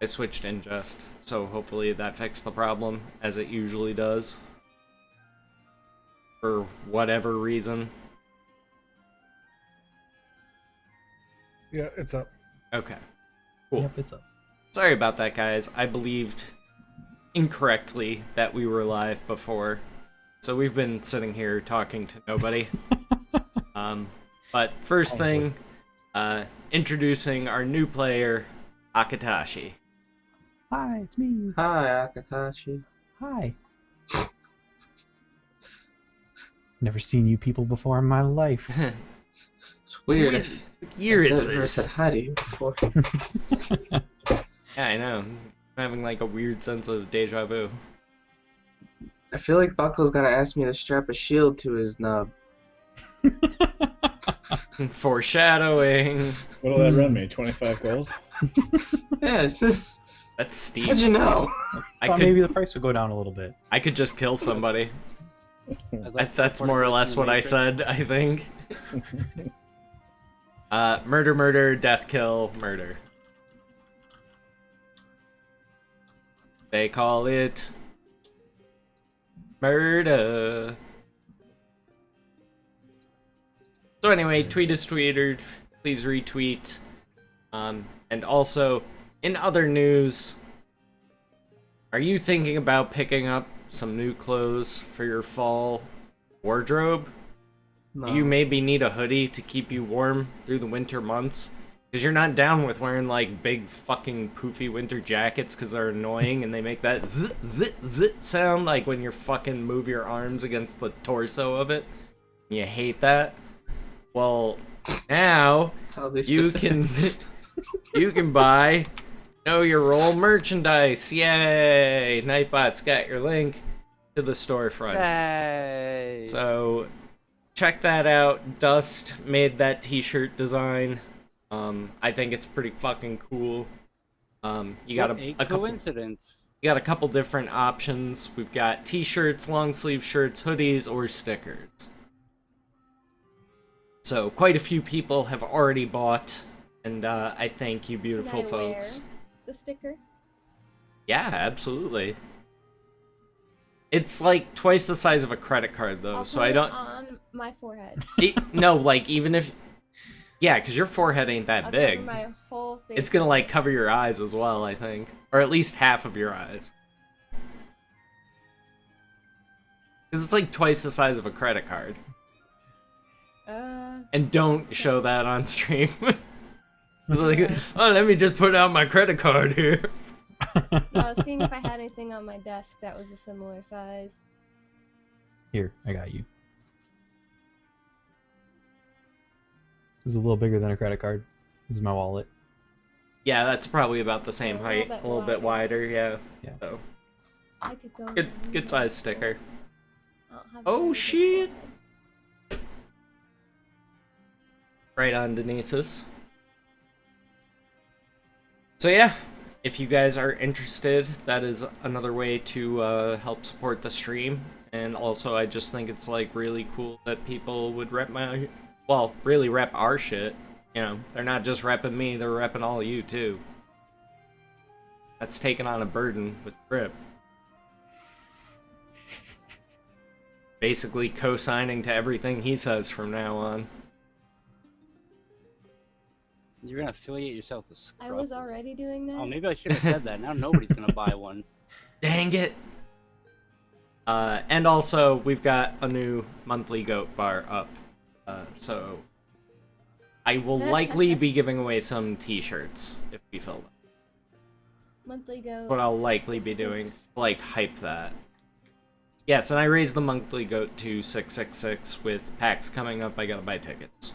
I switched ingest, so hopefully that fixed the problem, as it usually does. For whatever reason. Yeah, it's up. Okay. Cool. Yep, it's up. Sorry about that, guys. I believed incorrectly that we were live before. So we've been sitting here talking to nobody. But first thing, introducing our new player, Akatashi. Hi, it's me. Hi, Akatashi. Hi. Never seen you people before in my life. It's weird. What year is I've never said this? hi to you before. Yeah, I know. I'm having like a weird sense of deja vu. I feel like Buckle's gonna ask me to strap a shield to his nub. Foreshadowing. What'll that run me? 25 gold? Yeah, it's That's steep. how'd you know? I Thought could maybe the price would go down a little bit. I could just kill somebody. I'd like to That's report more or a glitch less in the what I Matrix. said, I think. Murder, murder, death, kill, murder. They call it murder. So anyway, tweet is tweeted. Please retweet. And also, in other news, are you thinking about picking up some new clothes for your fall wardrobe? No. Do you maybe need a hoodie to keep you warm through the winter months? Because you're not down with wearing like big fucking poofy winter jackets because they're annoying and they make that zit zit zit sound like when you fucking move your arms against the torso of it. You hate that? Well, now It's oddly you specific. can you can buy Know Your Role merchandise. Yay! Nightbot's got your link to the storefront. Yay! So check that out. Dust made that t-shirt design. I think it's pretty fucking cool. You got What a a couple coincidence. you got a couple different options. We've got t-shirts, long sleeve shirts, hoodies, or stickers. So quite a few people have already bought, and I thank you, beautiful Can I wear folks. the sticker? Yeah, absolutely. It's like twice the size of a credit card, though, I'll so put I it don't. on my forehead. No, like even if, yeah, because your forehead ain't that I'll big. cover my whole face. It's gonna like cover your eyes as well, I think, or at least half of your eyes. Because it's like twice the size of a credit card. And don't show that on stream. Like, oh, let me just put out my credit card here. No, I was seeing if I had anything on my desk that was a similar size. Here, I got you. This is a little bigger than a credit card. This is my wallet. Yeah, that's probably about the same A little height, bit a little bit wider. Yeah. Yeah. So I could go. good size sticker. I don't have Oh very big shit! forehead. Right on, Denise's. So yeah, if you guys are interested, that is another way to help support the stream. And also, I just think it's like really cool that people would rep my, well, really rep our shit. You know, they're not just repping me; they're repping all of you too. That's taking on a burden with Rip. Basically, co-signing to everything he says from now on. You're gonna affiliate yourself with Scruff. I was already doing that. Oh, maybe I should have said that. Now nobody's gonna buy one. Dang it! And also, we've got a new monthly goat bar up. So I will likely be giving away some t-shirts if we fill them. Monthly go. What I'll likely be doing, like, hype that. Yes, and I raised the monthly goat to 666 with packs coming up. I gotta buy tickets.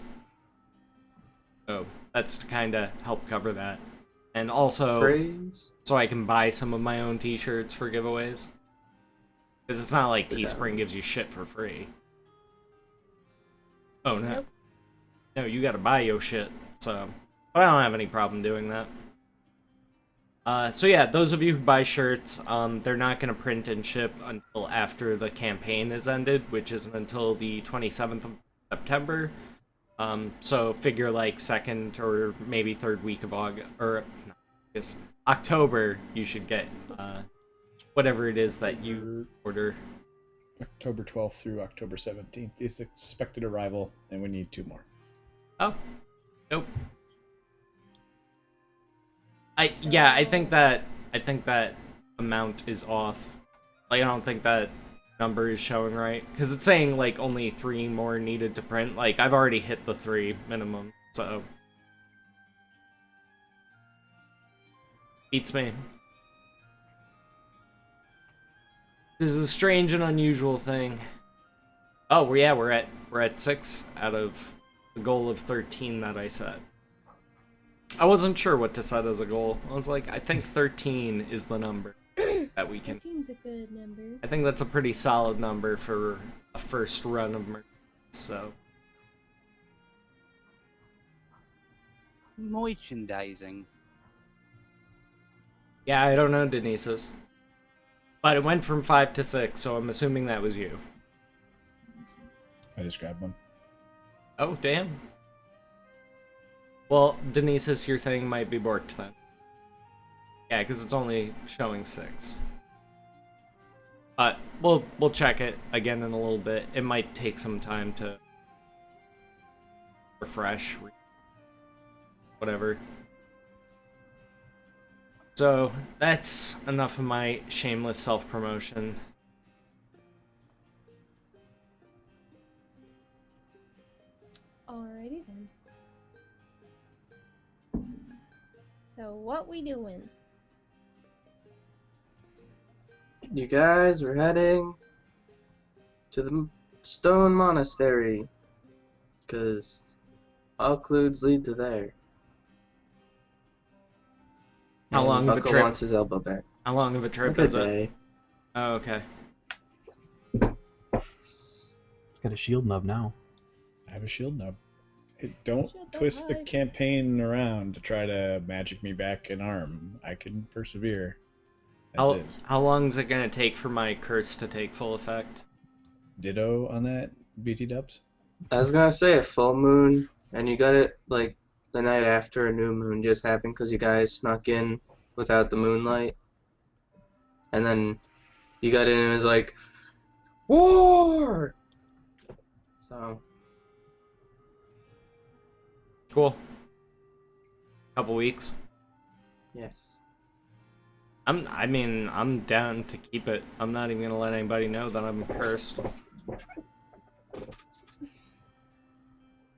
So that's to kind of help cover that. And also, Praise. so I can buy some of my own t-shirts for giveaways. Because it's not like Teespring gives you shit for free. Oh, no. Nope. No, you gotta buy your shit. So, but I don't have any problem doing that. So yeah, those of you who buy shirts, they're not gonna print and ship until after the campaign is ended, which isn't until the 27th of September. So figure like second or maybe third week of August, or October, you should get whatever it is that you order. October 12th through October 17th is expected arrival, and we need 2 more. Oh, nope. I think that amount is off. Like, I don't think that number is showing right, because it's saying like only 3 more needed to print. Like, I've already hit the 3 minimum, so beats me. This is a strange and unusual thing. Oh, yeah, we're at 6 out of the goal of 13 that I set. I wasn't sure what to set as a goal. I was like, I think 13 is the number that we can. 13's a good number. I think that's a pretty solid number for a first run of merchants, so. Merchandising. Yeah, I don't know Denise's. But it went from 5 to 6, so I'm assuming that was you. I just grabbed one. Oh, damn. Well, Denise's, your thing might be borked then. Yeah, because it's only showing 6. But we'll check it again in a little bit. It might take some time to refresh, whatever. So that's enough of my shameless self-promotion. Alrighty then. So what we doing? You guys are heading to the Stone Monastery, because all clues lead to there. How And long of a Buckle trip? wants his elbow back. How long of a trip Like a is it? day. Oh, okay. It's got a shield nub now. I have a shield nub. Hey, don't Shield nub twist the high. campaign around to try to magic me back an arm. I can persevere. As How, is. how long is it gonna take for my curse to take full effect? Ditto on that, BT dubs? I was gonna say a full moon, and you got it like the night after a new moon just happened because you guys snuck in without the moonlight. And then you got in and it was like, war! So, Cool. Couple weeks. yes. I'm down to keep it. I'm not even gonna let anybody know that I'm cursed.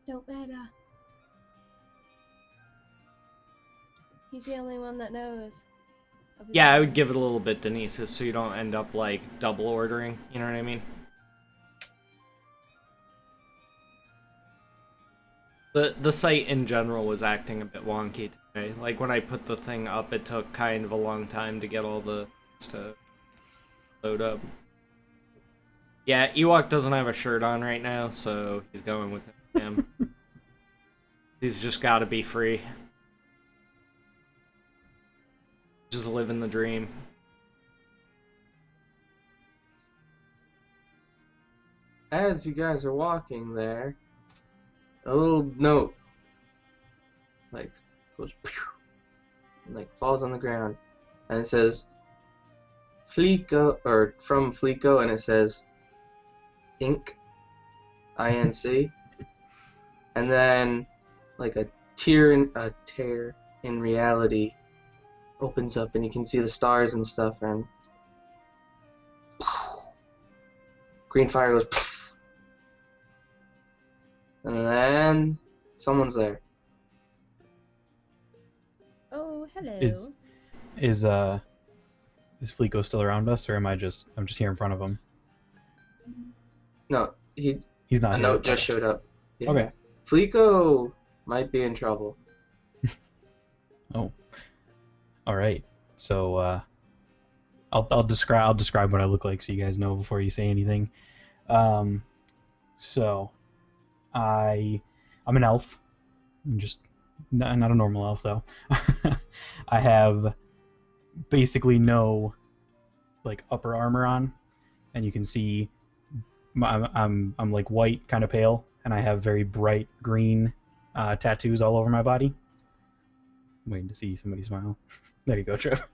Don't matter. He's the only one that knows. Yeah, I would give it a little bit, Denise, so you don't end up like double ordering. You know what I mean? The site in general was acting a bit wonky today. Like when I put the thing up, it took kind of a long time to get all the to load up. Yeah, Ewok doesn't have a shirt on right now, so he's going with him. He's just gotta be free. Just living the dream. As you guys are walking there, a little note like goes and like falls on the ground, and it says Fleeko, or from Fleeko, and it says Inc. INC, and then like a tear in reality opens up, and you can see the stars and stuff, and green fire goes. And then someone's there. Oh, hello. Is Fleeko still around us, or I'm just here in front of him? No, He's a not here. note just showed up. Yeah. Okay. Fleeko might be in trouble. Oh. All right. So I'll describe what I look like so you guys know before you say anything. So I'm an elf. I'm just not a normal elf though. I have basically no like upper armor on, and you can see I'm like white, kind of pale, and I have very bright green tattoos all over my body. waiting to see somebody smile. There you go, Trev.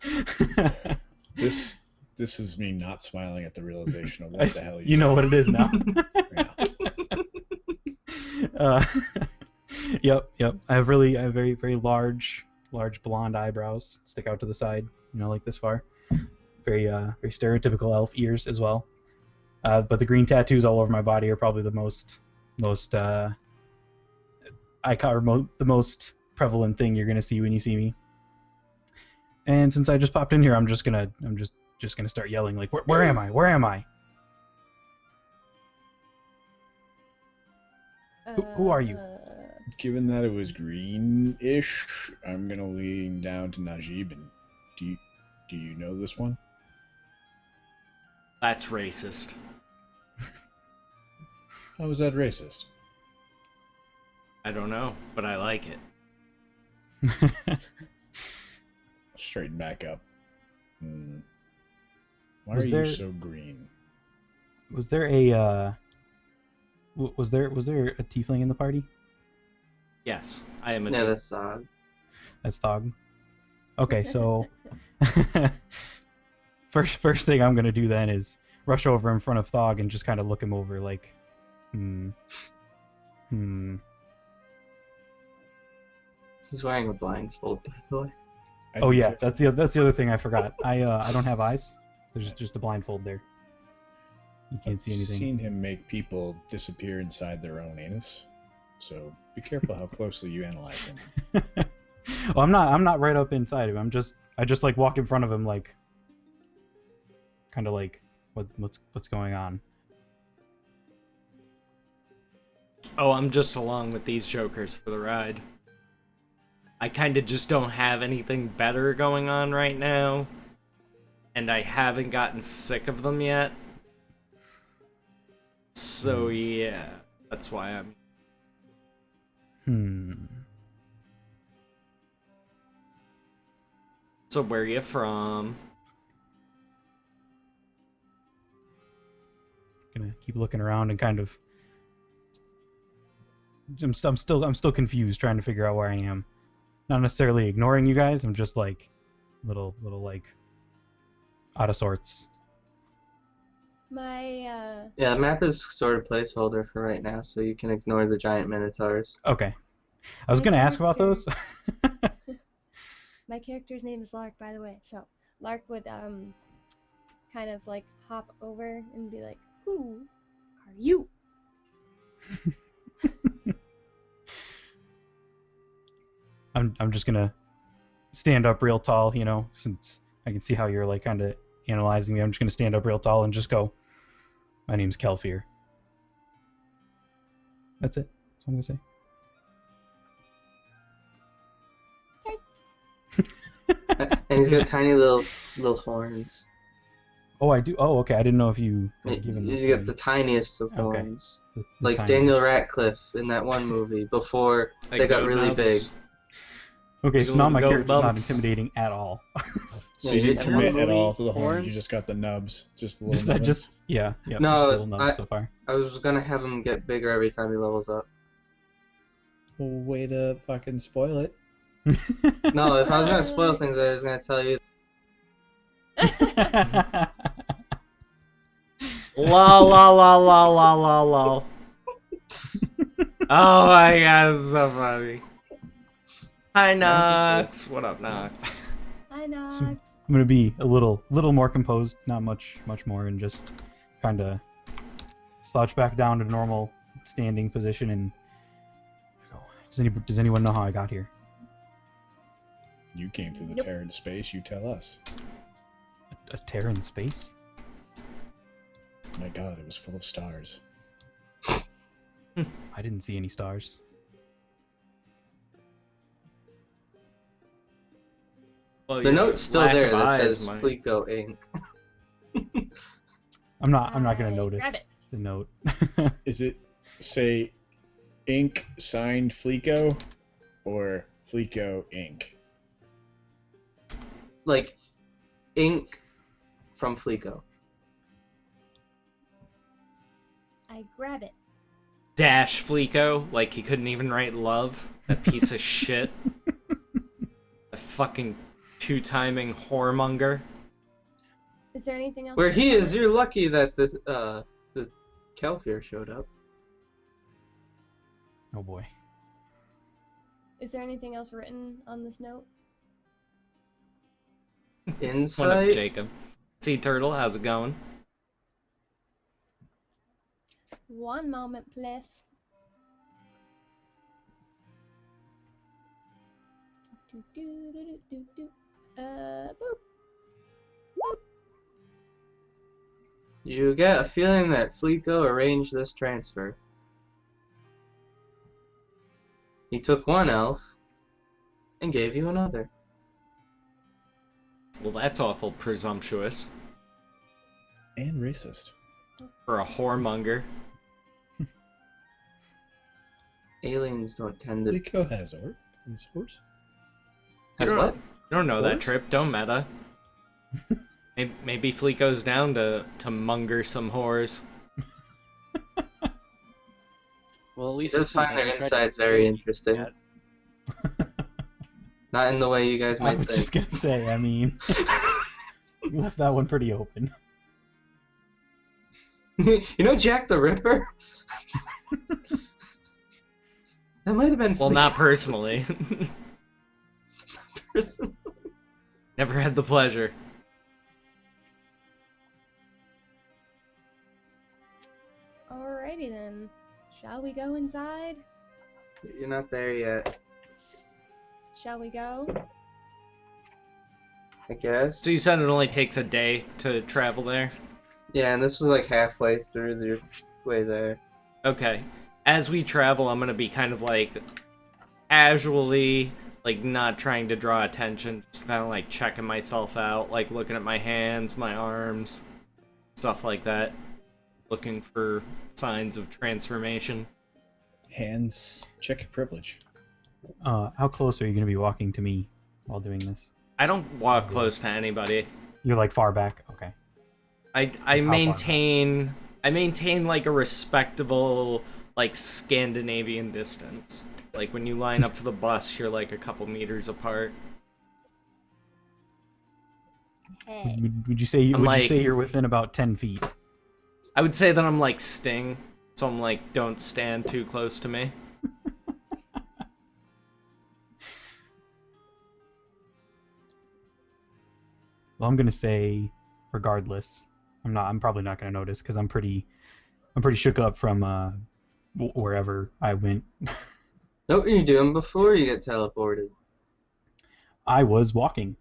This is me not smiling at the realization of what the hell You know what it is now. Yeah. Yep. I have very, very large blonde eyebrows stick out to the side, like this far. Very stereotypical elf ears as well. But the green tattoos all over my body are probably the most the most prevalent thing you're gonna see when you see me. And since I just popped in here, I'm just gonna start yelling like, where am I? Where am I? Who are you? Given that it was green-ish, I'm gonna lean down to Najib and do you know this one? That's racist. How is that racist? I don't know, but I like it. Straighten back up. Why Was are there- you so green? Was there a tiefling in the party? Yes, I am a No, team. that's odd. That's Thog. Okay, so first thing I'm gonna do then is rush over in front of Thog and just kind of look him over like, He's wearing a blindfold, by the way. Oh yeah, that's the other thing I forgot. I don't have eyes. There's just a blindfold there. You can't see anything. I've seen him make people disappear inside their own anus, so be careful how closely you analyze him. Well, I'm not right up inside of him. I just like walk in front of him like, kind of like, what's going on? Oh, I'm just along with these jokers for the ride. I kind of just don't have anything better going on right now, and I haven't gotten sick of them yet. So yeah, that's why I'm... So where are you from? Gonna keep looking around and kind of. I'm still confused, trying to figure out where I am. Not necessarily ignoring you guys. I'm just like, little like, out of sorts. My Yeah, the map is sort of placeholder for right now, so you can ignore the giant minotaurs. Okay. I was My gonna ask about character- those. my character's name is Lark, by the way. So Lark would kind of like hop over and be like, "Who are you?" I'm just gonna stand up real tall, since I can see how you're like kind of analyzing me. I'm just gonna stand up real tall and just go, "My name's Kelfir." That's it. That's what I'm gonna say. And he's got tiny little horns. Oh, I do. Oh, okay. I didn't know if you had given those You to got me. the tiniest of Okay. horns. The Like tiniest. Daniel Radcliffe in that one movie before Like they got goat really nubs? big. Okay, so now my Goat character's not bumps. intimidating at all. So Yeah, you you didn't did commit that at all movie, to the horns, horns? you just got the nubs. Just the just, little I nubbins? yeah, No, just little nubs I- so far. I was gonna have him get bigger every time he levels up. Well, way to fucking spoil it. No, if I was gonna spoil things, I was gonna tell you. La la la la la la la. Oh my god, it's so funny. Hi Nox. What up, Nox? Hi, Nox. I'm gonna be a little more composed, not much more, and just kind of slouch back down to normal standing position and go. Does anyone know how I got here? You came through the Nope. Terran space, you tell us. A tear in space? My god, it was full of stars. I didn't see any stars. Well, The your note's still lack there of that eyes says might- Fleeko Inc. I'm not gonna I notice grab it. the note. Is it, say, Ink signed Fleeko, or Fleeko Inc.? Like, ink from Fleeko. I grab it. Dash Fleeko, like he couldn't even write love. That piece of shit. fucking two-timing whoremonger. Is there anything else? Where he is, you're lucky that this the Kelfir showed up. Oh boy. Is there anything else written on this note? What up, Insight. Jacob? Sea Turtle, how's it going? One moment, please. Boop. You get a feeling that Fleeko arranged this transfer. He took one elf and gave you another. Well, that's awful presumptuous And racist. for a whoremonger. Aliens don't tend to. Liko has art from his horse. Has You don't- what? You don't know that, Horse? Trip. Don't meta. Maybe Fleeko's down to monger some whores. Well, at You least just it's some find their hand insides credits. very interesting. Yeah. Not in the way you guys I might was think. just gonna say, I mean, you left that one pretty open. You know Jack the Ripper? That might have been. Well, not personally. person. Never had the pleasure. Alrighty then. Shall we go inside? You're not there yet, Shall we go? I guess. So you said it only takes a day to travel there? Yeah, and this was like halfway through your way there. Okay. As we travel, I'm gonna be kind of like casually, like not trying to draw attention, just kind of like checking myself out, like looking at my hands, my arms, stuff like that. Looking for signs of transformation. Hands, check your privilege. How close are you gonna be walking to me while doing this? I don't walk close to anybody. You're like far back. Okay. I far maintain like a respectable like Scandinavian distance. Like when you line up for the bus, you're like a couple meters apart. Hey. Would you say I'm would like- you say you're within about 10 feet? I would say that I'm like Sting, so I'm like, don't stand too close to me. Well, I'm gonna say, regardless, I'm probably not gonna notice because I'm pretty shook up from wherever I went. Know what you're doing before you get teleported. I was walking.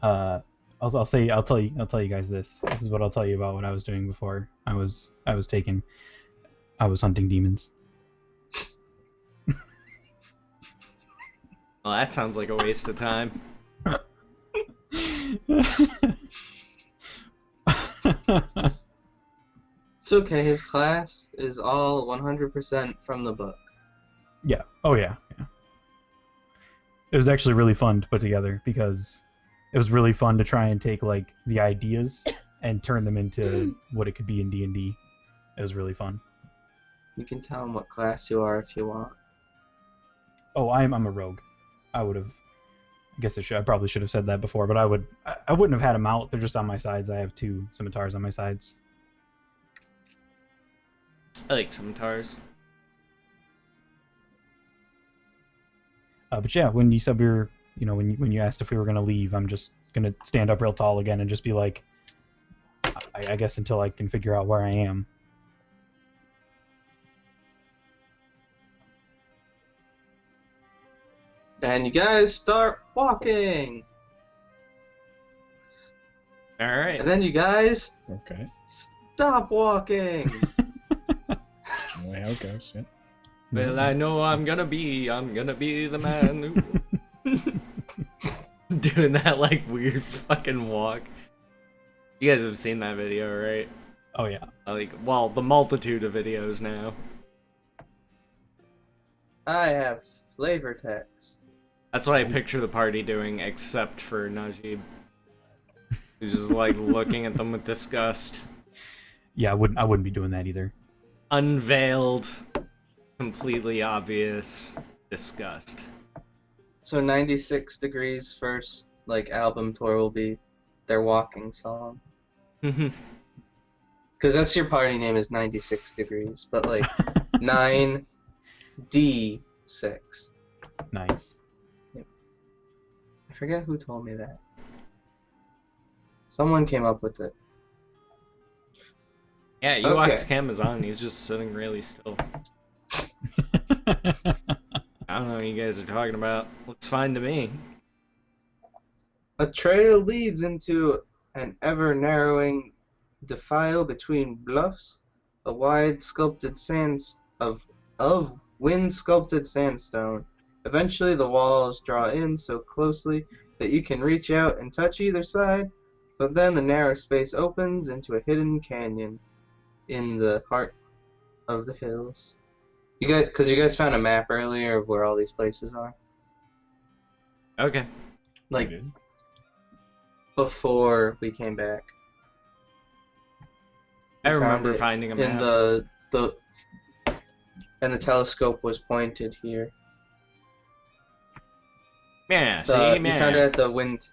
I'll tell you guys this. This is what I'll tell you about what I was doing before I was taken. I was hunting demons. Well, that sounds like a waste of time. It's okay, his class is all 100% from the book. Yeah. Oh yeah. Yeah. It was actually really fun to put together because it was really fun to try and take like the ideas and turn them into what it could be in D&D. It was really fun. You can tell him what class you are if you want. Oh, I'm a rogue. I would have. I guess I probably should have said that before, but I wouldn't have had them out. They're just on my sides. I have 2 scimitars on my sides. I like scimitars. But yeah, when you said when you asked if we were gonna leave, I'm just gonna stand up real tall again and just be like, I guess until I can figure out where I am. And you guys start walking. Alright. And then you guys Okay. stop walking. That's the way how it goes. Yeah. Well, I know I'm gonna be the man who... Doing that, like, weird fucking walk. You guys have seen that video, right? Oh yeah. Like, well, the multitude of videos now. I have flavor text. That's what I picture the party doing, except for Najib. He's just, like, looking at them with disgust. Yeah, I wouldn't be doing that either. Unveiled, completely obvious disgust. So 96 Degrees first like album tour will be their walking song. Because that's your party name is 96 Degrees, but like 9D6. Nice. I forget who told me that. Someone came up with it. Yeah, Okay. Ewoks Cam is on. He's just sitting really still. I don't know what you guys are talking about. Looks fine to me. A trail leads into an ever-narrowing defile between bluffs, a wide sculpted of wind-sculpted sandstone. Eventually the walls draw in so closely that you can reach out and touch either side, but then the narrow space opens into a hidden canyon in the heart of the hills. You guys found a map earlier of where all these places are. Okay. Like You did? before we came back. I We found remember it finding a in map. and the telescope was pointed here. Yeah, see, You man. found it at the wind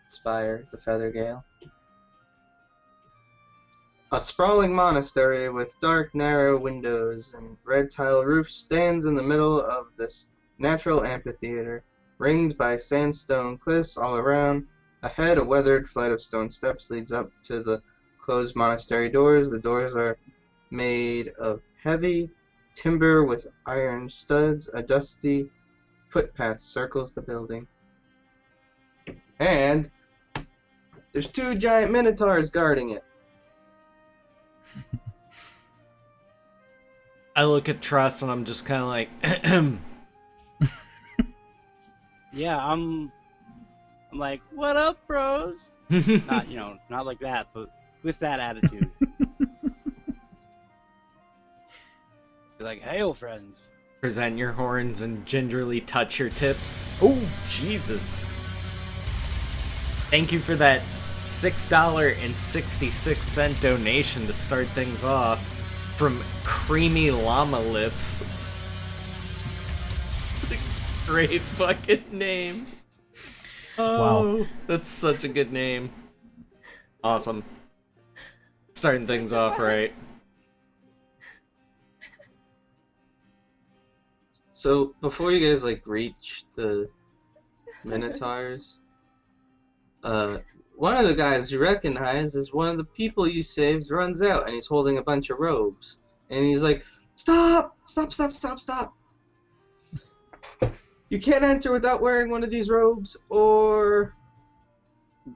spire, the Feather Gale. A sprawling monastery with dark, narrow windows and red tile roofs stands in the middle of this natural amphitheater, ringed by sandstone cliffs all around. Ahead, a weathered flight of stone steps leads up to the closed monastery doors. The doors are made of heavy timber with iron studs. A dusty footpath circles the building. And there's 2 giant minotaurs guarding it. I look at Truss and I'm just kind of like, Yeah, I'm like, what up, bros? Not, not like that, but with that attitude. Be like, hail, friends. present your horns and gingerly touch your tips. Oh, Jesus. Thank you for that $6.66 donation to start things off from Creamy Llama Lips. It's a great fucking name. Oh, Wow. that's such a good name. Awesome. Starting things off right. So before you guys like reach the minotaurs, one of the guys you recognize is one of the people you saved runs out and he's holding a bunch of robes and he's like, stop, stop, stop, stop, stop. You can't enter without wearing one of these robes. Or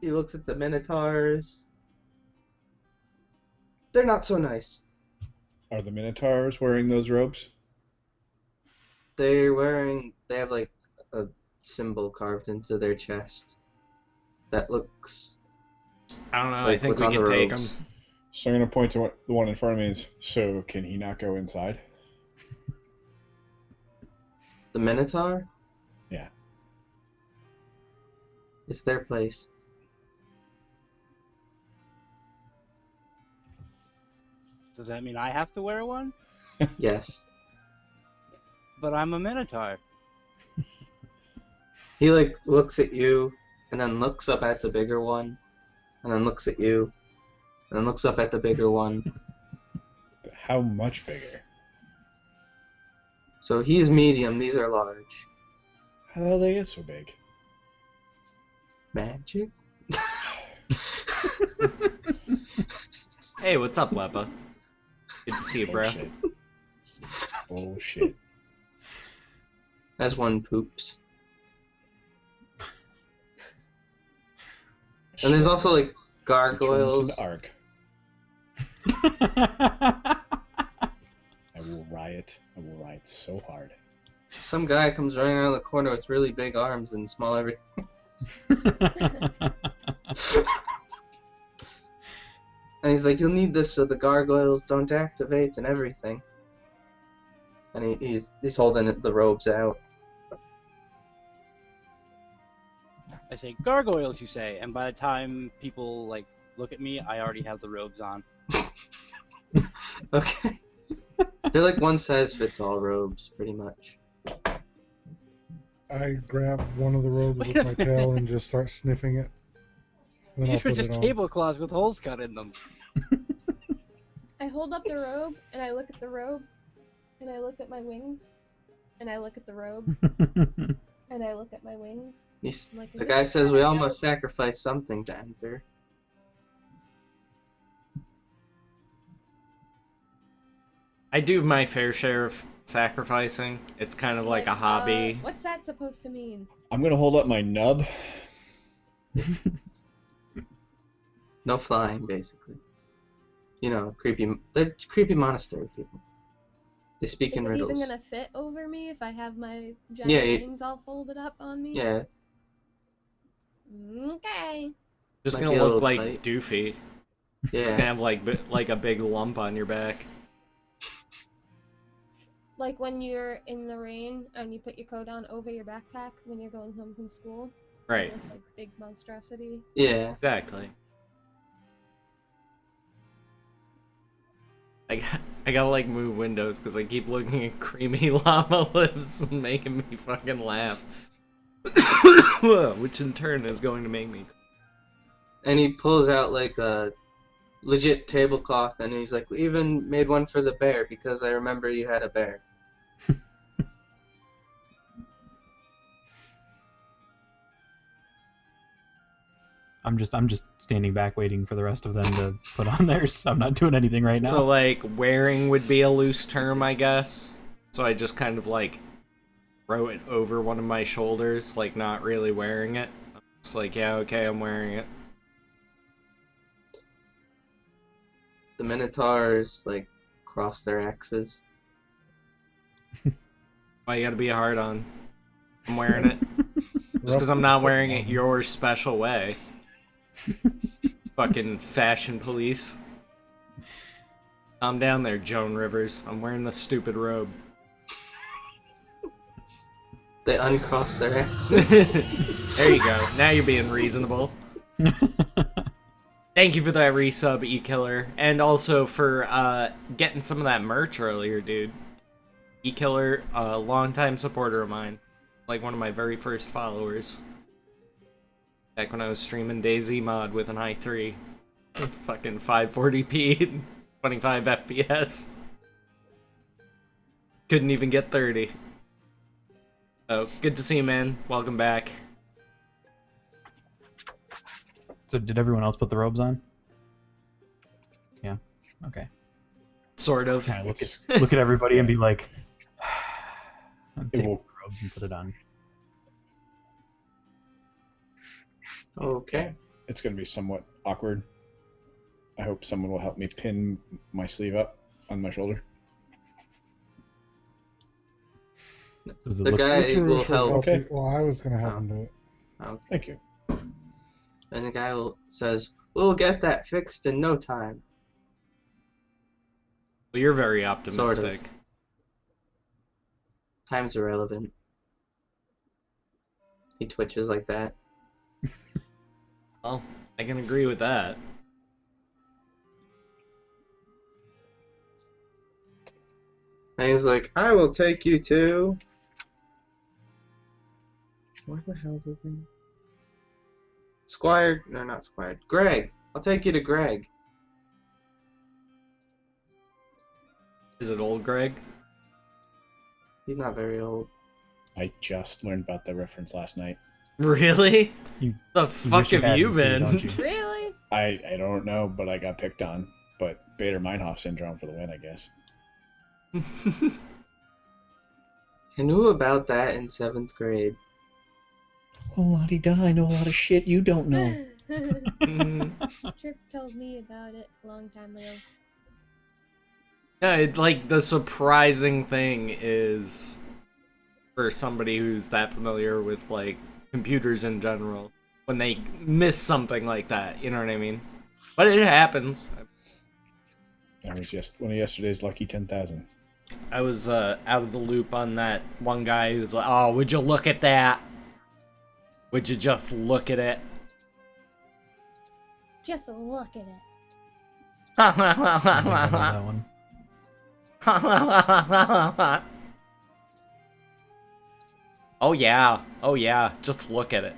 he looks at the minotaurs. They're not so nice. Are the Minotaurs wearing those robes? They have like a symbol carved into their chest that looks I don't know, I like think what's we on can the take them. robes. So I'm going to point to the one in front of me. So can he not go inside? The Minotaur? Yeah. It's their place. Does that mean I have to wear one? Yes. But I'm a Minotaur. He like looks at you and then looks up at the bigger one and then looks at you and then looks up at the bigger one. How much bigger? So he's medium, these are large. How the hell they get so big? Magic? Hey, what's up, Lepa? Good to see you, bro. Bullshit. Bullshit. As one poops. And there's also like gargoyles. Arc. I will riot. I will riot so hard. Some guy comes running around the corner with really big arms and small everything. And he's like, you'll need this so the gargoyles don't activate and everything. And he's holding the robes out. I say, gargoyles, you say, and by the time people, like, look at me, I already have the robes on. Okay. They're like one size fits all robes, pretty much. I grab one of the robes Wait with a my tail and just start sniffing it. Then I'll These were put just it on. tablecloths with holes cut in them. I hold up the robe, and I look at the robe, and I look at my wings, and I look at the robe, and I look at my wings. I'm like, The is guy this says we kinda all dope? must sacrifice something to enter. I do my fair share of sacrificing. It's kind of like a hobby. What's that supposed to mean? I'm gonna hold up my nub. No flying, basically. You know, they're creepy monastery people. They speak Is in it riddles. even gonna fit over me if I have my giant Yeah, wings all folded up on me? Yeah, Okay. Just Might gonna be a look little like tight. Doofy. Just gonna yeah. have like a big lump on your back. Like when you're in the rain and you put your coat on over your backpack when you're going home from school. Right. It's like big monstrosity. Yeah. Exactly. I gotta like move windows because I keep looking at creamy llama lips and making me fucking laugh. Which in turn is going to make me. And he pulls out like a legit tablecloth and he's like, we even made one for the bear because I remember you had a bear. I'm just standing back waiting for the rest of them to put on theirs. I'm not doing anything right now. So like wearing would be a loose term, I guess. So I just kind of like throw it over one of my shoulders, like not really wearing it. It's like, yeah, okay, I'm wearing it. The Minotaurs like cross their axes. Why you gotta be hard on? I'm wearing it. Just because I'm not wearing it your special way. Fucking fashion police. Calm down there, Joan Rivers. I'm wearing the stupid robe. They uncross their axes. There you go. Now you're being reasonable. Thank you for that resub, E-Killer. And also for getting some of that merch earlier, dude. E-Killer, a longtime supporter of mine. Like one of my very first followers. Back when I was streaming DayZ mod with an i3. Fucking 540p, 25 FPS. Couldn't even get 30. So, good to see you, man. Welcome back. So did everyone else put the robes on? Yeah. Okay. Sort of. Kind of look at everybody and be like, take will- the robes and put it on. Okay. It's gonna be somewhat awkward. I hope someone will help me pin my sleeve up on my shoulder. Does it The look guy Richard will should help. Okay. you. Well, I was gonna have him do it. Okay. Thank you. And the guy says, we'll get that fixed in no time. Well, you're very optimistic. Time's irrelevant. He twitches like that. Well, I can agree with that. And he's like, I will take you to... Where the hell's his name? Squire... No, not Squire. Greg! I'll take you to Greg. Is it old Greg? He's not very old. I just learned about that reference last night. Really? You- The You fuck wish you have you hadn't, too, been? don't you? Really? I don't know, but I got picked on. But Bader-Meinhof syndrome for the win, I guess. I knew about that in 7th grade. Oh, la-di-da, I know a lot of shit you don't know. Trip told me about it a long time ago. Yeah, like the surprising thing is for somebody who's that familiar with like computers in general, when they miss something like that, you know what I mean? But it happens. That was just one of yesterday's lucky 10,000. I was out of the loop on that one guy who's like, "Oh, would you look at that? Would you just look at it?" Just look at it. I think I know that one. Oh yeah. Oh yeah. Just look at it.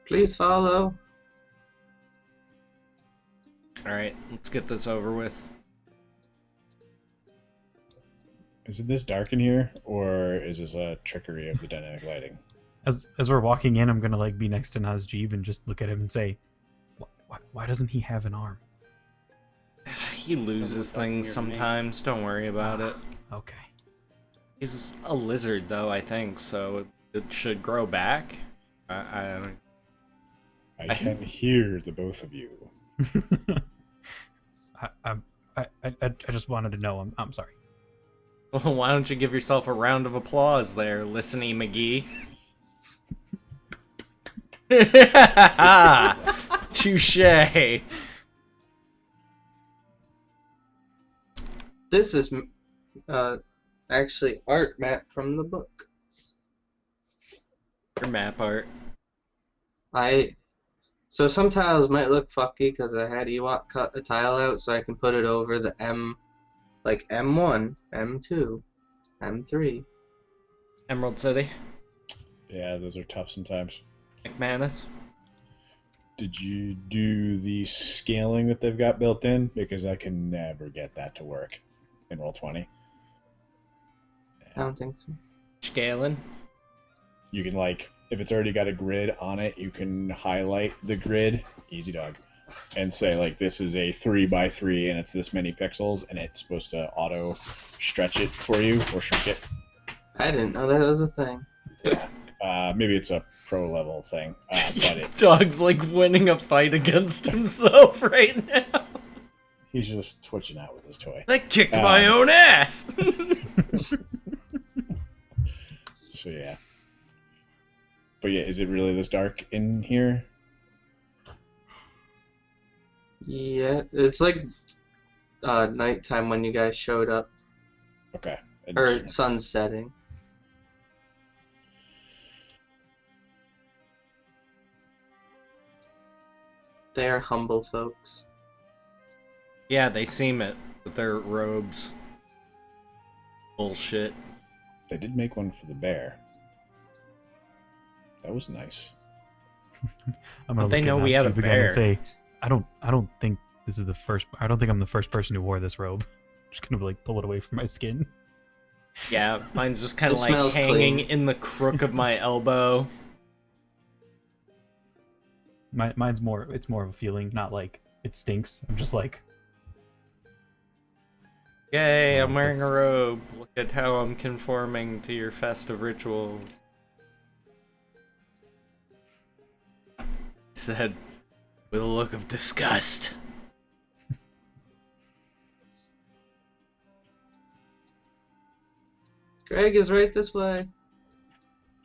Please follow. Alright, let's get this over with. Is it this dark in here, or is this a trickery of the dynamic lighting? As we're walking in, I'm gonna like be next to Najib and just look at him and say, why doesn't he have an arm? He loses Doesn't look like things near me. sometimes, don't worry about it. Okay. He's a lizard though, I think, so it should grow back. I don't I can hear the both of you. I just wanted to know. I'm sorry. Well, why don't you give yourself a round of applause there, Listening McGee? Touche. This is actually art map from the book. Your map art. So some tiles might look fucky because I had Ewok cut a tile out so I can put it over the M, like M1, M2, M3. Emerald City. Yeah, those are tough sometimes. McManus. Did you do the scaling that they've got built in? Because I can never get that to work in Roll20. I don't think so. Scalen. You can, like, if it's already got a grid on it, you can highlight the grid, easy dog, and say, like, this is a 3x3 and it's this many pixels, and it's supposed to auto stretch it for you or shrink it. I didn't know that was a thing. Maybe it's a pro level thing, but it's, Dog's like winning a fight against himself right now. he's just twitching out with his toy. I kicked my own ass. So yeah. But yeah, is it really this dark in here? Yeah, it's like nighttime when you guys showed up, Okay. or sun setting. They are humble folks. Yeah, they seem it with their robes. Bullshit. They did make one for the bear. That was nice. I'm gonna But they look at know we had a Najib again and bear. say, I don't think this is the first. I don't think I'm the first person who wore this robe. Just gonna like pull it away from my skin. Yeah, mine's just kind It of like smells hanging clean. in the crook of my elbow. Mine's more. It's more of a feeling, not like it stinks. I'm just like, Yay, Oh, I'm wearing a that's- robe. Look at how I'm conforming to your festive rituals. He said, with a look of disgust. Greg is right this way.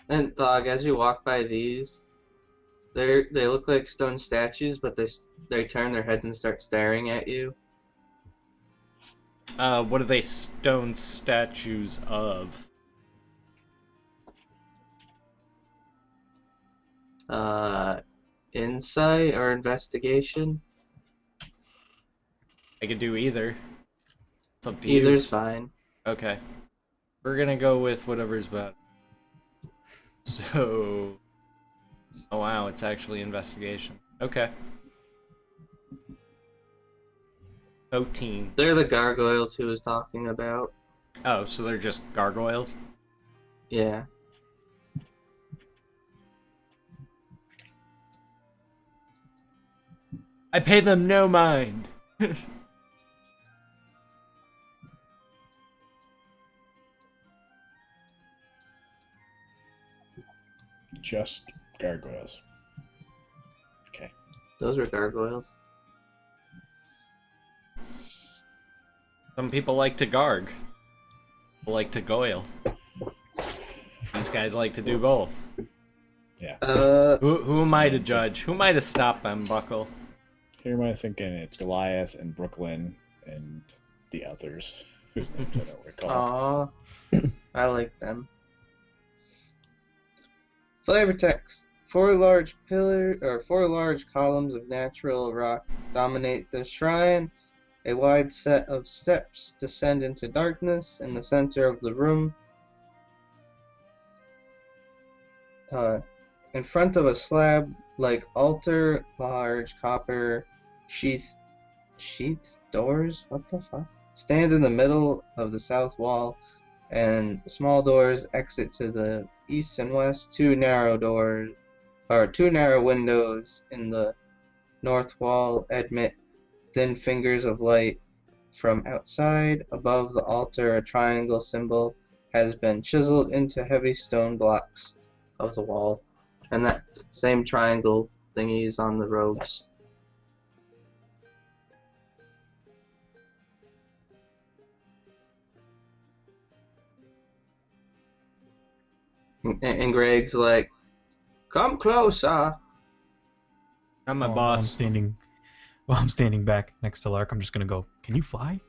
And dog, as you walk by these, they look like stone statues, but they turn their heads and start staring at you. What are they stone statues of? Insight or investigation? I could do either. It's up to you. Either's fine. Okay. We're gonna go with whatever's better. So... Oh wow, it's actually investigation. Okay. 13. They're the gargoyles he was talking about. Oh, so they're just gargoyles? Yeah. I pay them no mind. Just gargoyles. Okay. Those were gargoyles. Some people like to garg. People like to goyle. These guys like to do both. Yeah. Who am I to judge? Who am I to stop them, Buckle? Here am I thinking it's Goliath and Brooklyn and the others whose names I don't recall. Aw. I like them. Flavor text. Four large columns of natural rock dominate the shrine. A wide set of steps descend into darkness in the center of the room. in front of a slab-like altar, large copper sheets, doors, what the fuck? Stand in the middle of the south wall, and small doors exit to the east and west. Two narrow windows in the north wall admit thin fingers of light from outside. Above the altar, a triangle symbol has been chiseled into heavy stone blocks of the wall, and that same triangle thingy is on the robes. And Greg's like, "Come closer." I'm a While boss. I'm standing back next to Lark, I'm just gonna go, can you fly?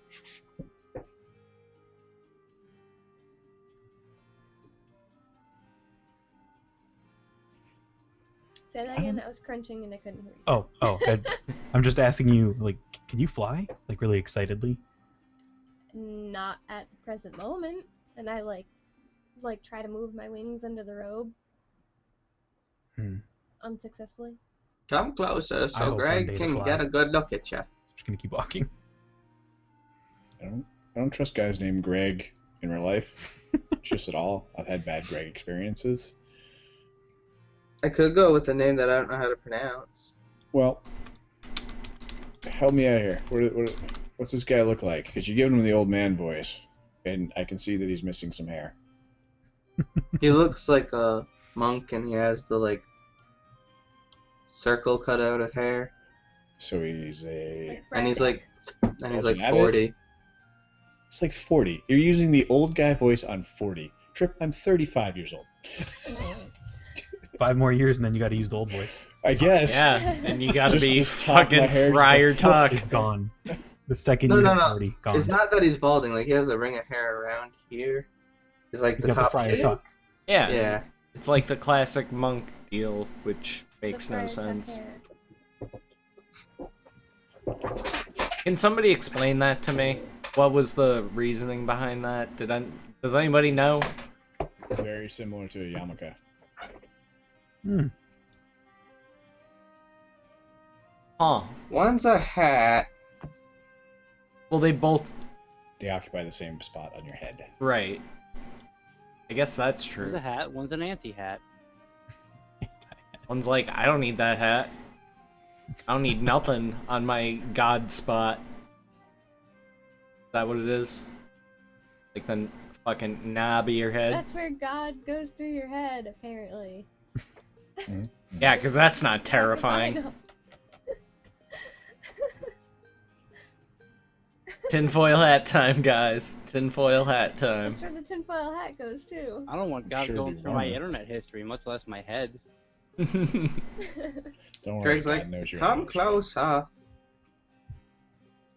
Say that again. I was crunching and I couldn't hear you. I'm just asking you, like, can you fly? Like, really excitedly? Not at the present moment. And I like try to move my wings under the robe. Unsuccessfully. Come closer I so hope one Greg day to can fly. get a good look at you. I'm just gonna keep walking. I don't trust guys named Greg in real life, just at all. I've had bad Greg experiences. I could go with a name that I don't know how to pronounce. Well, help me out here. What's this guy look like? Because you're giving him the old man voice, and I can see that he's missing some hair. He looks like a monk, and he has the like circle cut out of hair, So he's a... and he's like As an abbot? 40. It's like 40. You're using the old guy voice on 40. Trip, I'm 35 years old. 5 more years and then you gotta use the old voice. I guess. Yeah, and you gotta be Just top of my fucking hair, Friar just like, Tuck. It's gone. The second No, year no, is no. already gone. It's not that he's balding. Like he has a ring of hair around here. It's like He's the got top the Friar shade. Tuck. Yeah, Yeah. it's like the classic monk deal, which makes The no Friar Tuck sense. hair. Can somebody explain that to me? What was the reasoning behind that? Does anybody know? It's very similar to a yarmulke. Huh. One's a hat. Well, they both... They occupy the same spot on your head. Right. I guess that's One's true. a hat, one's an anti-hat. One's like, I don't need that hat. I don't need nothing on my god spot. Is that what it is? Like the fucking knob of your head? That's where God goes through your head, apparently. Yeah, because that's not I terrifying. know. Tinfoil hat time, guys. Tinfoil hat time. That's where the tinfoil hat goes too. I don't want God Sure going do through my wrong. internet history, much less my head. Don't worry, Greg's God like, knows your "Come name." closer."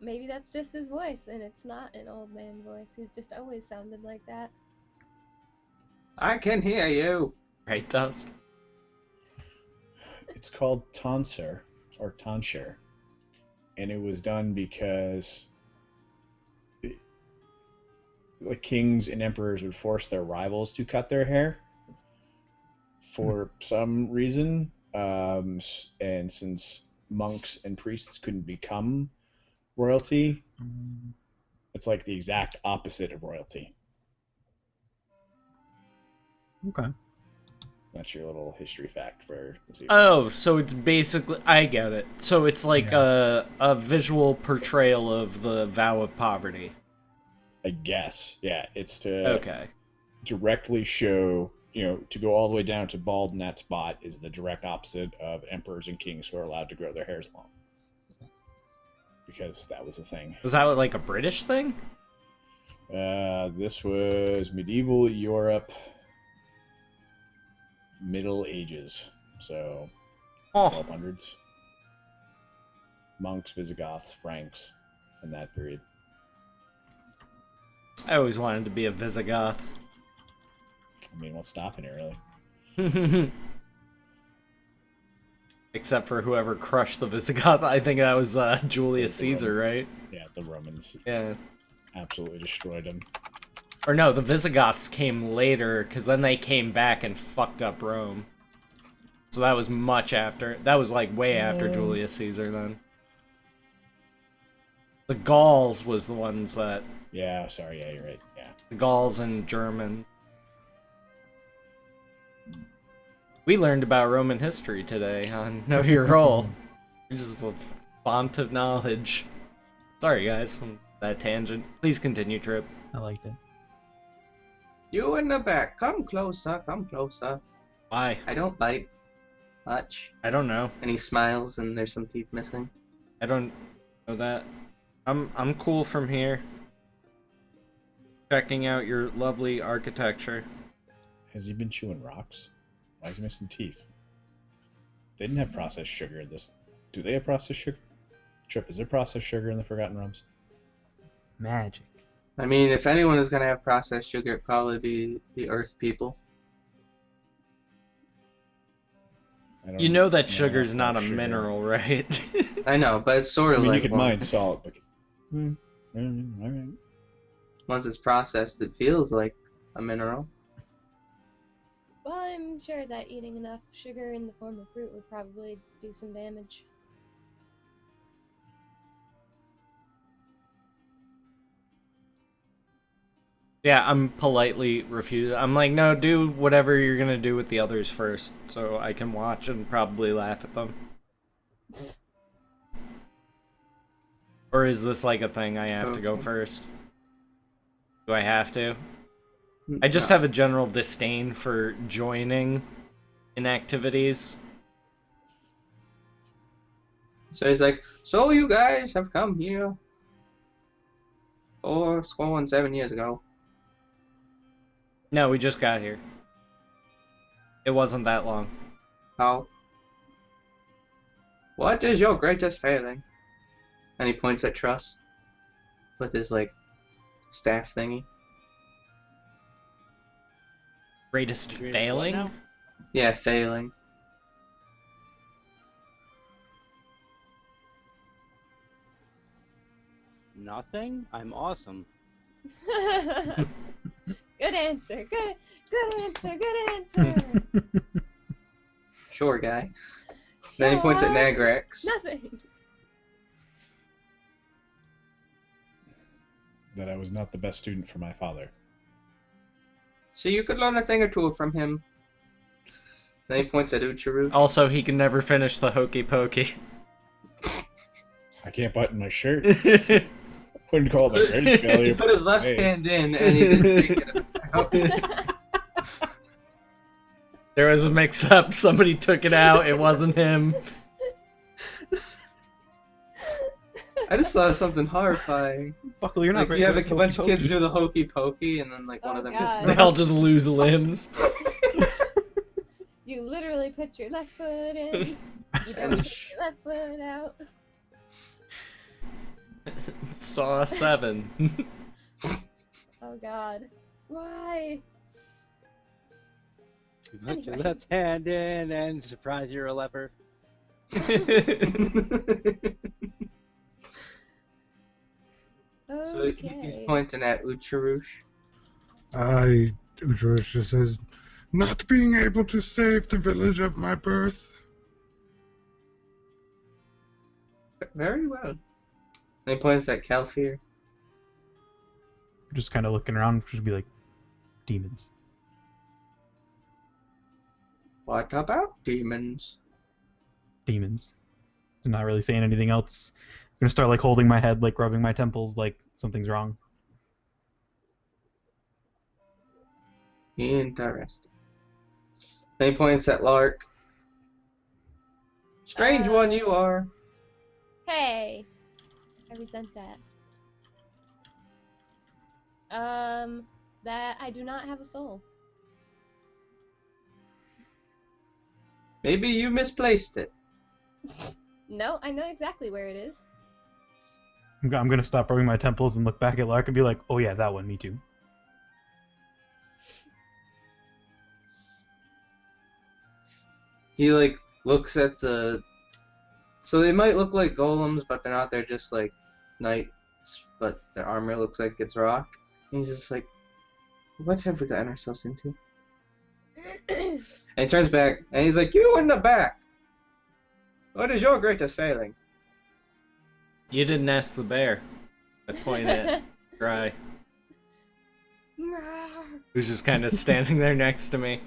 Maybe that's just his voice, and it's not an old man voice. He's just always sounded like that. I can hear you. Right, Dust? It's called tonsure, or tonsure. And it was done because the kings and emperors would force their rivals to cut their hair for some reason. And since monks and priests couldn't become royalty, it's like the exact opposite of royalty. Okay. That's your little history fact for this evening. Oh, so it's basically... I get it. So it's like a visual portrayal of the vow of poverty. I guess. Yeah, it's to Okay. directly show, to go all the way down to bald in that spot is the direct opposite of emperors and kings who are allowed to grow their hairs long. Because that was a thing. Was that like a British thing? This was medieval Europe, Middle Ages, so Oh, 1200s. Monks, Visigoths, Franks, in that period. I always wanted to be a Visigoth. I mean, what's stopping it, really? Except for whoever crushed the Visigoth. I think that was Julius The Caesar, Romans. right? Yeah, the Romans Yeah. absolutely destroyed them. Or no, the Visigoths came later, because then they came back and fucked up Rome. So that was much after. That was like way after Julius Caesar then. The Gauls was the ones that. Yeah, sorry, yeah, you're right. Yeah. The Gauls and Germans. We learned about Roman history today on Know Your Role. Just a font of knowledge. Sorry guys, on that tangent. Please continue, Trip. I liked it. You in the back. Come closer, come closer. Why? I don't bite much. I don't know. And he smiles and there's some teeth missing. I don't know that. I'm cool from here. Checking out your lovely architecture. Has he been chewing rocks? Why is he missing teeth? They didn't have processed sugar in this. Do they have processed sugar? Trip, is there processed sugar in the Forgotten Realms? Magic. I mean, if anyone is gonna have processed sugar, it'd probably be the Earth people. You know that I sugar's don't not a sugar. mineral, right? I know, but it's sort I of mean, like you could one. mine salt, but... alright. Once it's processed, it feels like a mineral. Well, I'm sure that eating enough sugar in the form of fruit would probably do some damage. Yeah, I'm politely refusing. I'm like, no, do whatever you're gonna do with the others first, so I can watch and probably laugh at them. Or is this like a thing I have to go first? Do I have to? I just No. have a general disdain for joining in activities. So he's like, so you guys have come here 4 years ago. No, we just got here. It wasn't that long. How? What is your greatest failing? And he points at Truss with his, like, staff thingy. Greatest Greatest what failing? now? Yeah, failing. Nothing? I'm awesome. Good answer. Good answer. Good answer. Sure, guy. Then he points at Yes. Nagrax. Nothing. That I was not the best student for my father. So you could learn a thing or two from him. Then he points at Uchiru. Also, he can never finish the hokey pokey. I can't button my shirt. Wouldn't call it my greatest He failure. put his left Hey. hand in and he didn't take it out. There was a mix-up. Somebody took it out. It wasn't him. I just thought of something horrifying. Buckle, you're not Like very you have good a at bunch of kids hokey do the hokey pokey and then like one Oh, of them God. They all just lose limbs. You literally put your left foot in. You don't And put your left foot out. Saw 7. Oh God. Why? You put your Anyway. left hand in and surprise you're a leper. So he's Okay. pointing at Uchirush. Uhtred just says, not being able to save the village of my birth. Very well. And he points at Kalfir. Just kind of looking around, just be like, demons. What about demons? Demons. I'm not really saying anything else. I'm gonna start like holding my head, like rubbing my temples, like something's wrong. Interesting. Then he points at Lark. Strange one you are. Hey. I resent that. That I do not have a soul. Maybe you misplaced it. No, I know exactly where it is. I'm gonna stop rubbing my temples and look back at Lark and be like, oh yeah, that one, me too. He like looks at the. So they might look like golems, but they're not. They're just like knights, but their armor looks like it's rock. And he's just like, what have we gotten ourselves into? And he turns back, and he's like, "You in the back. What is your greatest failing?" You didn't ask the bear. I point at Dry, who's just kind of standing there next to me.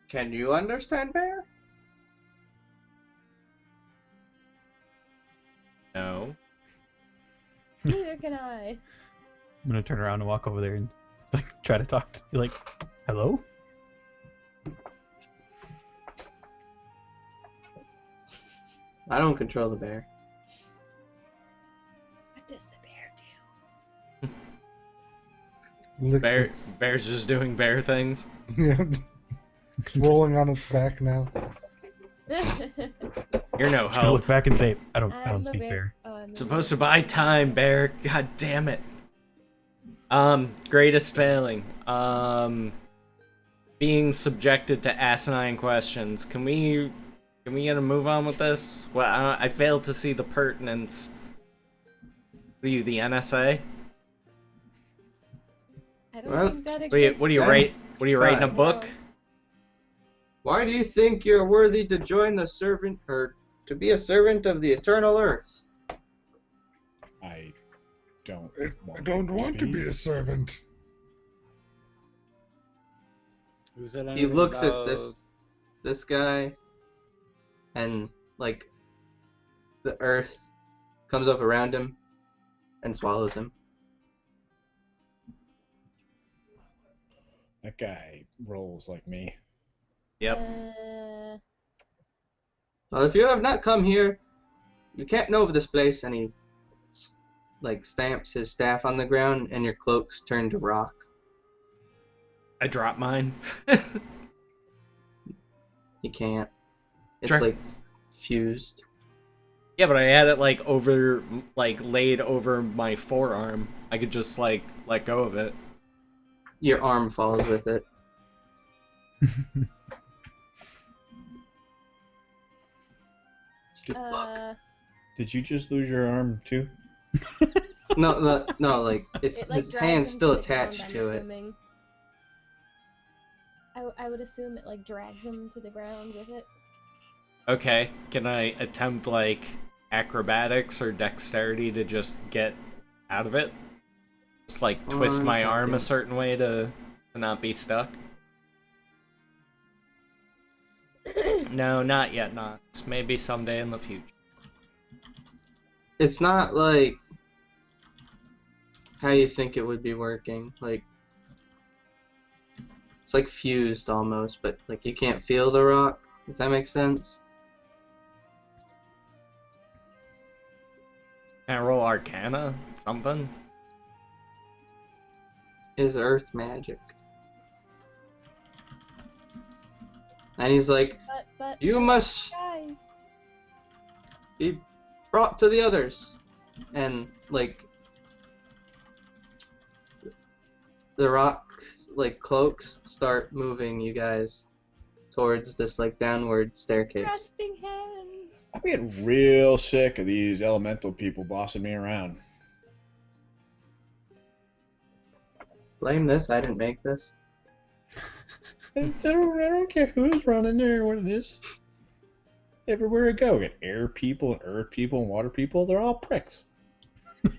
Can you understand, bear? No. Neither can I. I'm gonna turn around and walk over there and like try to talk to you, like, hello? I don't control the bear. What does the bear do? Licks Bear's just doing bear things. it. Yeah. It's rolling on its back now. You're no I'm gonna help. look back and say, I don't I'm a speak bear. Oh, I'm a Supposed to buy time, Bear. God damn it. Greatest failing. Being subjected to asinine questions. Can we get a move on with this? Well, I failed to see the pertinence. What are you, the NSA? I don't Well, think that What do you, exists. what do you Okay. write? What do you write in a Fine. book? Why do you think you're worthy to join the servant, or to be a servant of the eternal earth? I don't. I don't want to be a servant. Who said He anything looks at about- this guy, and like the earth comes up around him and swallows him. That guy rolls like me. Yep. Well, if you have not come here, you can't know of this place. And he like stamps his staff on the ground, and your cloaks turn to rock. I dropped mine. You can't. It's Sure. like fused. Yeah, but I had it like laid over my forearm. I could just like let go of it. Your arm falls with it. Stupid book. Did you just lose your arm too? No, like it's It, like, his drags hand's him still to the ground, attached I'm to it. assuming. I would assume it like drags him to the ground with it. Okay, can I attempt like acrobatics or dexterity to just get out of it? Just like twist 1 my arm a second. certain way to not be stuck? No, not yet, not. Maybe someday in the future. It's not like how you think it would be working. Like it's like fused almost, but like you can't feel the rock. If that makes sense. Can I roll Arcana? Something? Is earth magic. And he's like, But you must guys, be brought to the others. And like the rock like cloaks start moving you guys towards this like downward staircase. grasping hands. I'm getting real sick of these elemental people bossing me around. Blame this, I didn't make this. I don't care who's running there or what it is. Everywhere I go, get air people and earth people and water people. They're all pricks. I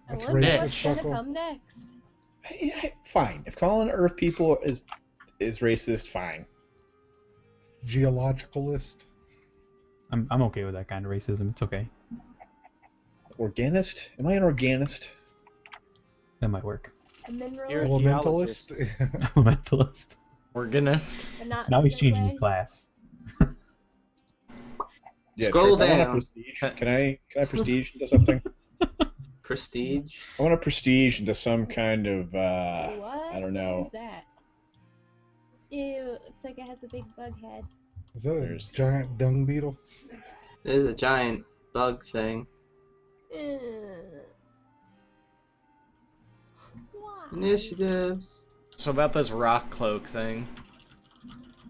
That's wonder racist, what's gonna Shuckle. come next. Fine. If calling earth people is racist, fine. Geologicalist. I'm okay with that kind of racism. It's okay. Organist? Am I an organist? That might work. A mineral, You're a Elementalist. Elementalist. Organist? but not Now in he's a changing way. his class. Yeah, Scroll Trick, I want down. a prestige. Can I prestige into something? Prestige. I want a prestige into some kind of What? I don't know. What is that? Ew, looks like it has a big bug head. Is that a There's- giant dung beetle? There's a giant bug thing. Ugh. Why? Initiatives. So about this rock cloak thing,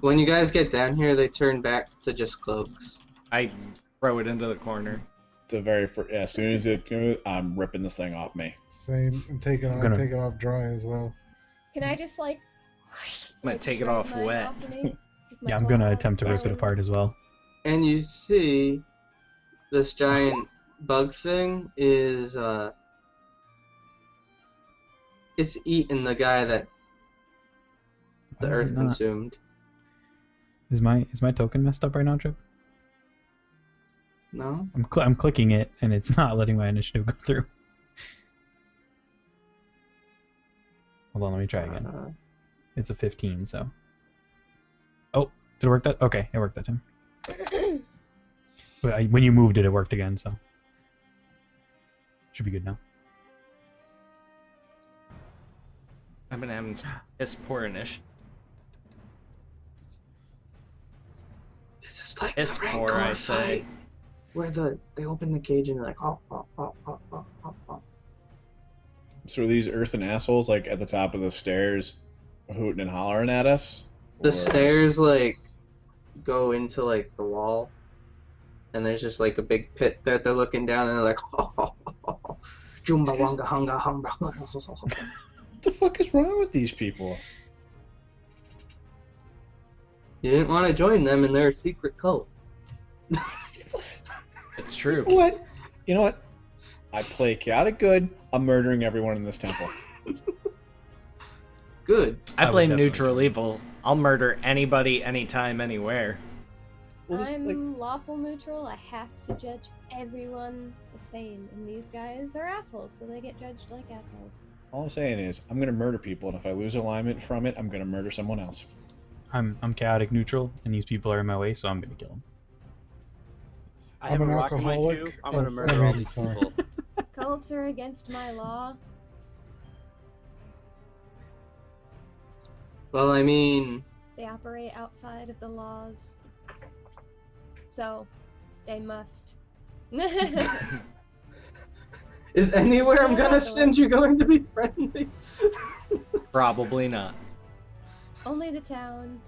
When you guys get down here, they turn back to just cloaks. I throw it into the corner. the very first. Yeah, as soon as it goes, I'm ripping this thing off me. Same. And take it I'm gonna- off dry as well. Can I just like gonna like, take it straight off mine wet. off of me with my Yeah, I'm gonna claw attempt to rip it apart talons. as well. And you see this giant bug thing is it's eating the guy that the Why is it earth not- consumed. Is my token messed up right now, Trip? No? I'm clicking it and it's not letting my initiative go through. Hold on, let me try again. It's a 15, so. Oh, did it work that? Okay, it worked that time. But when you moved it, it worked again, so. Should be good now. I've been having some piss poor initiative. This is like Piss the poor, Rancor I say. fight, where they open the cage and they're like, oh. So are these earthen assholes like at the top of the stairs hooting and hollering at us? The Or- stairs like go into like the wall, and there's just like a big pit that they're looking down, and they're like, Jumba wanga hunga hunga. What the fuck is wrong with these people? You didn't want to join them in their secret cult. It's true. What? You know what? I play chaotic good. I'm murdering everyone in this temple. Good. I would blame definitely neutral try. evil. I'll murder anybody, anytime, anywhere. Well, this, I'm like, lawful neutral. I have to judge everyone the same, and these guys are assholes, so they get judged like assholes. all I'm saying is I'm gonna murder people, and if I lose alignment from it, I'm gonna murder someone else. I'm chaotic neutral, and these people are in my way, so I'm gonna kill them. I I'm have a an rock in my alcoholic queue. I'm gonna of murder all any these kind. people. Cults are against my law. Well, I mean, They operate outside of the laws. So, they must. is anywhere I'm Yeah, gonna the send you going to be friendly? Probably not. Only the town.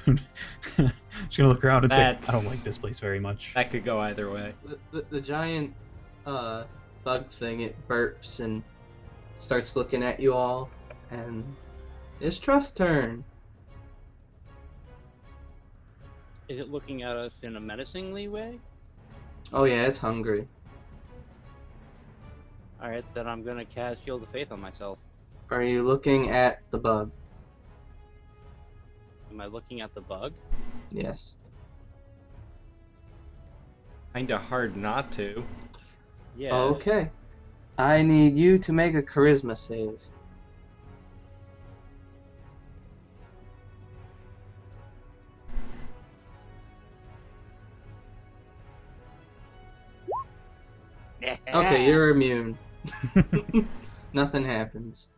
Just gonna look around and say, I That's- don't like this place very much. That could go either way. The giant bug thing, it burps and starts looking at you all, and it's Trust's turn. Is it looking at us in a menacingly way? Oh yeah, it's hungry. Alright, then I'm gonna cast Shield of Faith on myself. Are you looking at the bug? Am I looking at the bug? Yes. Kinda hard not to. Yeah. Okay. I need you to make a charisma save. Okay, you're immune. Nothing happens.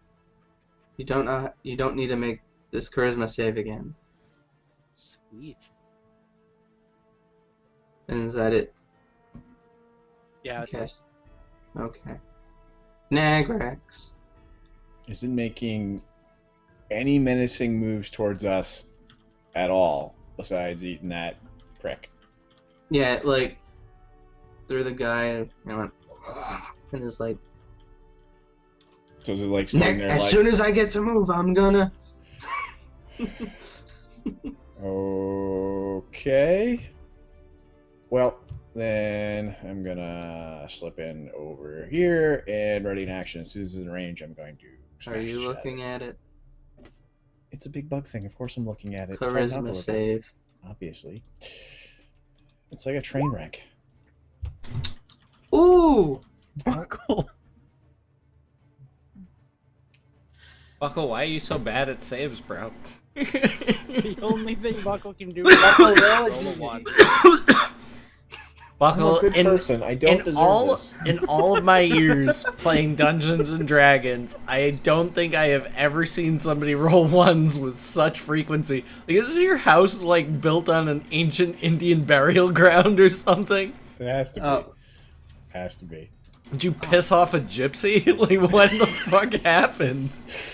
You don't need to make this charisma save again. Sweet. And is that it? Yeah. Okay. Okay. Nagrax. Is it making any menacing moves towards us at all, besides eating that prick? Yeah, it, like threw the guy and went and is like, So is it like sitting there as like, soon as I get to move, I'm gonna. okay. Well, then I'm gonna slip in over here and ready in action. As soon as it's in range, I'm going to. Are smash you the shit out of looking it. at it? It's a big bug thing. Of course, I'm looking at it. It's hard not to Charisma look at it, save. obviously. It's like a train wreck. Ooh! Buckle. Buckle, why are you so bad at saves, bro? The only thing Buckle can do is Buckle, roll roll a a one. Buckle, I'm a good person. I don't deserve this. in all of my years playing Dungeons and Dragons, I don't think I have ever seen somebody roll ones with such frequency. Like, is your house like built on an ancient Indian burial ground or something? It has to be. Oh. Has to be. Did you piss off a gypsy? Like, what the fuck happened?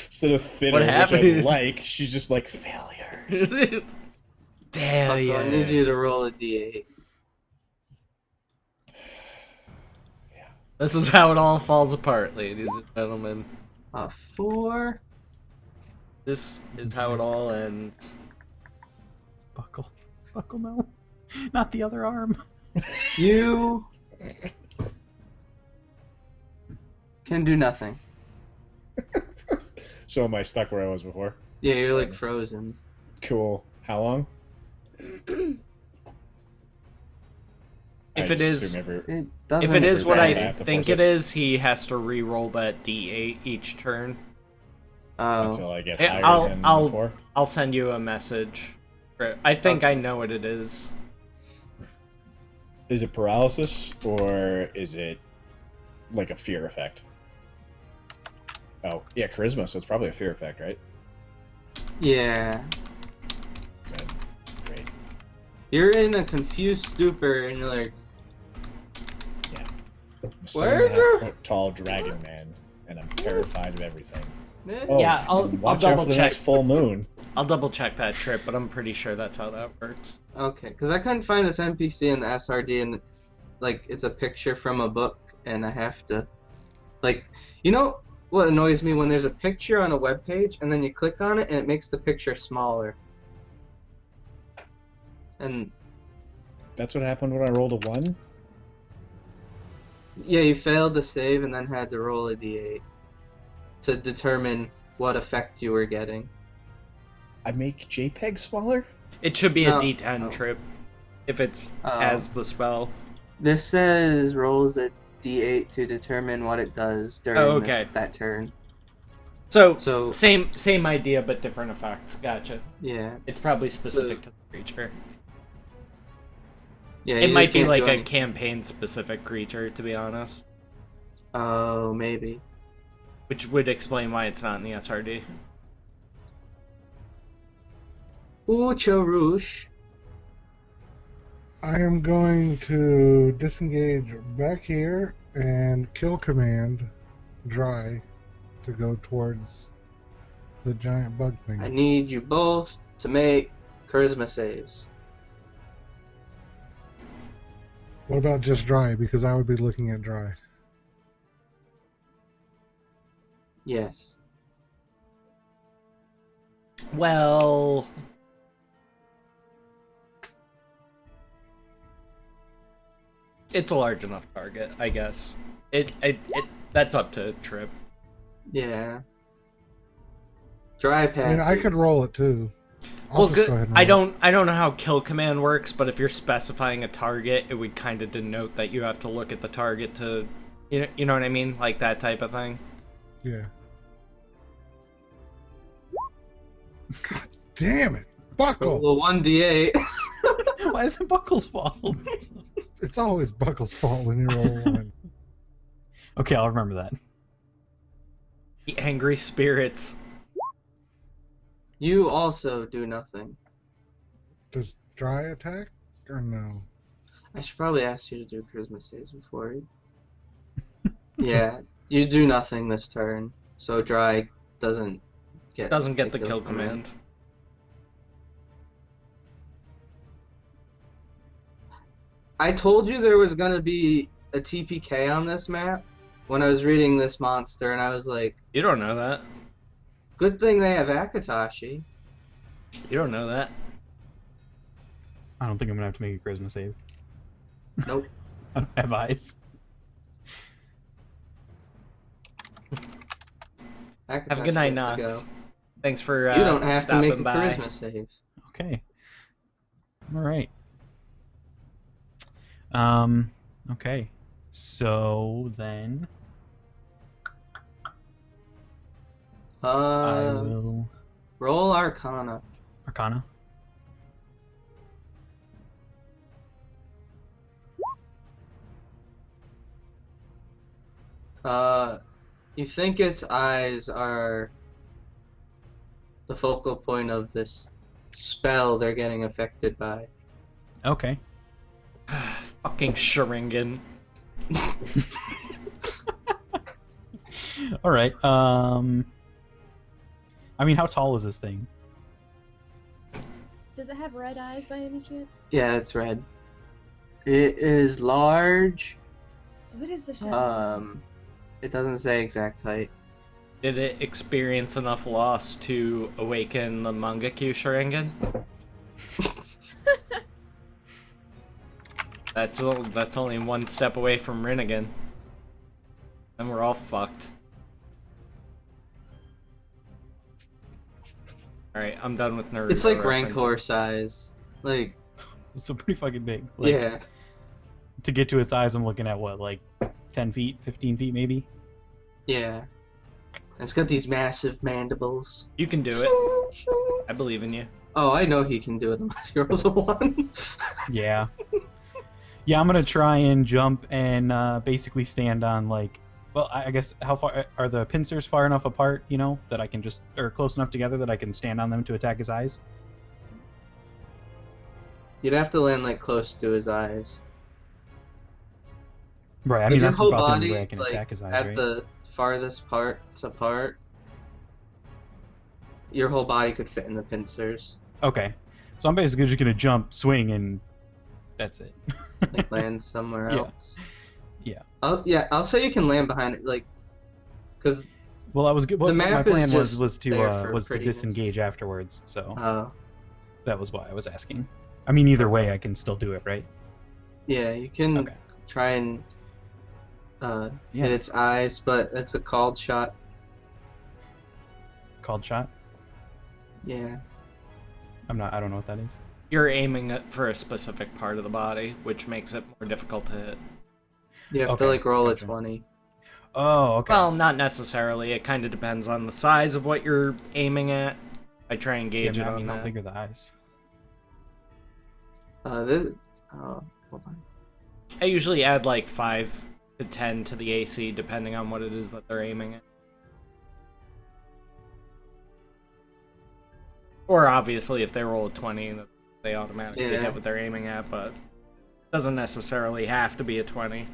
Instead of thinner, What which I happened? like, she's just like failures. Failure. Buckle, I need you to roll a d8. This is how it all falls apart, ladies and gentlemen. A 4, this is how it all ends. Buckle. Buckle, no. Not the other arm. You can do nothing. So am I stuck where I was before? Yeah, you're like frozen. Cool. How long? If I it just is- assume every- It doesn't. If it is what I I have to think force it it. is, he has to re-roll that D8 each turn. until Oh, I get Yeah, higher than I'll- before. I'll send you a message. I think I Okay. know what it is. Is it paralysis or is it like a fear effect? Oh, yeah, charisma, so it's probably a fear effect, right? yeah. Good. Great. You're in a confused stupor, and you're like, I'm a Where? 7.5-foot tall dragon man, and I'm terrified of everything. eh. Oh, Yeah, I'll watch out double for the check. next full moon. I'll double check that trip, but I'm pretty sure that's how that works. Okay, because I couldn't find this NPC in the SRD, and like it's a picture from a book, and I have to, like, you know what annoys me when there's a picture on a web page, and then you click on it, and it makes the picture smaller. And That's what happened when I rolled a 1? yeah, you failed to save, and then had to roll a d8 to determine what effect you were getting. I make JPEG smaller? It should be No. a D10 Oh. trip, if it's Oh. as the spell. This says rolls a d8 to determine what it does during Oh, okay. that turn. So, So same idea, but different effects. Gotcha. yeah, It's probably specific to the creature. yeah. It you might just be can't like do a any- campaign-specific creature, to be honest. Oh, maybe. Which would explain why it's not in the SRD. Ooh, Charouche. I am going to disengage back here and kill command dry to go towards the giant bug thing. I need you both to make charisma saves. What about just dry? Because I would be looking at dry. Yes. Well, it's a large enough target, I guess. It that's up to Trip. Yeah. Dry I passes. mean, I could roll it too. I'll Well, just good. go ahead and I roll it. don't know how kill command works, but if you're specifying a target, it would kind of denote that you have to look at the target to, you know what I mean, like that type of thing. Yeah. God damn it. Buckle! Well, 1d8. Why is it Buckle's fault? It's always Buckle's fault when you roll one. Okay, I'll remember that. The angry spirits. You also do nothing. Does dry attack or no? I should probably ask you to do charisma saves before you. Yeah, you do nothing this turn, so Dry doesn't get The kill command. I told you there was gonna be a TPK on this map when I was reading this monster, and I was like, You don't know that. good thing they have Akatashi. You don't know that. I don't think I'm gonna have to make a charisma save. Nope. I don't have eyes. Akatashi Have a good night, gets to Knox. go. Thanks for You don't have to stopping make a by. charisma save. Okay. All right. Okay. So then I will Roll Arcana. Arcana. You think its eyes are the focal point of this spell they're getting affected by. Okay. Fucking Sharingan. All right. I mean, how tall is this thing? Does it have red eyes by any chance? Yeah, it's red. It is large. What is the shadow? It doesn't say exact height. Did it experience enough loss to awaken the Mangekyo Sharingan? That's only one step away from Rinnegan. Then we're all fucked. Alright, I'm done with Naruto. It's like references. Rancor size. Like, It's so pretty fucking big. Like, yeah. To get to its eyes, I'm looking at what, like 10 feet, 15 feet maybe? Yeah. It's got these massive mandibles. You can do it. I believe in you. Oh, I know he can do it unless he rolls a 1. Yeah. Yeah, I'm gonna try and jump and basically stand on, like, well, I guess, how far are the pincers far enough apart, you know, that I can just, or close enough together that I can stand on them to attack his eyes? You'd have to land like close to his eyes. Right, I But mean, your that's whole about the body, only way I can like, attack his eyes, at right? the farthest parts apart, your whole body could fit in the pincers. Okay. So I'm basically just gonna jump, swing, and that's it. Like land somewhere Yeah. else. Yeah. I'll say you can land behind it, like, because Well, I was good. The What my map is plan just was to there for was to prettiness. disengage afterwards. So uh, that was why I was asking. I mean, either way, I can still do it, right? yeah, you can Okay. try and Yeah. hit its eyes, but it's a called shot. Called shot. Yeah. I don't know what that is. You're aiming it for a specific part of the body, which makes it more difficult to hit. You have Okay, to like roll gotcha. a 20. Oh, okay. Well, not necessarily. It kind of depends on the size of what you're aiming at. I try and yeah, gauge it I on mean, how that. big are the eyes? Hold on. I usually add like 5 to 10 to the AC, depending on what it is that they're aiming at. Or obviously, if they roll a 20, they automatically Yeah. hit what they're aiming at, but it doesn't necessarily have to be a 20.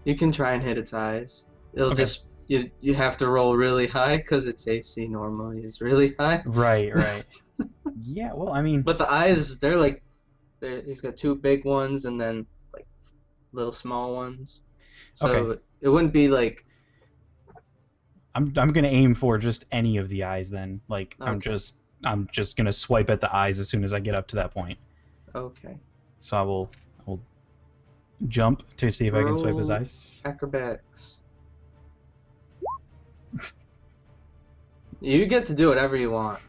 You can try and hit its eyes. It'll Okay. just you have to roll really high because its AC normally is really high. Right, right. Yeah, well, I mean, But the eyes, he's got 2 big ones and then like little small ones. So Okay. it wouldn't be like I'm gonna aim for just any of the eyes then. Like, I'm Okay. just gonna swipe at the eyes as soon as I get up to that point. okay. So I will jump to see if I can swipe his Roll eyes. Acrobatics. You get to do whatever you want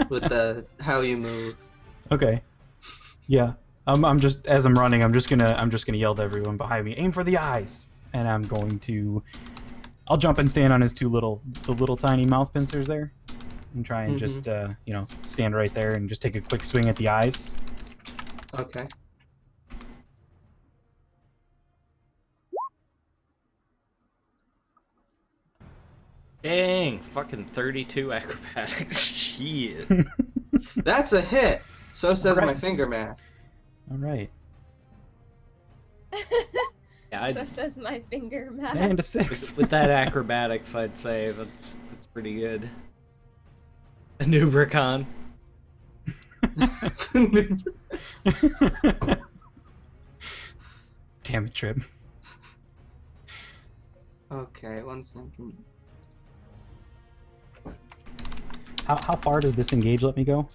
with the how you move. Okay. Yeah. I'm just, as I'm running, I'm just gonna yell to everyone behind me, aim for the eyes, and I'll jump and stand on his the little tiny mouth pincers there, and try and just stand right there and just take a quick swing at the eyes. Okay. Dang, fucking 32 acrobatics. Shit. That's a hit. So says my Alright. finger math. All right. Yeah, So says my finger math. And a 6. with that acrobatics, I'd say that's pretty good. A Nubricon. Damn it, Trip. Okay, 1 second. How far does disengage let me go?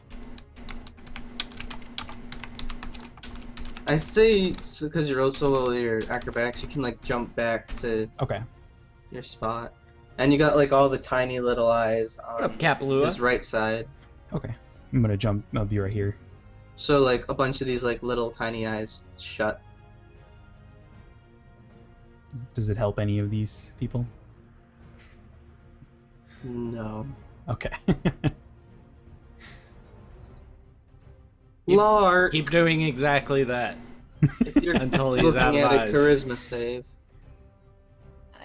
I say because you rolled so well your acrobatics, you can like jump back to Okay. your spot, and you got like all the tiny little eyes What on up, Kapalua? his right side. Okay. I'm gonna jump. I'll be right here. So like a bunch of these like little tiny eyes shut. Does it help any of these people? No. Okay. Lark. Keep doing exactly that If you're until he's looking out of at eyes. a charisma save.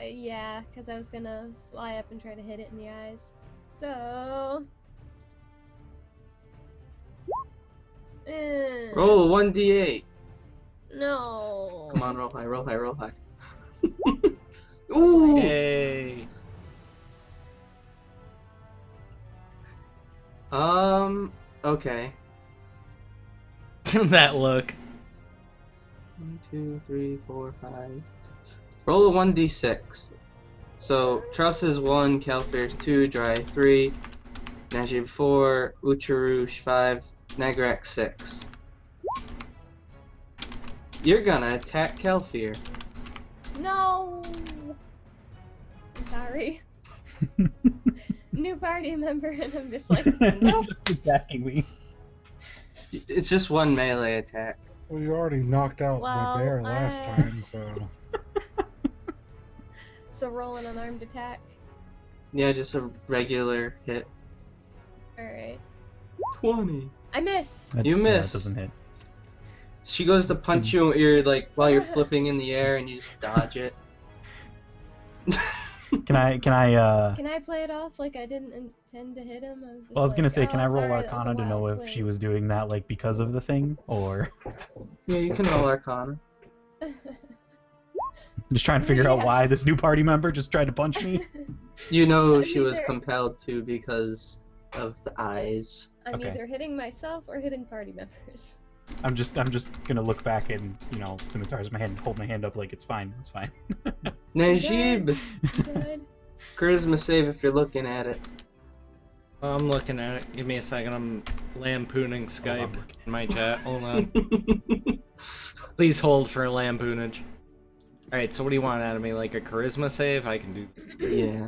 Yeah, because I was gonna fly up and try to hit it in the eyes. So. Roll a 1d8. No. Come on, roll high, roll high, roll high. Ooh. Yay. Okay. That look. 1, 2, 3, 4, 5. Roll a 1d6. So Truss is 1, Kelfir's 2, Dry 3, Najib 4, Ucharush 5, Nagrak 6. You're gonna attack Kelfir. No! I'm sorry. New party member, and I'm just like, nope. Just attacking me. It's just one melee attack. Well, you already knocked out Well, my bear last time, so. So roll an unarmed attack. Yeah, just a regular hit. Alright. 20. I miss! You Yeah, miss. it doesn't hit. She goes to punch you, you're like, while you're flipping in the air, and you just dodge it. Can I? Can I play it off like I didn't intend to hit him? Just Well, I was gonna like, say, can "Oh, I roll sorry, that was a Arcana to know wild if she swing." was doing that like because of the thing, or Yeah, you can roll Arcana. just trying to figure out Yeah. why this new party member just tried to punch me? You know I'm she was either- compelled to because of the eyes. I'm Okay. either hitting myself or hitting party members. I'm just gonna look back and scimitars my hand, hold my hand up like it's fine, it's fine. Najib! Good. Charisma save if you're looking at it. I'm looking at it. Give me a second. I'm lampooning Skype in my chat. Hold on. Please hold for lampoonage. Alright, so what do you want out of me? Like a charisma save? I can do. Yeah.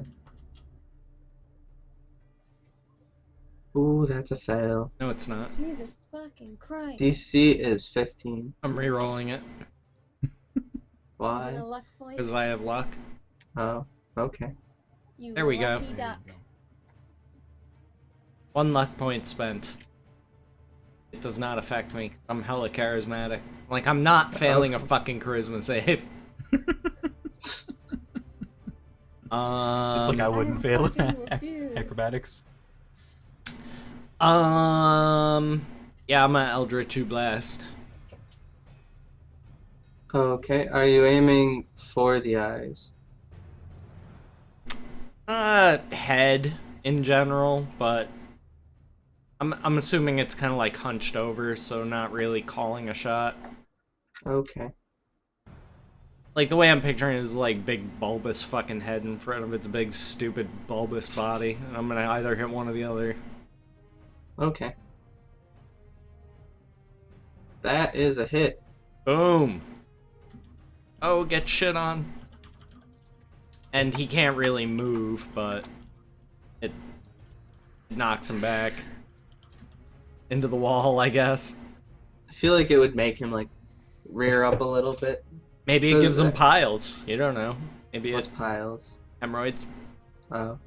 Ooh, that's a fail. No, it's not. Jesus fucking Christ. DC is 15. I'm re-rolling it Is it Why? a luck point? because I have luck. Oh, okay. You There we go. lucky duck. 1 luck point spent. It does not affect me. I'm hella charismatic. Like, I'm not failing a fucking charisma save. Just like I wouldn't I fail fucking at refuse. acrobatics. Yeah, I'm at Eldritch Blast. Okay, are you aiming for the eyes? Head in general, but I'm assuming it's kind of like hunched over, so not really calling a shot. Okay. Like the way I'm picturing it is like big bulbous fucking head in front of its big stupid bulbous body, and I'm gonna either hit one or the other. Okay. That is a hit. Boom. Oh, get shit on. And he can't really move, but it knocks him back into the wall, I guess. I feel like it would make him like rear up a little bit. Maybe it gives him piles. You don't know. Maybe What's it's piles? hemorrhoids. Oh.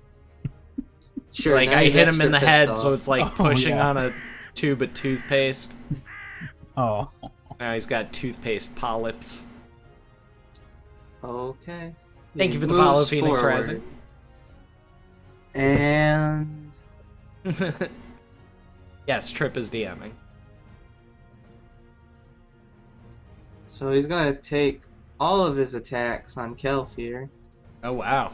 Sure. Like now I he's hit him in extra the head, pissed so off. it's like Oh, pushing yeah. on a tube of toothpaste. Oh. Now he's got toothpaste polyps. Okay. Thank He you for the follow, moves Phoenix forward. Rising. And Yes, Trip is DMing. so he's gonna take all of his attacks on Kelfir Oh wow.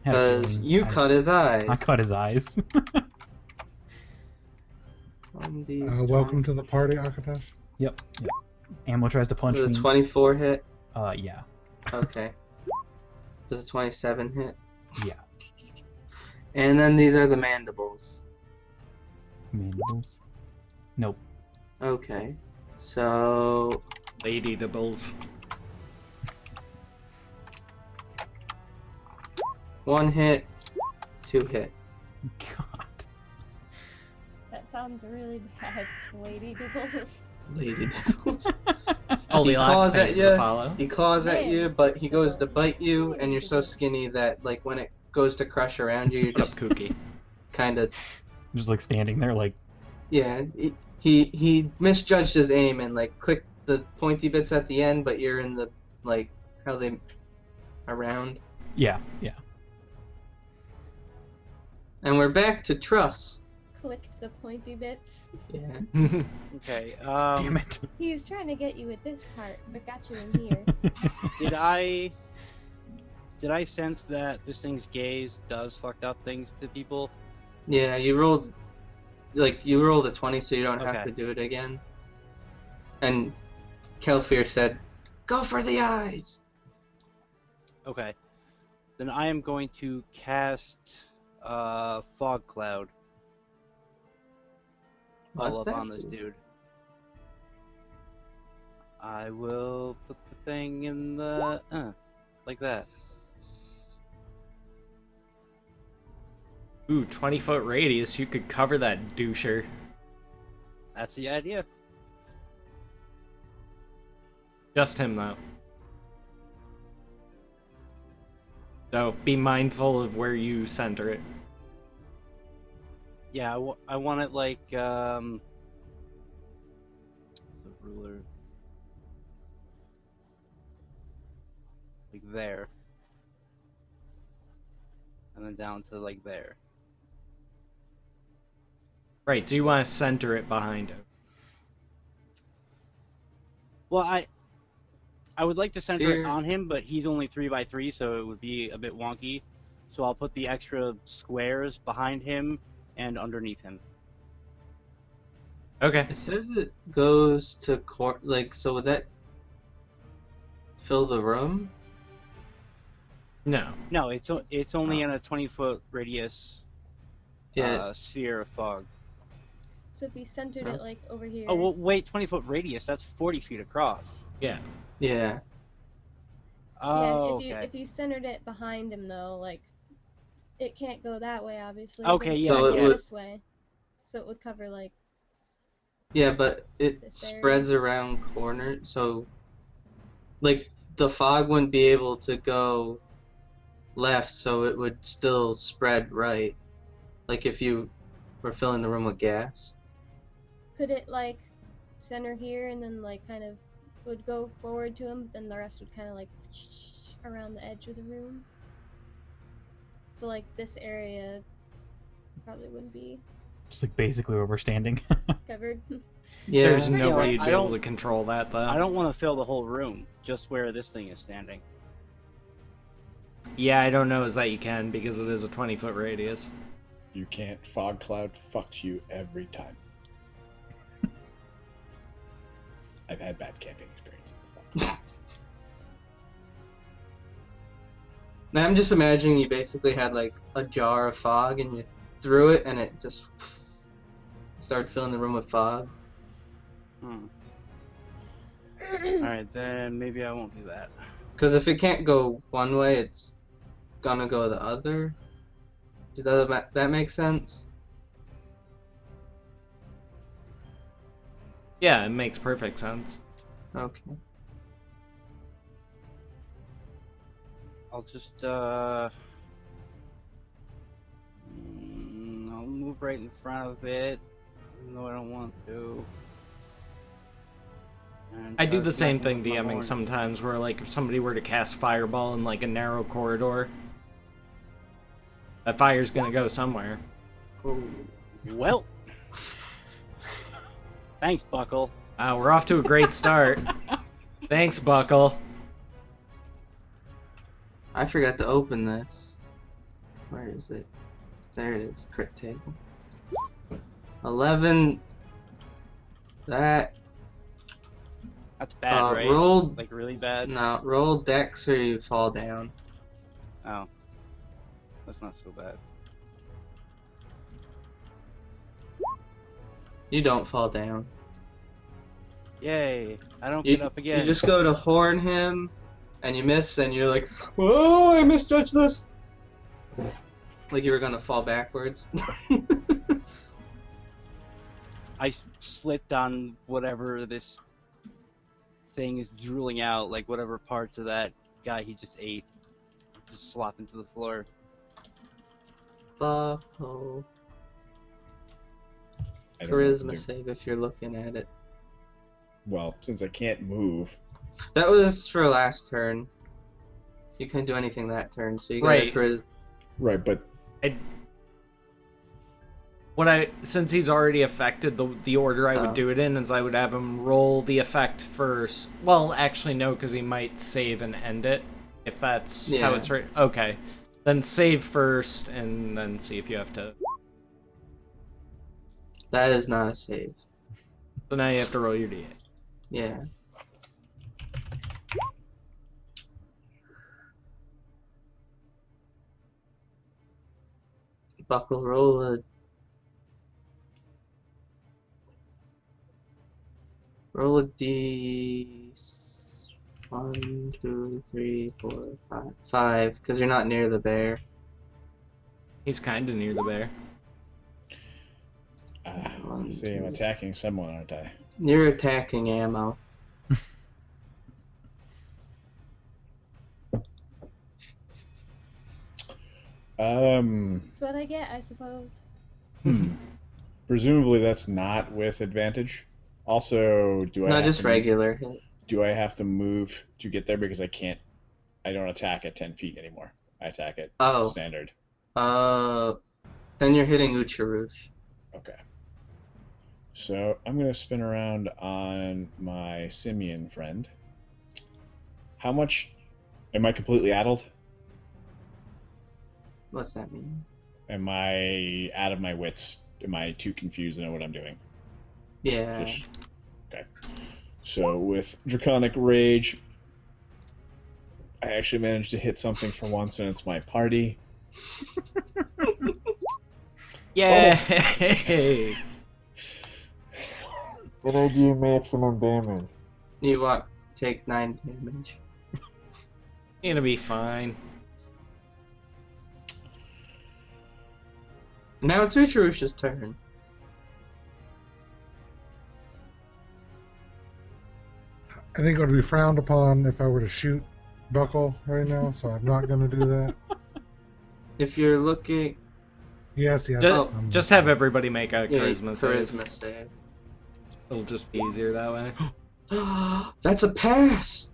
Had a because feeling you cut his eyes. I cut his eyes. 1d20. Welcome to the party, Akatosh. Yep. Ammo tries to punch Does a me. 24 hit? Yeah. Okay. Does a 27 hit? Yeah. And then these are the mandibles. Mandibles. Nope. Okay. So Lady Dibbles. 1 hit, 2 hit. God. That sounds really bad, Lady Dibbles. Lady Devils. Holy He Locks, claws thank at you for the ya. follow. He claws at Man. you, but he goes to bite you, and you're so skinny that like when it goes to crush around you, you're What up, just Kooky? kind of Just like standing there, like. yeah. He misjudged his aim and like clicked the pointy bits at the end, but you're in the like how they around. Yeah. Yeah. And we're back to Truss. Clicked the pointy bits. Yeah. Okay. Damn it. He was trying to get you at this part, but got you in here. Did I sense that this thing's gaze does fucked up things to people? Yeah, you rolled a 20, so you don't have Okay. to do it again. And Kelfir said, "Go for the eyes." Okay. Then I am going to cast Fog Cloud all What's up that on this do? dude. I will put the thing in the like that. Ooh, 20-foot radius. You could cover that doucher. That's the idea. Just him, though. So be mindful of where you center it. Yeah, I want it like the ruler, like there, and then down to like there. Right, so you want to center it behind him. Well, I would like to center Here- it on him, but he's only 3x3, so it would be a bit wonky. So I'll put the extra squares behind him and underneath him. Okay. It says it goes to like, so would that fill the room? No. No, it's only in a 20-foot radius Yeah. sphere of fog. So if we centered Huh? it like over here. Oh, well, wait, 20-foot radius, that's 40 feet across. Yeah. Yeah. Oh, yeah, okay. if you centered it behind him though, like it can't go that way obviously. Okay, but it yeah, should So go it would- this way. So it would cover like Yeah, but it This area. spreads around corners, so like the fog wouldn't be able to go left, so it would still spread right. Like if you were filling the room with gas. could it like center here and then like kind of would go forward to him, then the rest would kind of like around the edge of the room. So like this area probably wouldn't be Just like basically where we're standing. covered. Yeah. There's no Yeah, way you'd I be able don't- to control that, though. I don't want to fill the whole room, just where this thing is standing. Yeah, I don't know as that you can, because it is a 20-foot radius. You can't. Fog cloud fucks you every time. I've had bad camping experiences. Now I'm just imagining you basically had like a jar of fog and you threw it and it just started filling the room with fog. Alright, then maybe I won't do that. Because if it can't go one way, it's gonna go the other. Does that make sense? Yeah, it makes perfect sense. Okay. I'll just, I'll move right in front of it, even though I don't want to. And I try do to the same connect thing with my DMing horns. sometimes, where like if somebody were to cast Fireball in like a narrow corridor, that fire's gonna go somewhere. Well, thanks, Buckle. We're off to a great start. Thanks, Buckle. I forgot to open this. Where is it? There it is. Crit table. 11. That. That's bad, right? Roll. Like really bad? No, roll dex or you fall down. Oh. That's not so bad. You don't fall down. Yay! I don't You, get up again. you just go to horn him, and you miss, and you're like, whoa, I misjudged this! Like you were gonna fall backwards. I slipped on whatever this thing is drooling out, like whatever parts of that guy he just ate. Just slop into the floor. Buckle. I don't know what to Charisma do. save if you're looking at it. Well, since I can't move, That was for last turn. You couldn't do anything that turn, so you got Right. right? But Since he's already affected, the order I would Oh. do it in is I would have him roll the effect first. Well, actually no, because he might save and end it, if that's how Yeah. it's right. Okay, then save first, and then see if you have to. That is not a save. So now you have to roll your d8. Yeah. Buckle, roll a d. 1, 2, 3, 4, 5. 5, because you're not near the bear. He's kind of near the bear. See, I'm attacking someone, aren't I? You're attacking ammo. That's what I get, I suppose. Presumably that's not with advantage. Also, No, just regular hit. Do I have to move to get there because I don't attack at 10 feet anymore. I attack at standard. Then you're hitting Ucharush. Okay. So I'm going to spin around on my simian friend. How much... Am I completely addled? What's that mean? Am I out of my wits? Am I too confused to know what I'm doing? Yeah. Okay. So with Draconic Rage, I actually managed to hit something for once, and it's my party. Yay! And I do maximum damage. You take 9 damage. You're gonna be fine. Now it's Ucharush's turn. I think it would be frowned upon if I were to shoot Buckle right now, so I'm not going to do that. If you're looking... Yes. Just have everybody make a Yeah, charisma save. charisma save. It'll just be easier that way. That's a pass!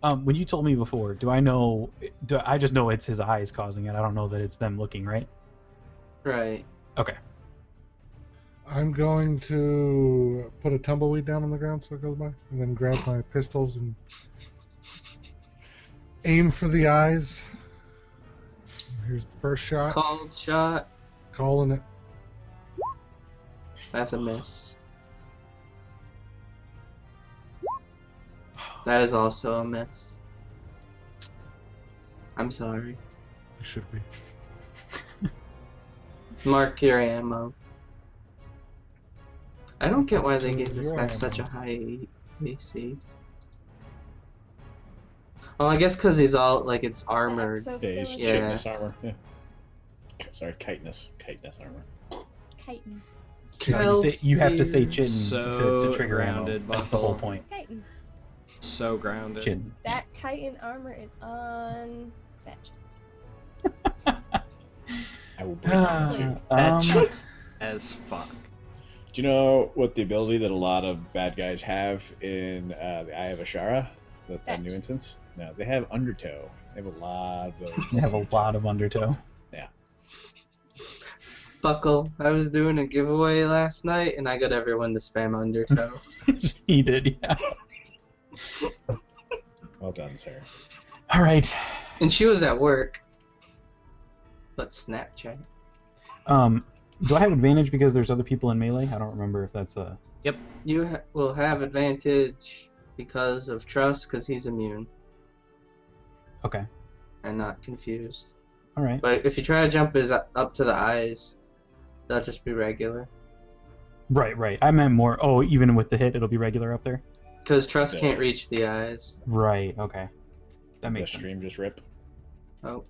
When you told me before, do I know? I just know it's his eyes causing it. I don't know that it's them looking, right? Right. Okay. I'm going to put a tumbleweed down on the ground so it goes by, and then grab my pistols and aim for the eyes. Here's the first shot. Called shot. Calling it. That's a miss. That is also a miss. I'm sorry. It should be. Mark your ammo. I don't get why they gave this Your guy ammo. such a high AC. Oh, I guess because he's all, like, it's armored. Yeah, he's Yeah. chitinous armor. Yeah. Sorry, chitinous armor. Chitin. You have to say chin So to trigger grounded, ammo. That's the whole Buckle. point. Chitin. So grounded. Chin. That chitin armor is on Fetch. I will break it too. Fetch as fuck. Do you know what the ability that a lot of bad guys have in the Eye of Ashara? The new instance? No, they have Undertow. They have a lot of those. They have a lot of undertow. Yeah. Buckle, I was doing a giveaway last night, and I got everyone to spam Undertow. He did, yeah. Well done, sir. All right. And she was at work. Let's Snapchat. Do I have advantage because there's other people in melee? I don't remember if that's a... You will have advantage because of Trust, because he's immune Okay. and not confused. All right. But if you try to jump up to the eyes, that'll just be regular. Right. I meant more... Oh, even with the hit, it'll be regular up there? Because Trust Yeah. can't reach the eyes. Right, okay. That The makes sense. stream just rip. Oh.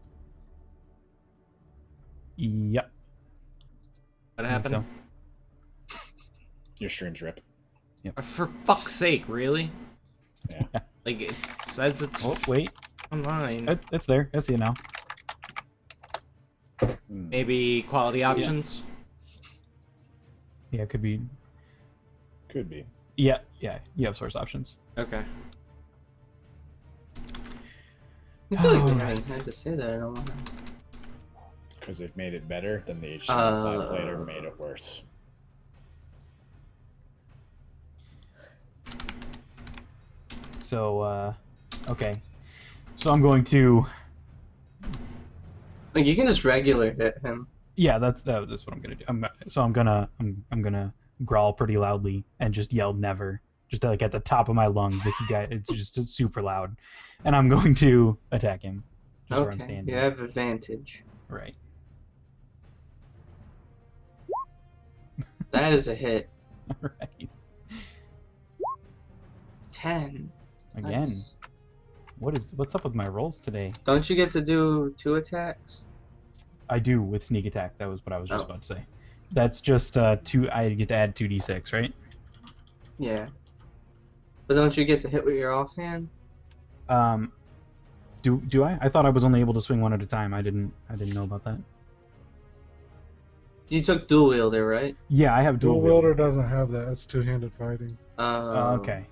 Yep. What I think happened? so. Your streams rip. For fuck's sake, really? Yeah. Like, it says it's Oh, wait. online. It's there. I see it now. Maybe quality options? Yeah, it could be... Could be. Yeah, you have source options. Okay. I feel like All they right. haven't had to say that in a while. Because they've made it better than the HTML5 player made it worse. So, okay. So I'm going to... Like, you can just regular hit him. Yeah, that's what I'm gonna do. I'm gonna growl pretty loudly and just yell never, just like at the top of my lungs. If you guys, it's just super loud, and I'm going to attack him. Just where I'm Okay, standing. you have advantage. Right. That is a hit. Alright. 10. Again. Nice. What's up with my rolls today? Don't you get to do 2 attacks? I do with sneak attack. That was what I was just Oh. about to say. That's just two. I get to add 2d6, right? Yeah. But don't you get to hit with your offhand? Do I? I thought I was only able to swing one at a time. I didn't know about that. You took dual wielder, right? Yeah, I have Dual dual wielder doesn't have that. That's two-handed fighting. Okay.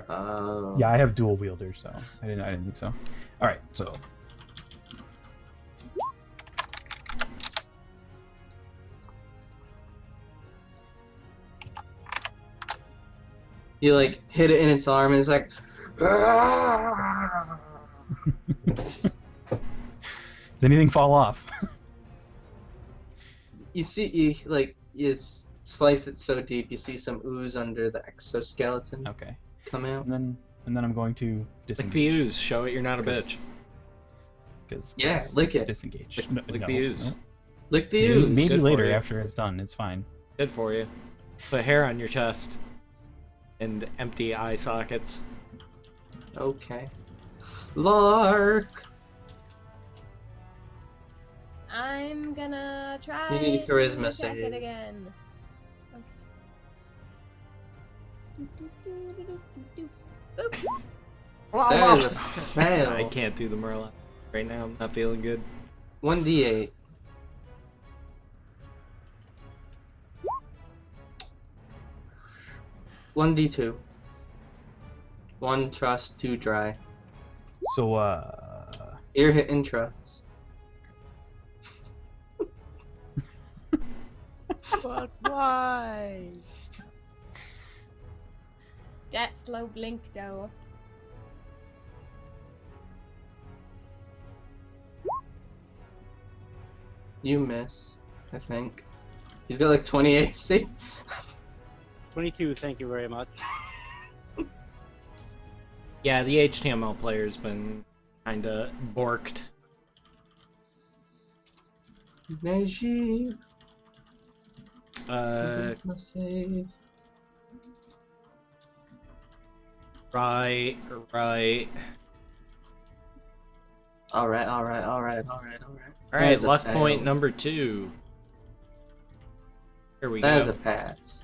Oh. Yeah, I have dual wielder, so I didn't think so. All right, so You like hit it in its arm and it's like. does anything fall off? You see, you slice it so deep, you see some ooze under the exoskeleton Okay, come out. and then I'm going to Lick disengage. the ooze. Show it you're not a bitch. Yeah, lick it. Disengage. Lick the ooze. Lick the Dude, ooze. Maybe Maybe good for later you. after it's done. It's fine. Good for you. Put hair on your chest. And empty eye sockets. Okay. Lark. I'm gonna try You need a to charisma attack save. it again. Okay. Boop. That is a fail. I can't do the Merlin right now. I'm not feeling good. 1d8. One d2. 1 trust, 2 dry. So Ear hit and trust. But why? That slow blink though. You miss, I think. He's got like 20 AC. 22, thank you very much. Yeah, the HTML player's been kinda borked. Najib. Uh, My save. right. Alright. Alright, luck point number 2. Here we That is go. a pass.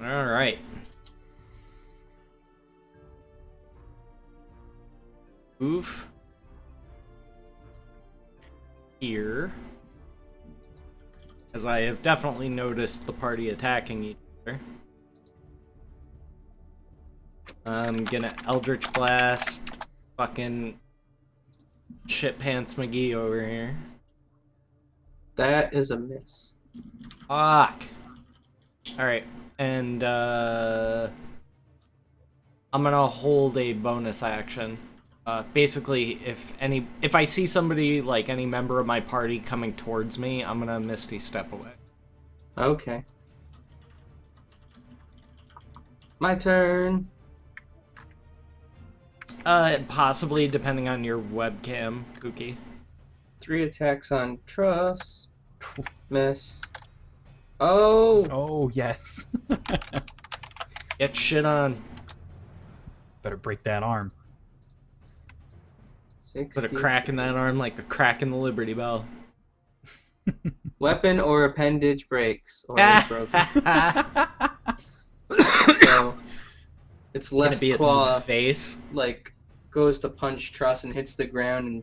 Alright. Move here. As I have definitely noticed the party attacking each other. I'm gonna Eldritch Blast fucking shit pants McGee over here. That is a miss. Fuck. Alright, and I'm gonna hold a bonus action. Basically, if I see somebody, like any member of my party coming towards me, I'm gonna Misty Step away. Okay. My turn. Possibly, depending on your webcam, Kooky. 3 attacks on trust. Miss. Oh! oh yes. Get shit on. Better break that arm. 60. Put a crack in that arm like the crack in the Liberty Bell. Weapon or appendage breaks. Or is broken. So, its Gonna left be its claw, face. like, goes to punch Truss and hits the ground and...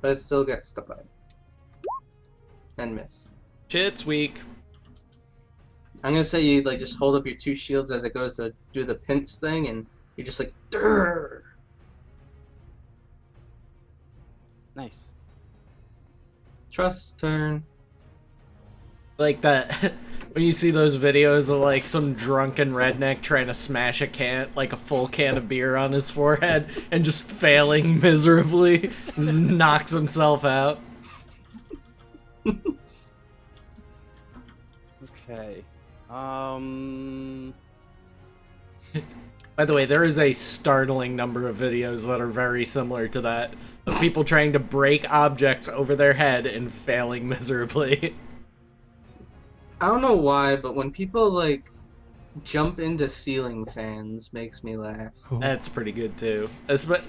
But it still gets stuck by. And miss. Shit's weak. I'm gonna say you, like, just hold up your 2 shields as it goes to do the pinch thing, and you're just like, Durr! Nice. Trust's turn. Like that when you see those videos of like some drunken redneck trying to smash a can, like a full can of beer on his forehead and just failing miserably, just knocks himself out. Okay. By the way, there is a startling number of videos that are very similar to that. of people trying to break objects over their head and failing miserably. I don't know why, but when people like jump into ceiling fans makes me laugh. That's pretty good too.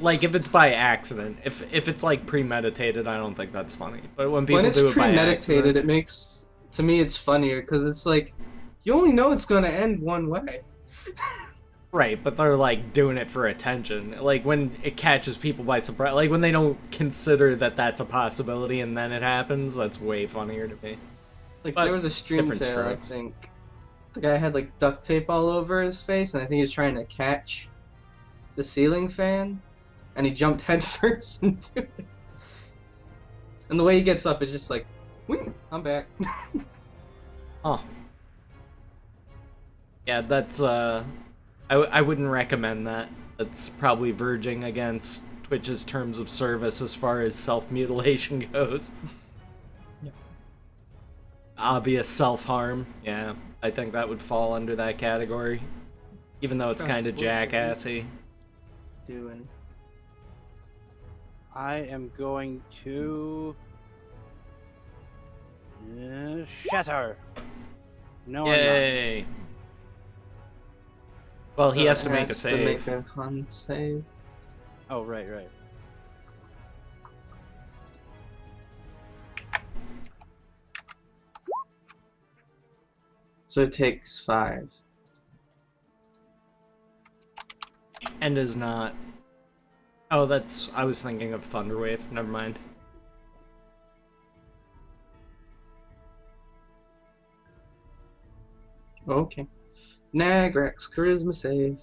Like if it's by accident. If it's like premeditated, I don't think that's funny. But when people When it's do it by premeditated, accident, it makes to me it's funnier because it's like you only know it's gonna end one way. right? But they're like doing it for attention. Like when it catches people by surprise, like when they don't consider that that's a possibility and then it happens. That's way funnier to me. Like But there was a stream different fail, I strokes. think. The guy had like duct tape all over his face, and I think he was trying to catch the ceiling fan, and he jumped headfirst into it. And the way he gets up is just like, "Wing, I'm back." Oh. Yeah, that's I wouldn't recommend that. That's probably verging against Twitch's terms of service as far as self-mutilation goes. Yep. Obvious self-harm. Yeah, I think that would fall under that category. Even though it's kind of jackassy. Doing. I am going to shatter. No, I'm Yay! Well, he has to make a Has save. To make a con save. not. Oh, right. So it takes 5. And is not. Oh, that's. I was thinking of Thunderwave. Never mind. Okay. Nagrax, charisma save.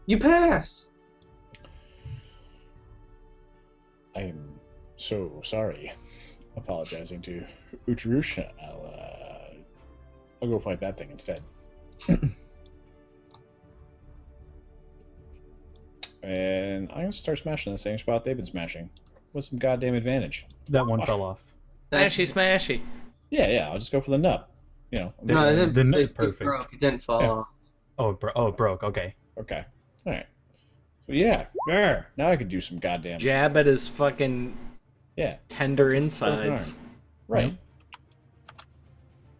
You pass! I am so sorry. Apologizing to Uchirush. I'll go fight that thing instead. And I'm gonna start smashing the same spot they've been smashing. With some goddamn advantage. That one fell off. Smashy, smashy. Yeah, I'll just go for the nub. You know. The- No, it didn't. the- It perfect. broke. It didn't fall Yeah. off. Oh, it broke. Okay. Okay. Alright. So yeah, there. Now I could do some goddamn. Jab at his fucking Yeah. tender insides. Right.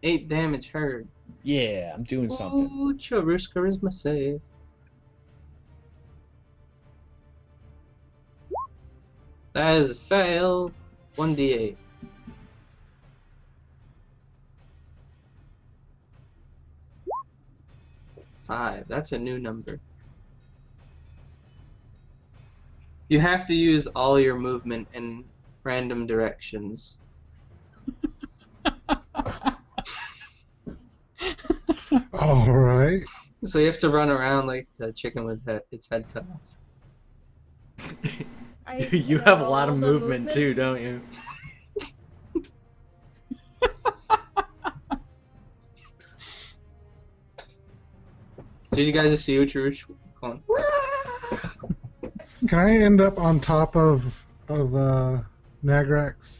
8 damage heard. Yeah, I'm doing something. Ooh, Charush, charisma save. That is a fail. 1d8. 5. That's a new number. You have to use all your movement in random directions. All right. So you have to run around like a chicken with its head cut off. You have a lot of movement too, don't you? Did you guys just see Uchirush going? Can I end up on top of Nagrax?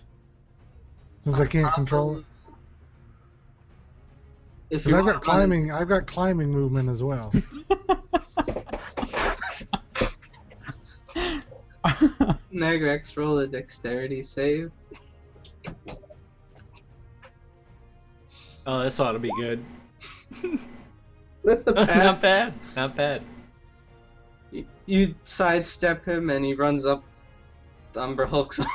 Since I can't control it. If Because you I've want got climbing movement as well. Nagrax, roll a dexterity save. Oh, this ought to be good. That's the Not path. bad. Not bad. You sidestep him and he runs up the Umber Hulk's arm.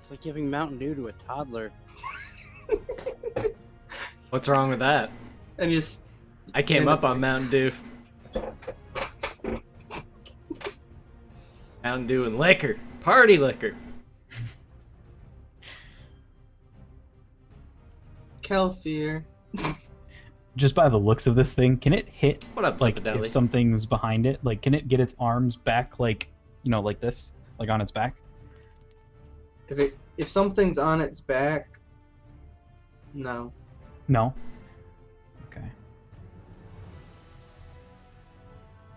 It's like giving Mountain Dew to a toddler. What's wrong with that? And you just I came up on Mountain Dew. Mountain Dew and liquor. Party liquor. Kelfir. Just by the looks of this thing, can it hit What up, like Zipadeli? if something's behind it? Like, can it get its arms back like like this, like on its back? If something's on its back, no. No. Okay.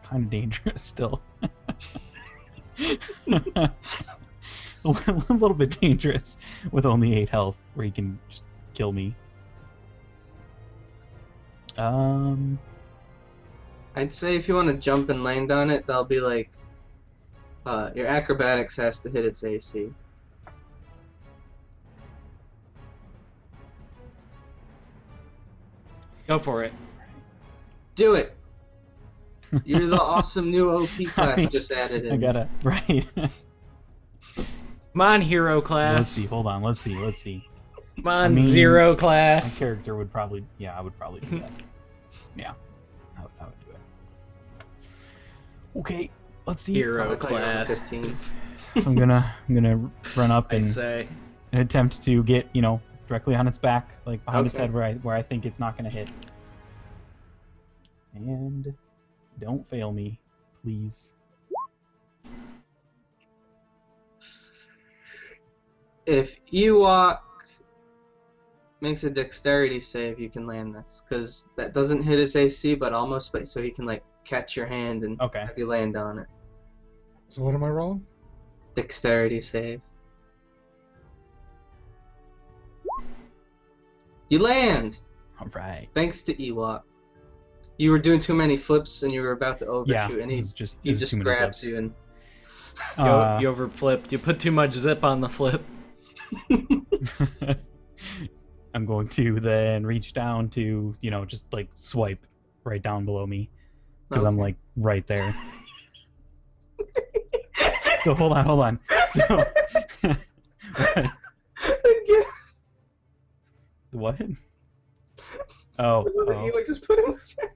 Kind of dangerous still. A little bit dangerous with only 8 health, where he can just kill me. I'd say if you want to jump and land on it, that'll be like your acrobatics has to hit its AC. Go for it. Do it. You're the awesome new OP class just added in. I gotta right. Come on, hero Let's class. see. Hold on. Let's see. Come on, I mean, zero My class. character would probably. Yeah, I would probably do that. Yeah, I would do it. Okay. Let's see. Hero I thought you were on class. 15. So I'm gonna run up I'd and say. attempt to get directly on its back, like behind its Okay. head, where I think it's not gonna hit. And don't fail me, please. If Ewok makes a dexterity save, you can land this, because that doesn't hit its AC, but almost, so he can like catch your hand and Okay. have you land on it. So what am I rolling? Dexterity save. You land, All right. thanks to Ewok. You were doing too many flips and you were about to Yeah. overshoot, and it he was just he it was just too many grabs flips. you and You overflipped. You put too much zip on the flip. I'm going to then reach down to just like swipe right down below me because I'm Okay. like right there. So hold on. So what? Oh. You like just put in the chat.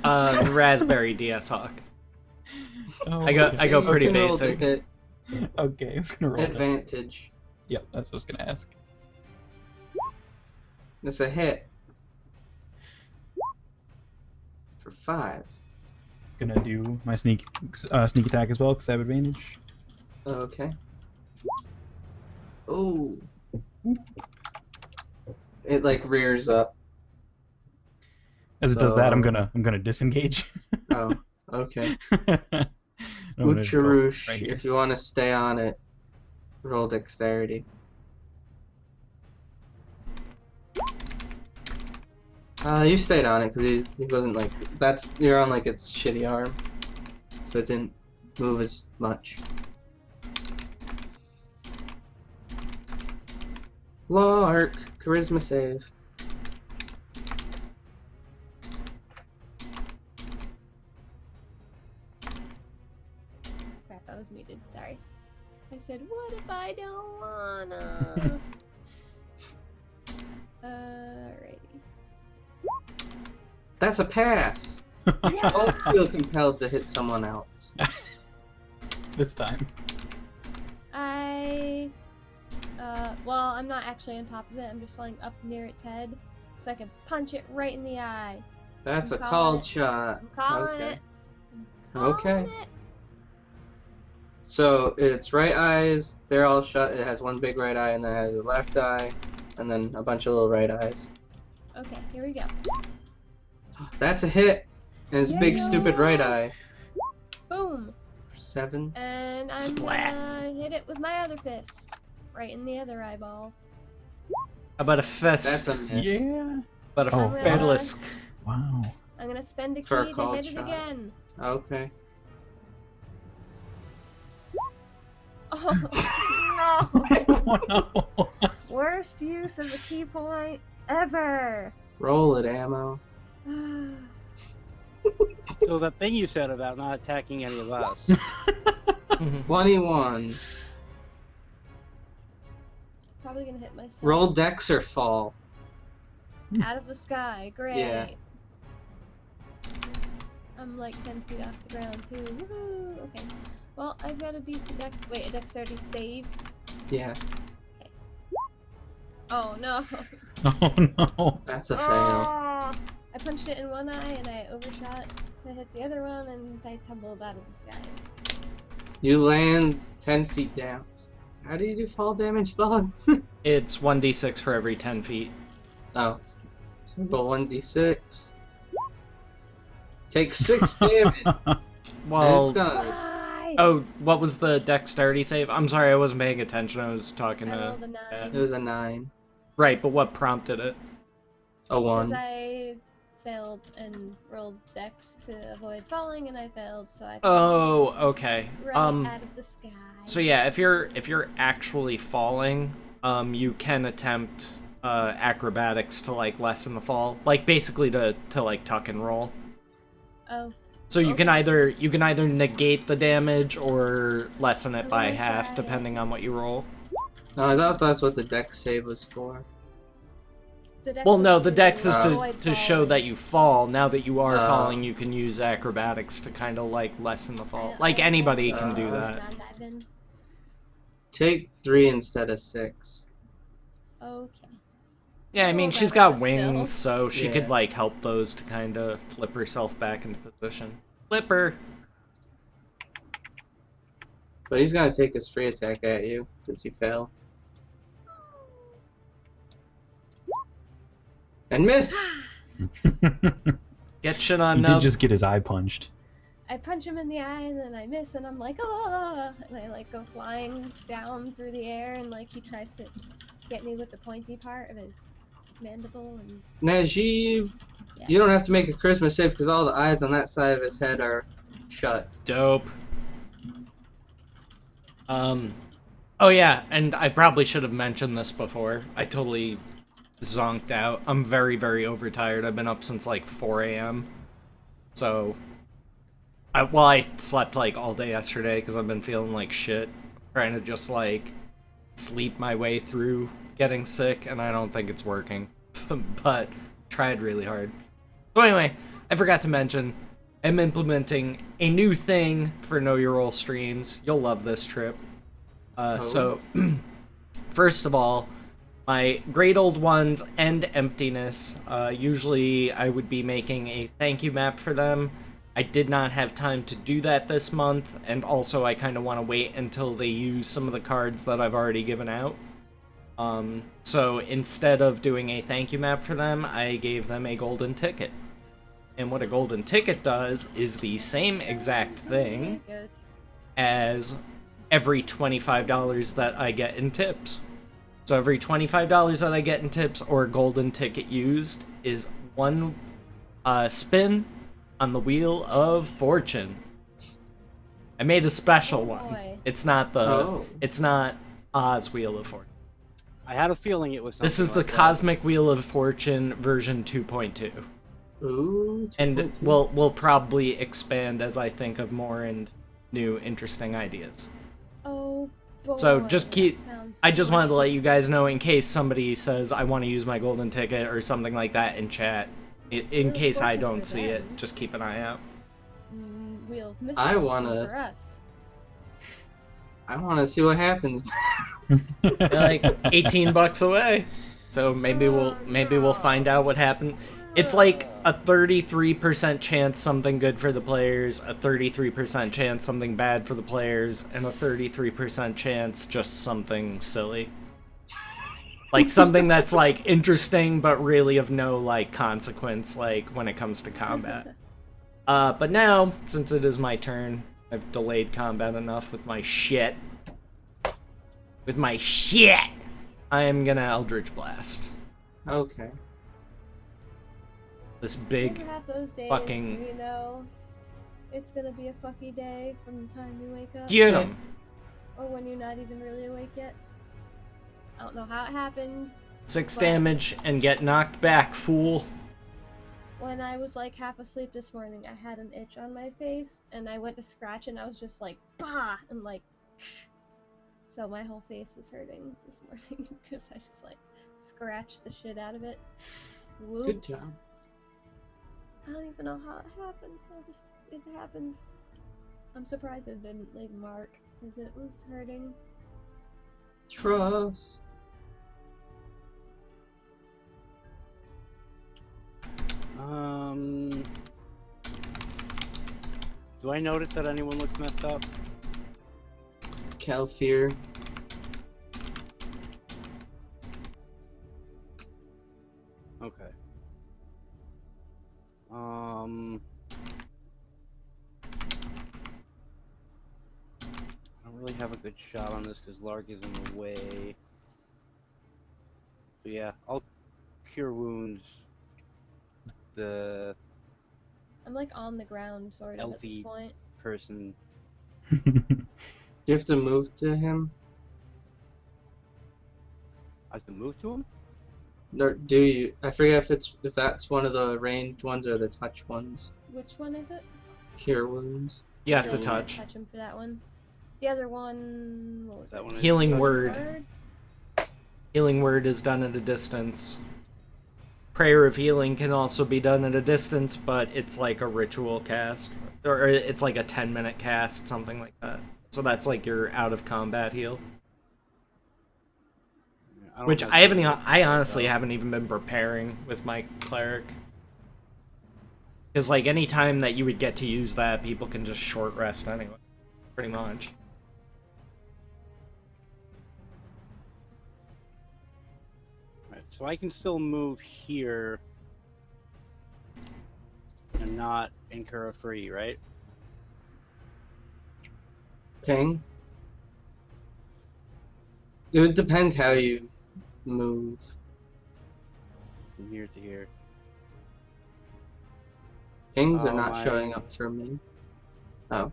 Raspberry DS Hawk. Oh, I go You pretty can roll the basic. hit. Okay, I'm gonna roll it. Advantage. Yep, that's what I was gonna ask. That's a hit. For 5. Gonna do my sneak attack as well because I have advantage. Okay. Oh. It like rears up. As it does that, I'm So- gonna disengage. Oh, okay. I'm gonna go Ucharush, right here. if you want to stay on it, roll dexterity. You stayed on it because he wasn't like you're on like its shitty arm, so it didn't move as much. Lark, charisma save. Crap, I was muted. Sorry. I said, what if I don't wanna? Alrighty. That's a pass. Don't feel compelled to hit someone else. This time. Well, I'm not actually on top of it. I'm just like up near its head, so I can punch it right in the eye. That's I'm a calling called it. shot. I'm calling Okay. it. I'm Okay. calling it. So its right eyes, they're all shut. It has one big right eye, and then it has a left eye, and then a bunch of little right eyes. Okay, here we go. That's a hit. And its big Yeah. stupid right eye. Boom. 7. And I'm Splat. gonna hit it with my other fist, right in the other eyeball. How about a fist? That's a miss. Yeah. About a Oh, fedlisk. Wow. I'm gonna spend a For a key to called hit it shot. again. Okay. Oh no! Oh no. Worst use of a key point ever. Roll it, ammo. So that thing you said about not attacking any of us. 21. Probably gonna hit myself. Roll dex or fall. Out of the sky. Great. Yeah. I'm like 10 feet off the ground too. Woohoo! Okay. Well, I've got a decent a dexterity save. Yeah. Oh no. Oh no. That's a fail. Oh, I punched it in one eye and I overshot to hit the other one and I tumbled out of the sky. You land 10 feet down. How do you do fall damage, Thog? It's 1d6 for every 10 feet. Oh. But 1d6. Take 6 damage. And Well, it's done. Why? oh, what was the dexterity save? I'm sorry, I wasn't paying attention. I was talking I to. rolled a 9. It was a 9. Right, but what prompted it? A Because 1. I failed and rolled dex to avoid falling, and I failed, so I fell Oh, okay. right out of the sky. So yeah, if you're actually falling, you can attempt acrobatics to like lessen the fall, like basically to like tuck and roll. Oh, So you can Okay. either negate the damage or lessen it I'm by gonna half try it. depending on what you roll. No, I thought that's what the dex save was for. the dex Well, was no, the to dex is avoid to show falling. that you fall. Now that you are Oh. falling, you can use acrobatics to kind of like lessen the fall. I- Like I- anybody I- can do Uh, that. I'm not diving. Take 3 instead of 6. Okay. Yeah, I mean Roll she's that got out, wings, so she Yeah. could like help those to kind of flip herself back into position. Flip her. But he's gonna take his free attack at you, since you fail. And miss! Get shit on He Nub. did just get his eye punched. I punch him in the eye and then I miss and I'm like, ah! And I like go flying down through the air and like he tries to get me with the pointy part of his mandible and Najib, yeah. you don't have to make a charisma save because all the eyes on that side of his head are shut. Dope. Oh yeah, and I probably should have mentioned this before. I totally zonked out. I'm very, very overtired. I've been up since like 4 a.m. So, I slept like all day yesterday because I've been feeling like shit. Trying to just like sleep my way through getting sick, and I don't think it's working. But tried really hard. So anyway, I forgot to mention, I'm implementing a new thing for Know Your Role streams. You'll love this trip. So, first of all, my Great Old Ones and Emptiness, usually I would be making a thank you map for them. I did not have time to do that this month, and also I kind of want to wait until they use some of the cards that I've already given out. So instead of doing a thank you map for them, I gave them a golden ticket. And what a golden ticket does is the same exact thing Very good. as every $25 that I get in tips. So every $25 that I get in tips or a golden ticket used is one spin on the Wheel of Fortune. I made a special one. boy. It's not the Oh. it's not Oz Wheel of Fortune. I had a feeling it was something This is the like that. Cosmic Wheel of Fortune version 2.2. Ooh, And 2.2. we'll probably expand as I think of more and new interesting ideas. Oh boy. So just keep. that sounds I just wanted to let great. you guys know in case somebody says I want to use my golden ticket or something like that in chat. In We're case I looking don't for see it, them. just keep an eye out. Wheel of I Misfortune wanna- for us. I want to see what happens. They're like $18 away, so maybe we'll find out what happened. It's like a 33% chance something good for the players, a 33% chance something bad for the players, and a 33% chance just something silly. Like something that's like interesting but really of no like consequence like when it comes to combat. But now, since it is my turn, I've delayed combat enough with my shit. With my shit! I am gonna Eldritch Blast. Okay. This You big ever have those days fucking- where you know it's gonna be a fucky day from the time you wake up? get 'em! Or when you're not even really awake yet? I don't know how it happened. 6 damage and get knocked back, fool. When I was like half asleep this morning, I had an itch on my face, and I went to scratch, and I was just like, bah! And like, so my whole face was hurting this morning because I just like scratched the shit out of it. Whoops. Good job. I don't even know how it happened. It happened. I'm surprised it didn't leave a mark because it was hurting. Trust. Do I notice that anyone looks messed up? Calfear. Okay. I don't really have a good shot on this because Lark is in the way. yeah, I'll cure wounds. The I'm like on the ground, sort of, at this Elfie. point. person. Do you have to move to him? I have to move to him. Or do you? I forget if that's one of the ranged ones or the touch ones. Which one is it? Cure wounds. You have to Healing. touch. Touch him for that one. The other one, what was That it? one. Healing touch? word. Healing word is done at a distance. Prayer of healing can also be done at a distance, but it's like a ritual cast. Or it's like a 10-minute cast, something like that. So that's like your out of combat heal. don't Which know I haven't. if I honestly though. haven't even been preparing with my cleric. Because like any time that you would get to use that, people can just short rest anyway, pretty much. Right, so I can still move here and not incur a free, right? Ping. It would depend how you move. From here to here. Pings are Oh, not my- showing up for me. Oh.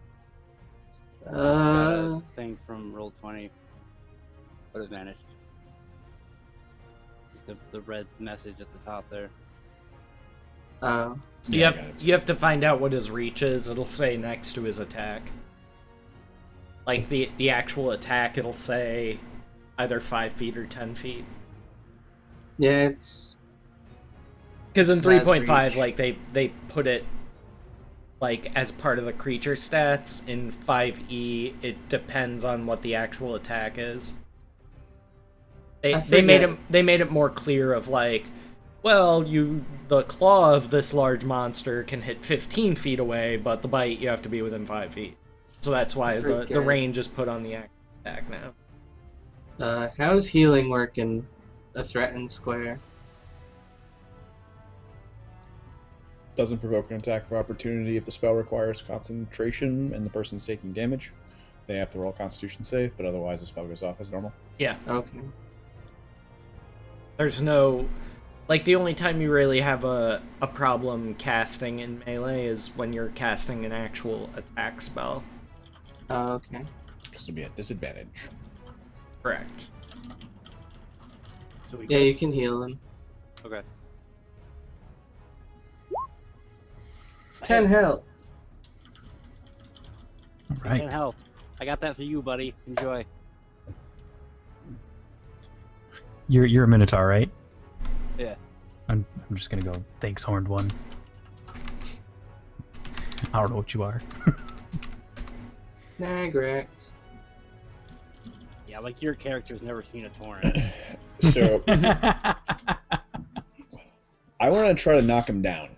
Got a Uh. thing from Roll20. What has vanished? The red message at the top there. Oh. You Yeah, I have got it. you have to find out what his reach is. It'll say next to his attack. Like the actual attack, it'll say either 5 feet or 10 feet. Yeah, it's. Because in It has 3.5, reach. like they put it like as part of the creature stats. In 5e, it depends on what the actual attack is. I They made forget. it more clear of like, well, the claw of this large monster can hit 15 feet away, but the bite you have to be within 5 feet. So that's why the forget. range is put on the attack now. How's healing work in a threatened square? Doesn't provoke an attack of opportunity if the spell requires concentration and the person's taking damage. They have to roll a Constitution save, but otherwise the spell goes off as normal. Yeah. Okay. There's no... Like, the only time you really have a problem casting in melee is when you're casting an actual attack spell. Oh, okay. This will be a disadvantage. Correct. So we Yeah, you can heal him. Okay. 10 health. All right. 10 health. I got that for you, buddy. Enjoy. You're a Minotaur, right? Yeah. I'm just gonna go. Thanks, Horned One. I don't know what you are. Nagrax. Yeah, like your character's never seen a torrent. So I want to try to knock him down.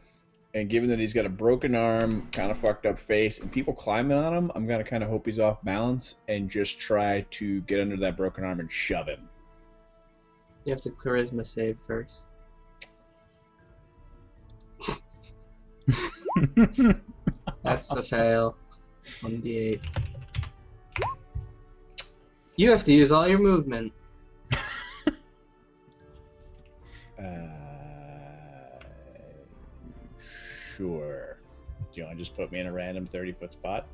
And given that he's got a broken arm, kind of fucked up face, and people climbing on him, I'm going to kind of hope he's off balance and just try to get under that broken arm and shove him. You have to charisma save first. That's a fail. 1d8. You have to use all your movement. Sure. Do you want to just put me in a random 30-foot spot?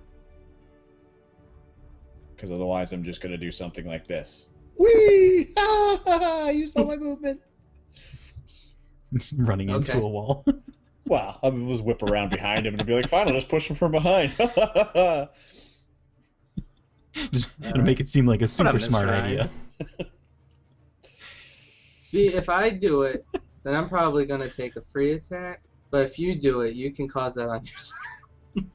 Because otherwise I'm just going to do something like this. Whee! I used all my movement. Running into Okay. a wall. Well, I would just whip around behind him and be like, fine, I'll just push him from behind. Just to make it seem like a super Mr. smart Ryan. idea. See, if I do it, then I'm probably going to take a free attack. But if you do it, you can cause that on yourself.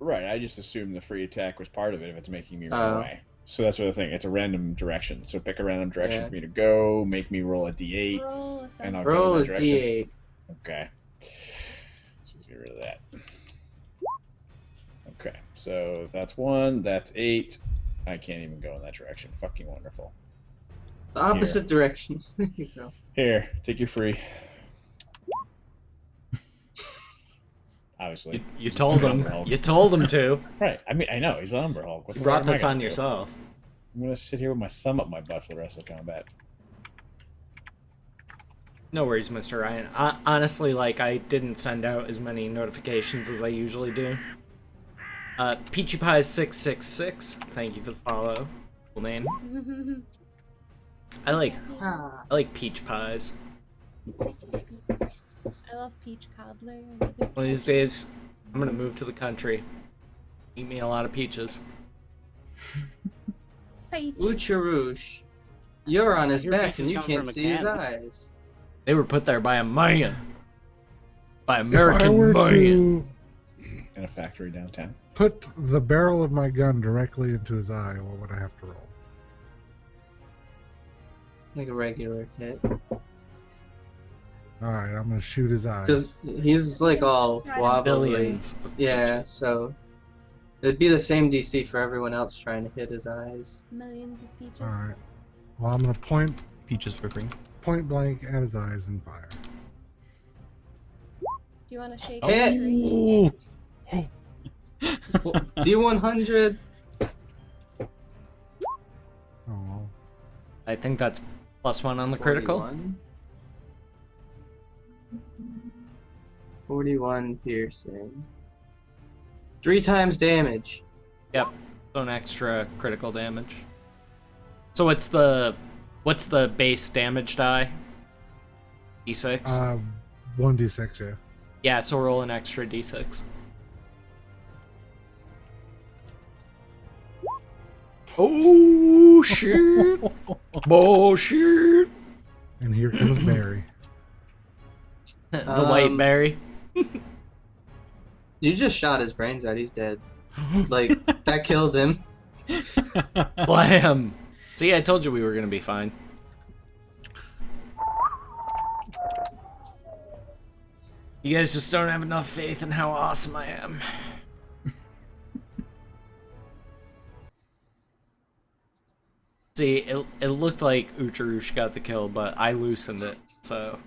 Right, I just assumed the free attack was part of it if it's making me run Oh. away. So that's what the thing. It's a random direction. So pick a random direction Yeah. for me to go, make me roll a d8, Roll a and seven. I'll Roll go a in that direction. d8. Okay. So let's get rid of that. Okay, so that's 1, that's 8. I can't even go in that direction. Fucking wonderful. The opposite direction. There you go. Here, take your free. Obviously. You told him. Hulk. You told him to. Right, I mean, I know, he's an Umber Hulk. What You the brought fuck am I this gonna on do? yourself. I'm gonna sit here with my thumb up my butt for the rest of the combat. No worries, Mr. Ryan. Honestly, like, I didn't send out as many notifications as I usually do. Peachy Pie 666, thank you for the follow. Cool name. I like peach pies. I love peach cobbler. One of these days, I'm gonna move to the country. Eat me a lot of peaches. Peach. Ucharush, you're on his Your back pieces and you come can't from a see his cannon. eyes. They were put there by a man. By If I American were man. to In a factory downtown. put the barrel of my gun directly into his eye, what would I have to roll? Like a regular hit. Alright, I'm gonna shoot his eyes. Because he's like all wobbly. Billions of Yeah, peaches. so it'd be the same DC for everyone else trying to hit his eyes. Millions of peaches. Alright. Well, I'm gonna point Peaches for free. blank at his eyes and fire. Do you want to shake Hit. the tree? D100. Oh. I think that's +1 on the critical. 41 piercing. 3 times damage. Yep. So an extra critical damage. So what's the base damage die? D6? 1d6, yeah. Yeah, so roll an extra D6. Oh shit! Bullshit! And here comes Barry. The white berry. You just shot his brains out. He's dead. Like, that killed him. Blam! See, I told you we were gonna be fine. You guys just don't have enough faith in how awesome I am. See, it looked like Ucharush got the kill, but I loosened it, so...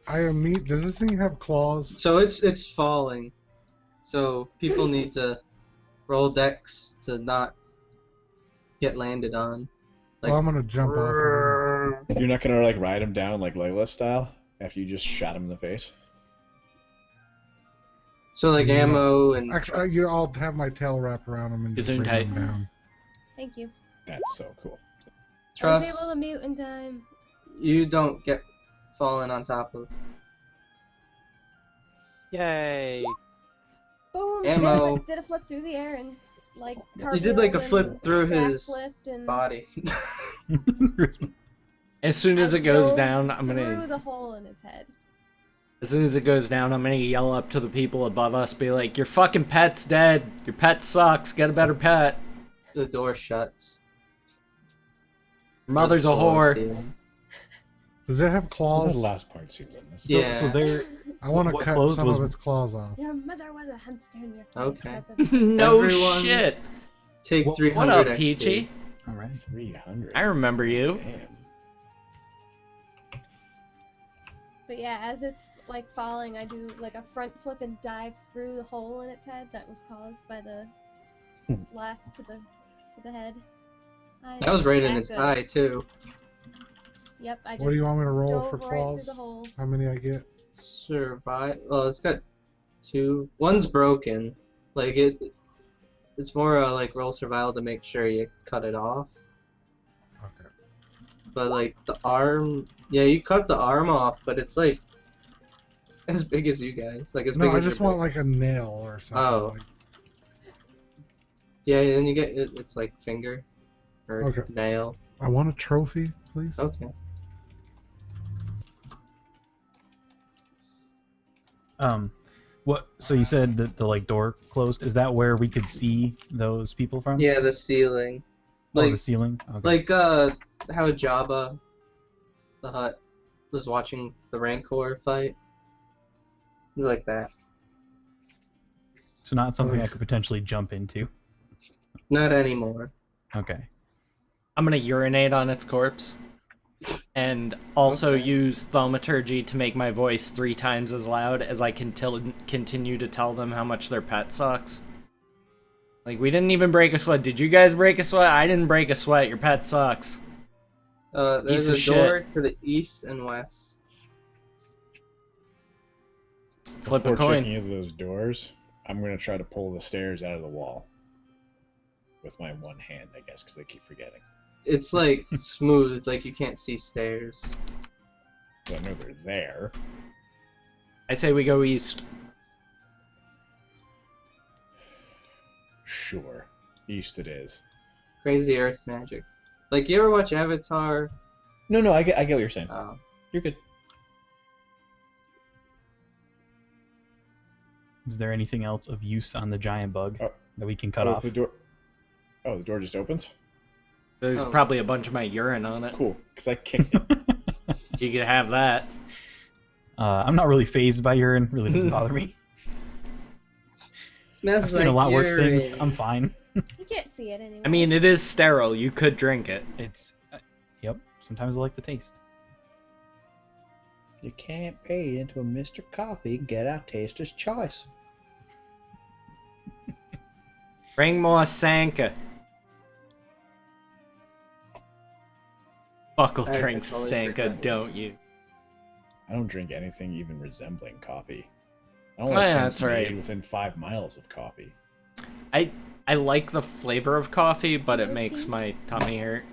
Does this thing have claws? So it's falling. So people need to roll dex to not get landed on. Like, Well, I'm gonna jump off of him. You're not gonna like ride him down like Legolas style after you just shot him in the face. so like Yeah. ammo and Actually, I'll have my tail wrap around him and just bring Gesundheit. him down. Thank you. That's so cool. I was trust. able to mute in time. You don't get fallen on top of. Yay! Boom! Ammo. Did a flip through the air and like. You did like a cartwheeled flip and through his backflipped and body. As soon as I it goes drove down, I'm through gonna... the hole in his head. As soon as it goes down, I'm gonna yell up to the people above us, be like, your fucking pet's dead. Your pet sucks. Get a better pet. The door shuts. Your mother's a The floor whore. ceiling. Does it have Well, claws? that last part seems unnecessary. So, Yeah. so there. I want to What cut closed some was- of its claws off. Your mother was a hamster in your face. Okay. No Everyone- shit. Take What- 300 What up, XP. Peachy? All right. 300. I remember you. Damn. But yeah, as it's like falling, I do like a front flip and dive through the hole in its head that was caused by the blast to the head. That was right in Back its up. eye too. Yep, I just What do you want me to roll dove for right claws? through the hole. How many I get? Survive. Well, it's got 2. One's broken. Like it's more like roll survival to make sure you cut it off. Okay. But like the arm, yeah, you cut the arm off, but it's like as big as you guys. Like as No, big I as just your want like a nail or something. Oh. Like, Yeah, then you get it's like finger or Okay. nail. I want a trophy, please. Okay. What? So you said that the like door closed. Is that where we could see those people from? Yeah, the ceiling. Oh, Like the ceiling. Okay. like how Jabba the Hutt was watching the Rancor fight. It was like that. So not something I could potentially jump into. Not anymore. Okay. I'm gonna urinate on its corpse. And also Okay. use thaumaturgy to make my voice 3 times as loud as I can continue to tell them how much their pet sucks. Like, we didn't even break a sweat. Did you guys break a sweat? I didn't break a sweat. Your pet sucks. There's Piece a of door shit. to the east and west. Flip a Before coin. checking into those doors, I'm gonna try to pull the stairs out of the wall with my one hand, I guess, because I keep forgetting. It's like smooth, like you can't see stairs. So I know they're there. I say we go east. Sure, east it is. Crazy earth magic. Like, you ever watch Avatar? No, I get what you're saying. Oh. You're good. Is there anything else of use on the giant bug Oh. that we can cut Oh, off? the door. Oh, the door just opens. There's Oh. probably a bunch of my urine on it. Cool, because I kicked it. You could have that. I'm not really phased by urine. Really doesn't bother me. Smells I've seen a lot worse things. urine. I'm fine. You can't see it anyway. I mean, it is sterile. You could drink it. It's, yep. Sometimes I like the taste. You can't pay into a Mr. Coffee. Get out Taster's Choice. Bring more Sanka. Buckle I drinks totally Sanka, forgot. don't you? I don't drink anything even resembling coffee. I Oh, don't like yeah, things that's made right. within 5 miles of coffee. I like the flavor of coffee, but it Milk makes tea? my tummy hurt.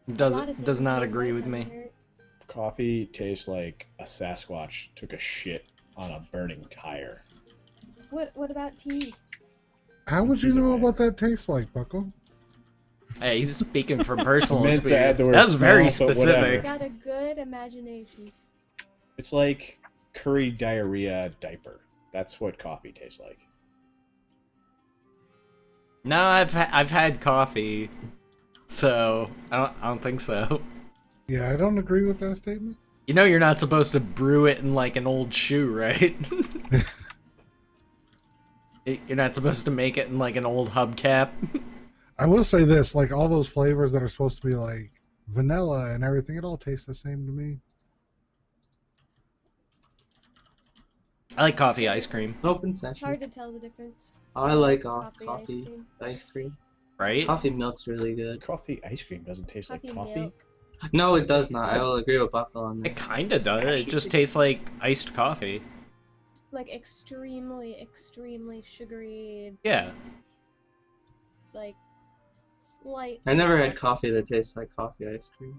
A lot Does of things not make agree my with tummy me. hurt. Coffee tastes like a Sasquatch took a shit on a burning tire. What about tea? How would you She's know okay. what that tastes like, Buckle? Hey, he's speaking from personal Meant to add experience. the word That was very smell, but specific. whatever. Got a good imagination. It's like curry diarrhea diaper. That's what coffee tastes like. No, I've had coffee, so I don't think so. Yeah, I don't agree with that statement. You know, you're not supposed to brew it in like an old shoe, right? You're not supposed to make it in like an old hubcap. I will say this, like all those flavors that are supposed to be like vanilla and everything, it all tastes the same to me. I like coffee ice cream, Open It's hard session. to tell the difference. I like Coffee coffee ice cream. right? Coffee milk's really good. Coffee ice cream doesn't taste like Coffee coffee. milk. No, it does not. I will agree with Buckle on It that. kinda does. It just tastes like iced coffee. Like extremely, extremely sugary, Yeah. like slight. I never had coffee that tastes like coffee ice cream.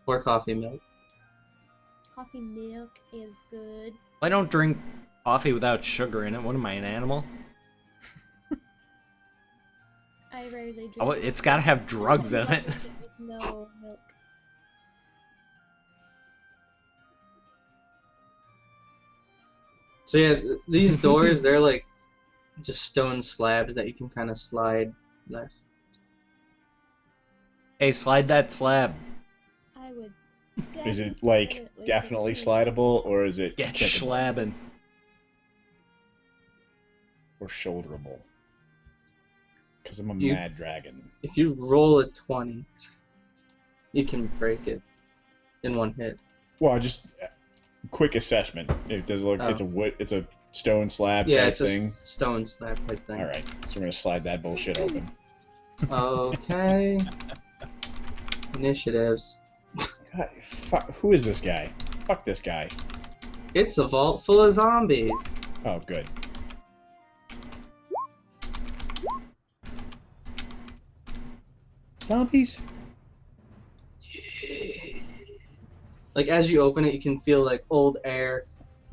Or coffee milk. Coffee milk is good. I don't drink coffee without sugar in it. What am I, an animal? I rarely drink. Oh, it's gotta have drugs in it. With no milk. So yeah, these doors, they're like just stone slabs that you can kind of slide left. Hey, slide that slab. I would. Is it like definitely slidable, or is it Get kickable schlabbing. or shoulderable? Because I'm a You- mad dragon. If you roll a 20, you can break it in one hit. Well, just quick assessment. It does look. It's a wood. It's a stone slab Yeah, type it's a thing. stone slab type thing. All right, so we're gonna slide that bullshit open. Okay. Initiatives. God, fuck, who is this guy? Fuck this guy. It's a vault full of zombies. Oh, good. Zombies? Like as you open it, you can feel like old air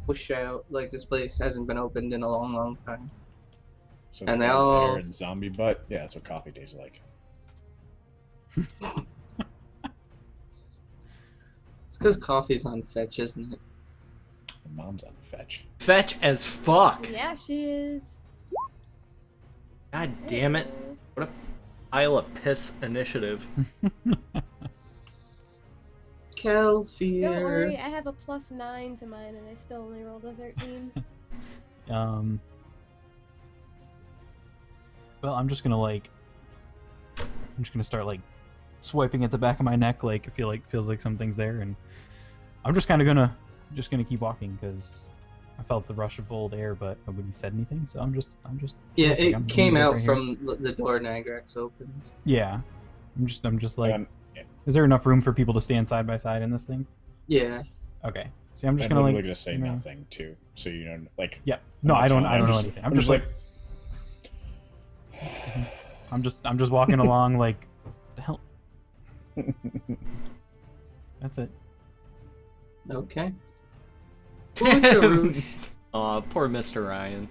push out. Like this place hasn't been opened in a long, long time. So And they cold all- air and zombie butt. Yeah, that's what coffee tastes like. It's because coffee's on fetch, isn't it? My mom's on fetch. Fetch as fuck. Yeah, she is. God damn it. What a pile of piss initiative. Kelfier. Don't worry, I have a +9 to mine, and I still only rolled a 13. Well, I'm just gonna start like swiping at the back of my neck, like feels like something's there, and I'm just gonna keep walking because I felt the rush of old air, but nobody said anything, so I'm just. Yeah, looking. I'm it came gonna out right here. from the door Nagrax opened. Yeah, I'm just like. Yeah. Is there enough room for people to stand side by side in this thing? Yeah. Okay. See, I'm just I'm gonna literally like. gonna say you know- nothing too, so you know, like. Yeah. No, I'm not I don't. telling- I don't I'm know just- anything. I'm just like. I'm just walking along like. What the hell? That's it. Okay. Ooh, Aw, poor Mr. Ryan.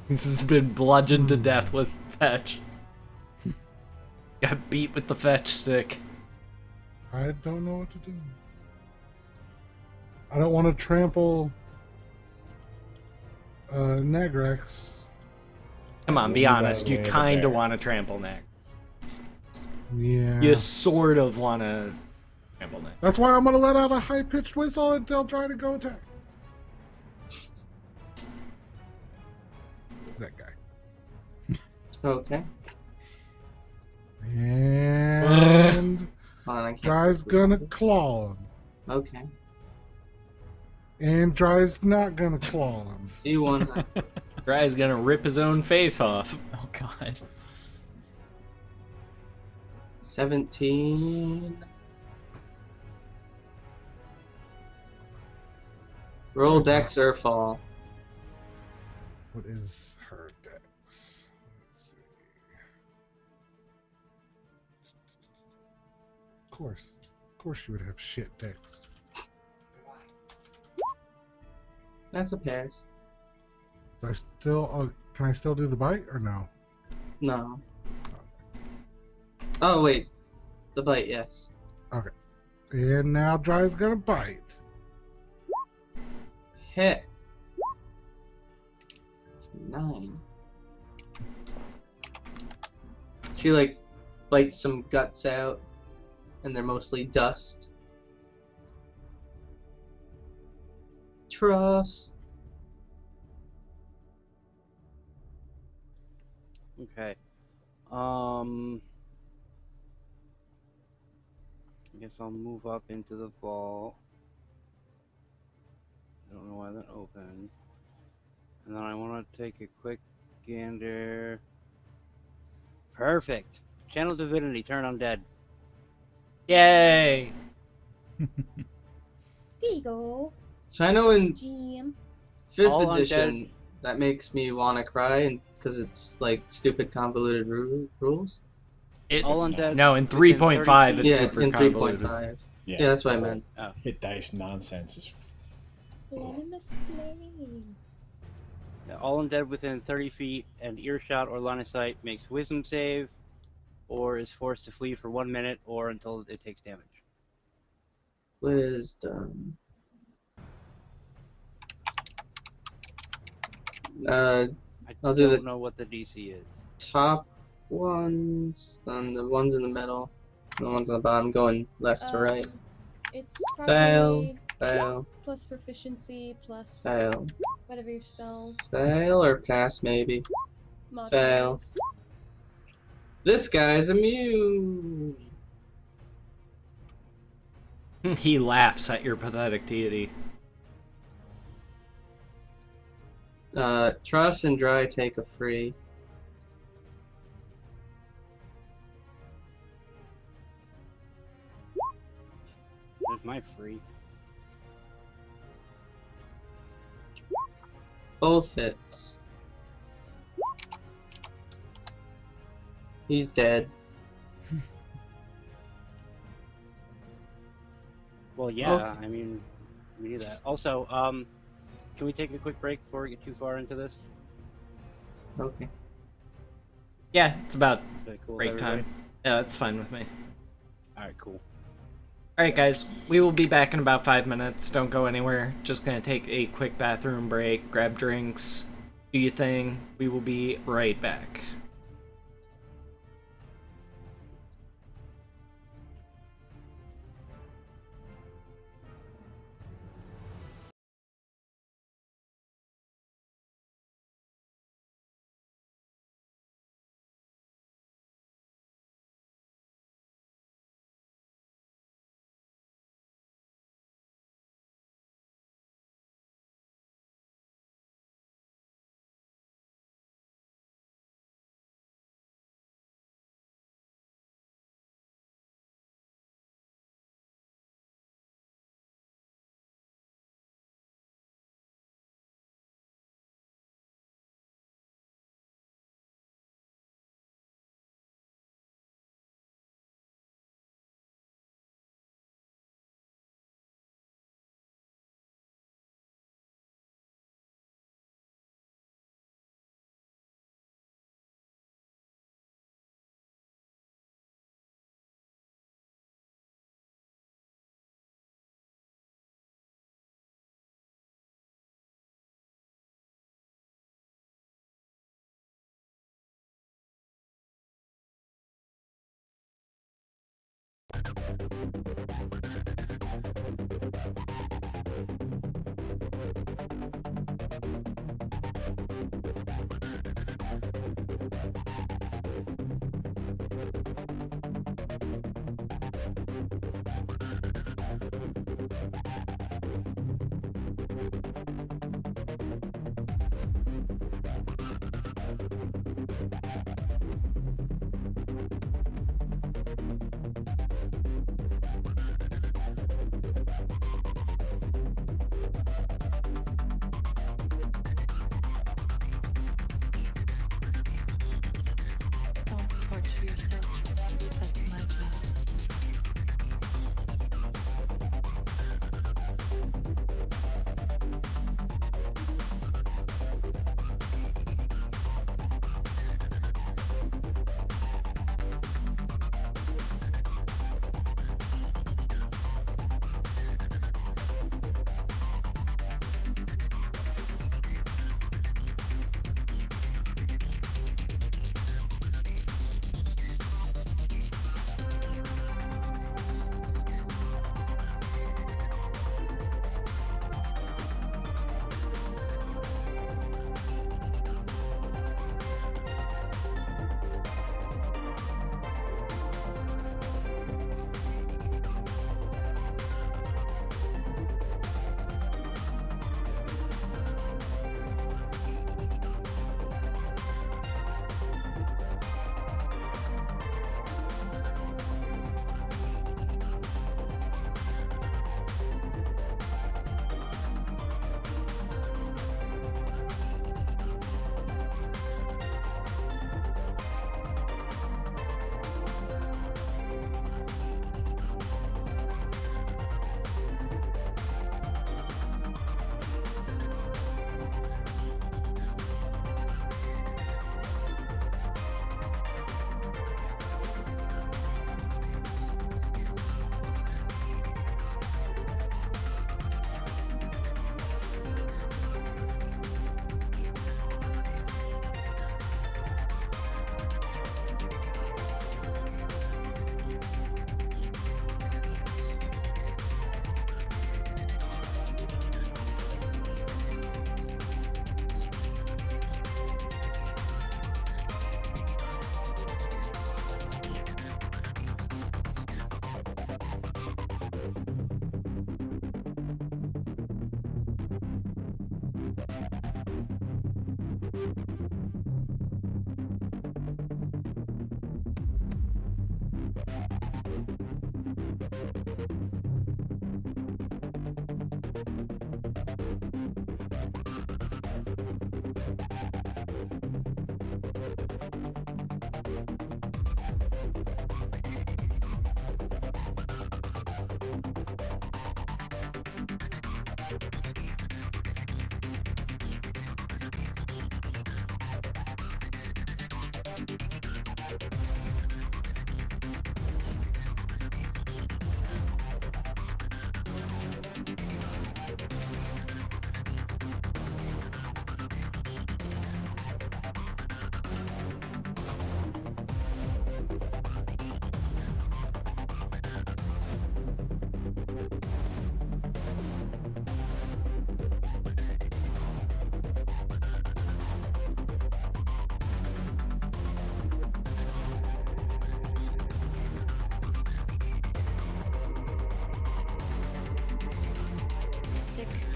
This has been bludgeoned to death with fetch. Got beat with the fetch stick. I don't know what to do. I don't want to trample Nagrax. Come on, be Move out honest. of the You way of the kind of bear. want to trample Nick. Yeah. You sort of want to trample Nick. That's why I'm gonna let out a high-pitched whistle and they'll try to go attack. That guy. Okay. And Hold on, I can't Dry's push this gonna button. claw him. Okay. And Dry's not gonna claw him. Do you want to? Dry's gonna rip his own face off. Oh god. 17. Roll dex or fall. What is her dex? Let's see. Of course she would have shit dex. That's a pass. Do I still? Can I still do the bite or no? No. Oh wait, the bite, yes. And now Dry's gonna bite. Hit. 9. She like bites some guts out, and they're mostly dust. Trust. Okay. I guess I'll move up into the vault. I don't know why that opened. And then I want to take a quick gander. Perfect. Channel Divinity, turn undead. Yay! There you go. So I know in GM. 5th All edition that makes me want to cry, and because it's like stupid convoluted rules. It, All It's undead. no, in within 3.5 30 it's Yeah, super in convoluted. 3.5. Yeah. Yeah, that's what I meant. Hit dice nonsense is. Let him explain. All undead within 30 feet and earshot or line of sight makes wisdom save, or is forced to flee for 1 minute or until it takes damage. Wisdom. I I'll do don't the- know what the DC is. Top ones, then the ones in the middle, and the ones on the bottom going left to right. It's Fail. probably Fail, plus proficiency plus fail, whatever your spell fail, or pass maybe. modifier is. This guy's immune. He laughs at your pathetic deity. Truss and Dry take a free. There's my free. Both hits. He's dead. Well, yeah, Okay. I mean, we need that. Also, can we take a quick break before we get too far into this? Okay. Yeah, it's about Is that cool with break time. everybody? Yeah, that's fine with me. Alright, cool. Alright guys, we will be back in about 5 minutes. Don't go anywhere. Just gonna take a quick bathroom break, grab drinks, do your thing. We will be right back. Don't torture yourself. That's my job.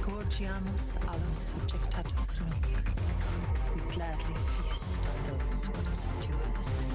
Gorgiamus alus subjectatus nunc. We gladly feast on those who would subdue us.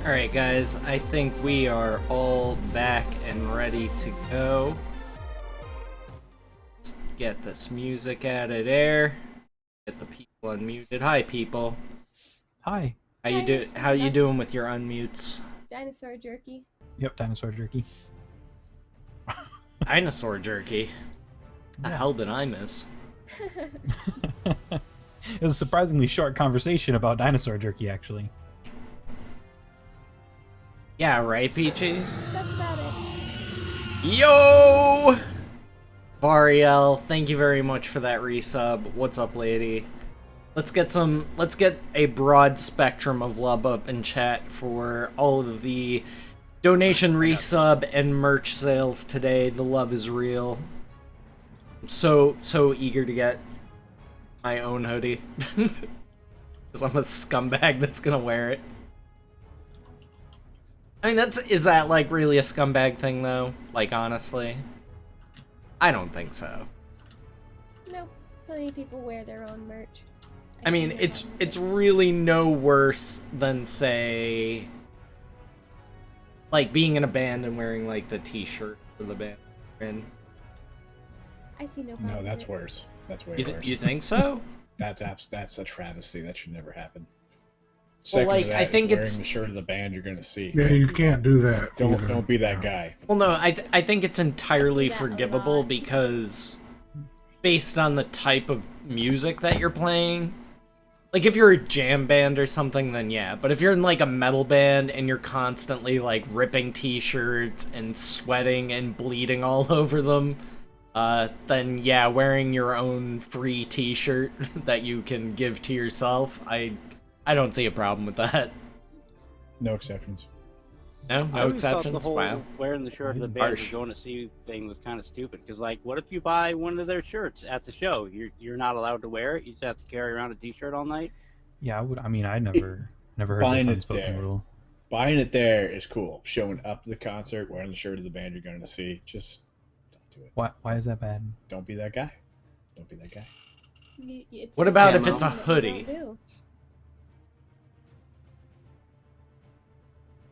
Alright, guys, I think we are all back and ready to go. Let's get this music out of there. Get the people unmuted. Hi, people. Hi. How you doing with your unmutes? Dinosaur jerky. Yep, dinosaur jerky. Dinosaur jerky. The hell did I miss? It was a surprisingly short conversation about dinosaur jerky, actually. Yeah, right, Peachy? That's about it. Yo! Bariel, thank you very much for that resub. What's up, lady? Let's get a broad spectrum of love up in chat for all of the donation, resub, and merch sales today. The love is real. I'm so eager to get my own hoodie. Because I'm a scumbag that's gonna wear it. I mean, is that like really a scumbag thing though? Like, honestly? I don't think so. Nope. Plenty of people wear their own merch. I mean, it's really no worse than, say, like being in a band and wearing like the t-shirt for the band. And I see no problem. No, that's with it. worse. That's way worse. you think so? That's a travesty. That should never happen. Well, Second like, to that I think is wearing it's- the shirt of the band you're gonna see. Yeah, you can't do that. either. Don't be that guy. Well, no, I think it's entirely I see that a forgivable lot. because based on the type of music that you're playing. Like, if you're a jam band or something, then yeah. But if you're in, like, a metal band and you're constantly, like, ripping t-shirts and sweating and bleeding all over them, then yeah, wearing your own free t-shirt that you can give to yourself, I don't see a problem with that. No exceptions. No? I No always thought exceptions? The whole Wow. wearing the shirt of the band Harsh. or going to see thing was kind of stupid. Because, like, what if you buy one of their shirts at the show? You're not allowed to wear it. You just have to carry around a t-shirt all night. Yeah, I mean, I never heard Buying this it unspoken there. rule. Buying it there is cool. Showing up to the concert, wearing the shirt of the band you're going to see, just don't do it. Why is that bad? Don't be that guy. Don't be that guy. It's What the about if camo it's a that you hoodie? don't do.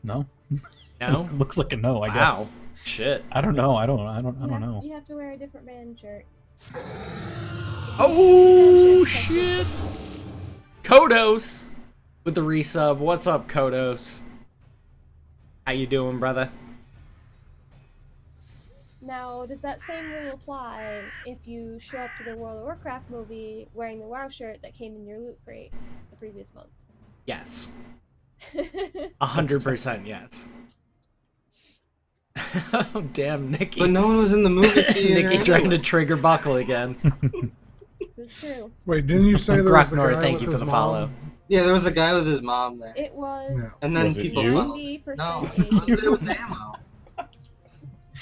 No. No? Looks like a no, I Wow. guess. Shit. I don't know. I don't You have- know. You have to wear a different band shirt. Oh, shit! Kodos! With the resub. What's up, Kodos? How you doing, brother? Now, does that same rule apply if you show up to the World of Warcraft movie wearing the WoW shirt that came in your loot crate the previous month? Yes. 100% yes. Oh, damn, Nikki. But no one was in the movie theater. Nikki trying to anyway. trigger Buckle again. This is true. Wait, didn't you say there was a Grocknor, guy thank with you for his the mom? follow. Yeah, there was a guy with his mom there. It was Yeah. And then Was it people you? followed. 90% No, Asian. I was there with Ammo.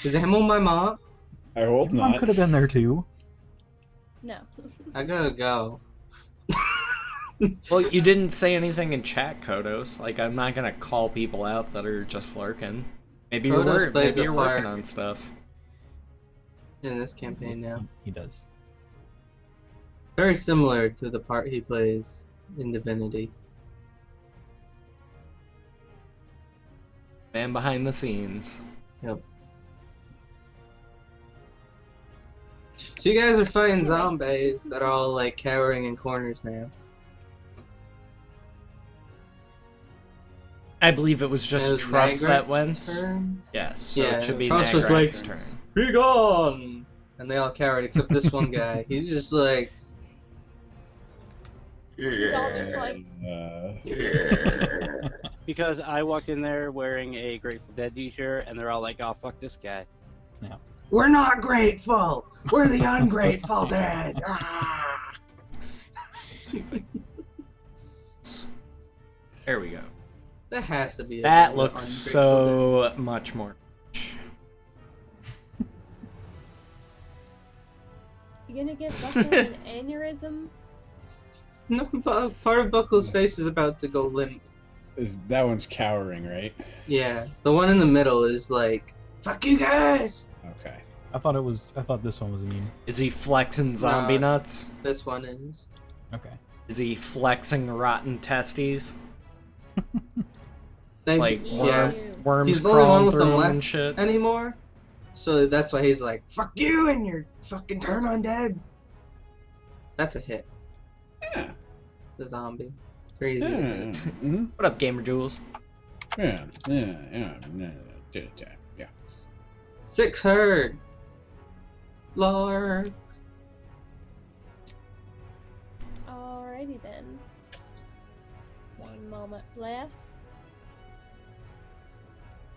Is Ammo my mom? I hope Your mom not. could have been there too. No. I gotta go. Well, you didn't say anything in chat, Kodos. Like, I'm not gonna call people out that are just lurking. Maybe Kodos plays maybe a you're part. working on stuff. In this campaign now. He does. Very similar to the part he plays in Divinity. Man behind the scenes. Yep. So you guys are fighting zombies that are all like cowering in corners now. I believe it was just It was Trust that Nagrak's went. turn? Yes, so Yeah, it should be Trust was Nagrak's like- turn. Be gone! And they all cowered except this one guy. He's just like. He's all just like, Because I walked in there wearing a Grateful Dead t-shirt, and they're all like, "Oh, fuck this guy." We're not grateful! We're the ungrateful dead! Ah! There we go. That has to be. That a looks ungrateful so much more. you gonna give Buckle an aneurysm? dead. No, part of Buckle's face is about to go limp. That one's cowering, right? Yeah, the one in the middle is like, "Fuck you guys!" Okay. I thought this one was a meme. Is he flexing zombie Nah. nuts? This one is. Okay. Is he flexing rotten testes? They, like yeah. worms He's the only one crawling with through them them and left shit. anymore. So that's why he's like, fuck you and your fucking turn on dead. That's a hit. Yeah. It's a zombie. Crazy to Yeah. hit. Mm-hmm. What up, Gamer Jules? Yeah. Yeah. 6 herd. Lord. Alrighty then. One moment, bless.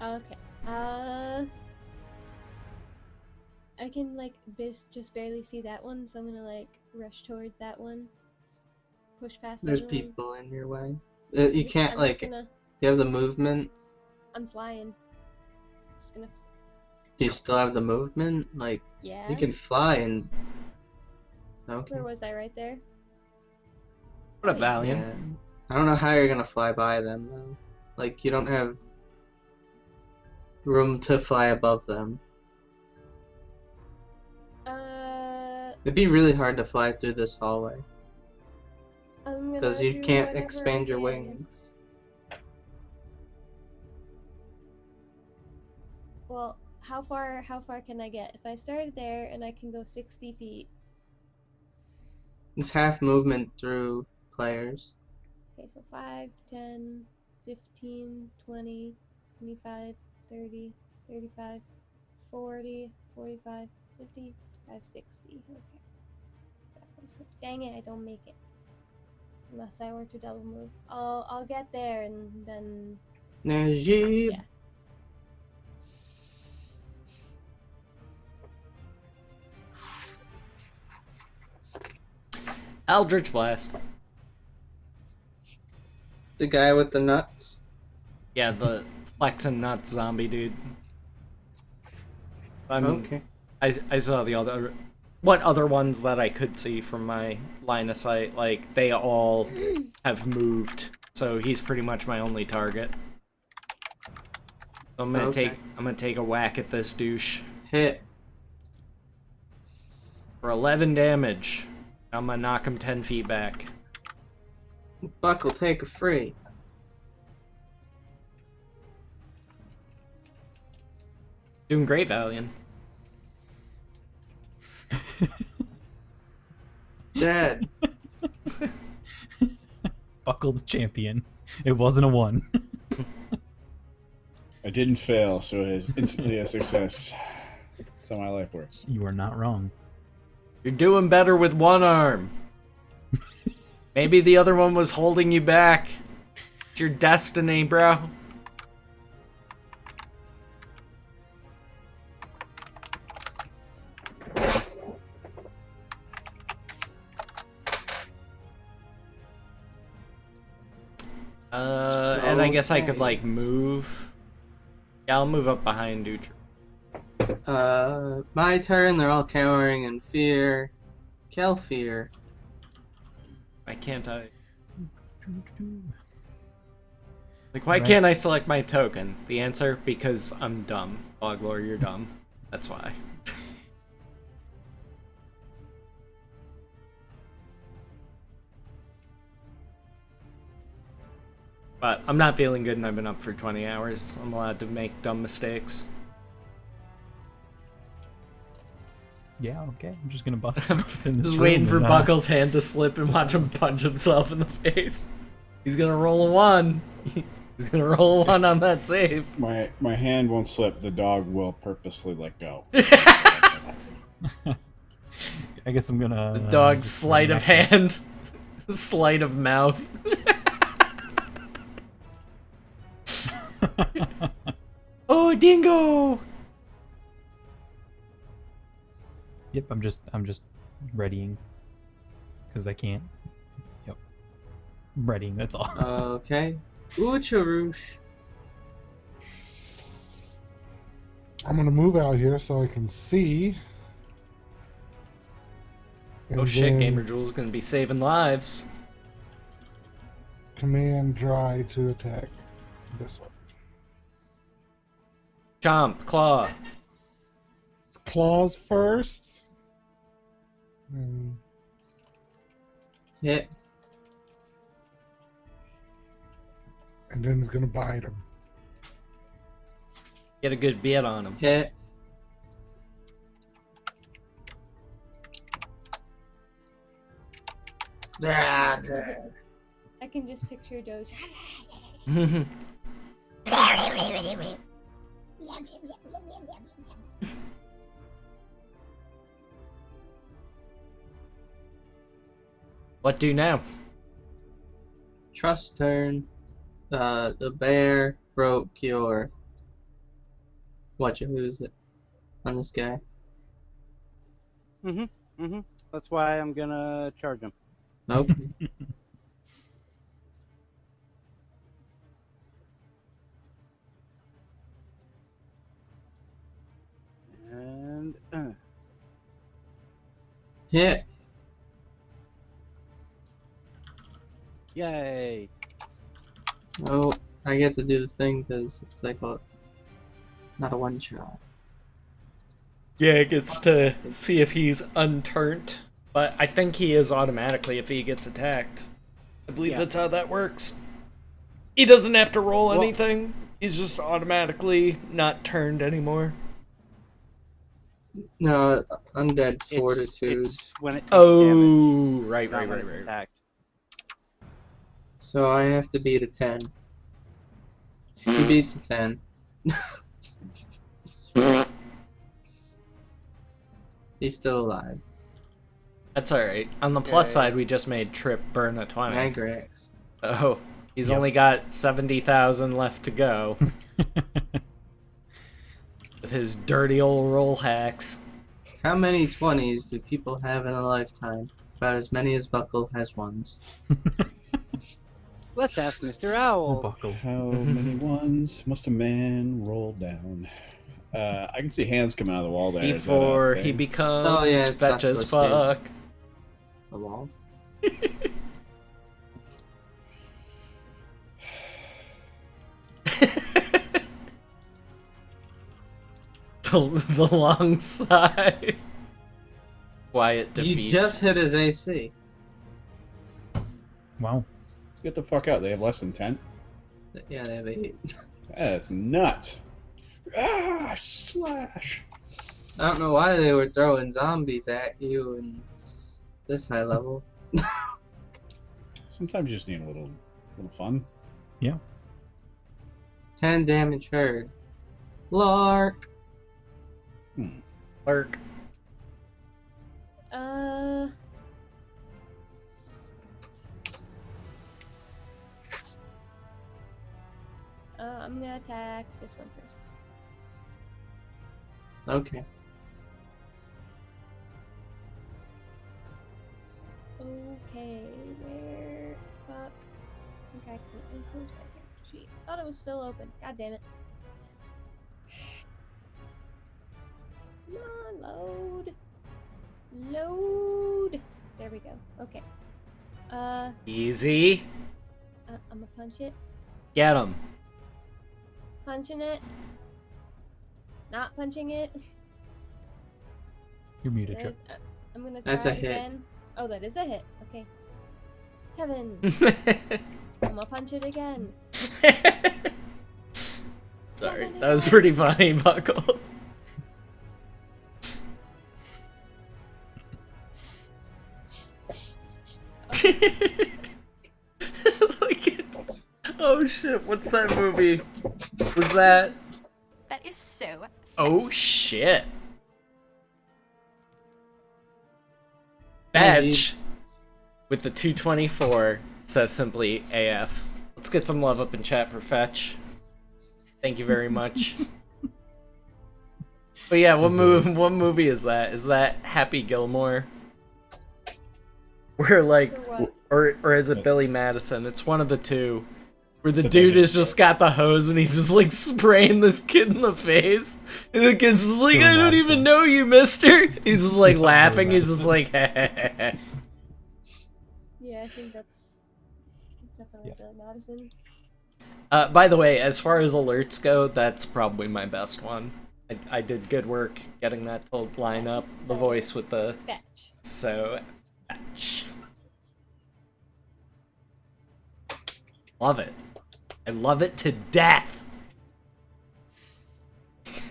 Okay. I can like just barely see that one, so I'm gonna like rush towards that one. Push past There's everyone. people in your way. You can't I'm like. just gonna. You have the movement. I'm flying. Just gonna. Do you still have the movement? Like Yeah. you can fly and. Okay. Where was I? Right there. What up, Valiant? Yeah. I don't know how you're gonna fly by them though. Like you don't have room to fly above them. It'd be really hard to fly through this hallway because you can't expand your wings. Well, how far can I get? If I started there and I can go 60 feet. It's half movement through players. Okay, so 5, 10, 15, 20, 25, 30, 35, 40, 45, 50, 60. Okay. Dang it, I don't make it. Unless I were to double move. I'll get there and then Najib. yeah. Eldritch Blast. The guy with the nuts. Yeah, the flexing nuts zombie dude. Okay. I saw the other. What other ones that I could see from my line of sight? Like they all have moved, so he's pretty much my only target. So I'm gonna take a whack at this douche. Hit. For 11 damage. I'm gonna knock him 10 feet back. Buck will take a free. Doing great, Valiant. Dead. Buckle the champion. It wasn't a 1. I didn't fail, so it is instantly a success. That's how my life works. You are not wrong. You're doing better with one arm. Maybe the other one was holding you back. It's your destiny, bro. And I guess I could like move. Yeah, I'll move up behind Dutra. My turn. They're all cowering in fear. Kelfear. Why can't I? Like, why can't I select my token? The answer, because I'm dumb. Boglore, you're dumb. That's why. But I'm not feeling good and I've been up for 20 hours. I'm allowed to make dumb mistakes. Yeah, okay. I'm just gonna bust. Just waiting for Buckle's hand to slip and watch him punch himself in the face. He's gonna roll a 1. He's gonna roll a 1 on that save. My hand won't slip. The dog will purposely let go. I guess I'm gonna. The dog's sleight of hand. Sleight of mouth. Oh, dingo! Yep, I'm just readying because I can't. Yep, readying. That's all. Okay. Oocharouche. I'm gonna move out here so I can see. Oh And shit, then Gamer Jules gonna be saving lives. Command dry to attack this one. Chomp, claw. Claws first. And Hit. then it's gonna bite him. Get a good beat on him. Hit. Ah, I can just picture Doge. What do now? Trust turn. The bear broke your. What you lose it on this guy? That's why I'm gonna charge him. Nope. And Hit. yay! Oh, I get to do the thing because it's like not a one shot. Yeah, it gets to see if he's unturned. But I think he is automatically if he gets attacked. I believe that's how that works. He doesn't have to roll anything. He's just automatically not turned anymore. No, undead fortitude. It's when it takes Oh, damage, right. not when it's attacked. So I have to beat a 10. He beats a 10. He's still alive. That's alright. On the plus Okay. side, we just made Trip burn a 20. Nigrex. Oh, he's only got 70,000 left to go. With his dirty old roll hacks. How many 20s do people have in a lifetime? About as many as Buckle has ones. Let's ask Mr. Owl. Buckle. How many ones must a man roll down? I can see hands coming out of the wall there. Is that a Before he thing? becomes Oh, yeah, it's not fetch as supposed to fuck. The wall? The long sigh. Quiet defeat. You just hit his AC. Wow. Get the fuck out. They have less than 10? Yeah, they have 8. That's nuts. Ah, slash. I don't know why they were throwing zombies at you in this high level. Sometimes you just need a little fun. 10 damage heard. Lark! Lurk. I'm gonna attack this one first. Okay. Okay, where? Fuck. I think I accidentally closed my character sheet. Thought it was still open. God damn it. Come on, load. Load. There we go. Okay. Easy. I'm gonna punch it. Get him. Punching it. Not punching it. You're muted, Good. Chip. I'm gonna try That's a it hit. again. Oh, that is a hit. Okay. 7. I'm gonna punch it again. Sorry, that was pretty funny, Buckle. Oh shit, what's that movie? Was that? That is so. Oh shit. Yeah, Fetch with the 224 says simply AF. Let's get some love up in chat for Fetch. Thank you very much. But yeah, what movie is that? Is that Happy Gilmore? Where like, or is it Billy Madison? It's one of the two. Where the dude has just got the hose and he's just like spraying this kid in the face. And the kid's just like, I don't even know you, mister. He's just like laughing. He's just like, Yeah, I think that's definitely Billy Madison. By the way, as far as alerts go, that's probably my best one. I did good work getting that to line up the voice with the Fetch. so fetch. Love it. I love it to death.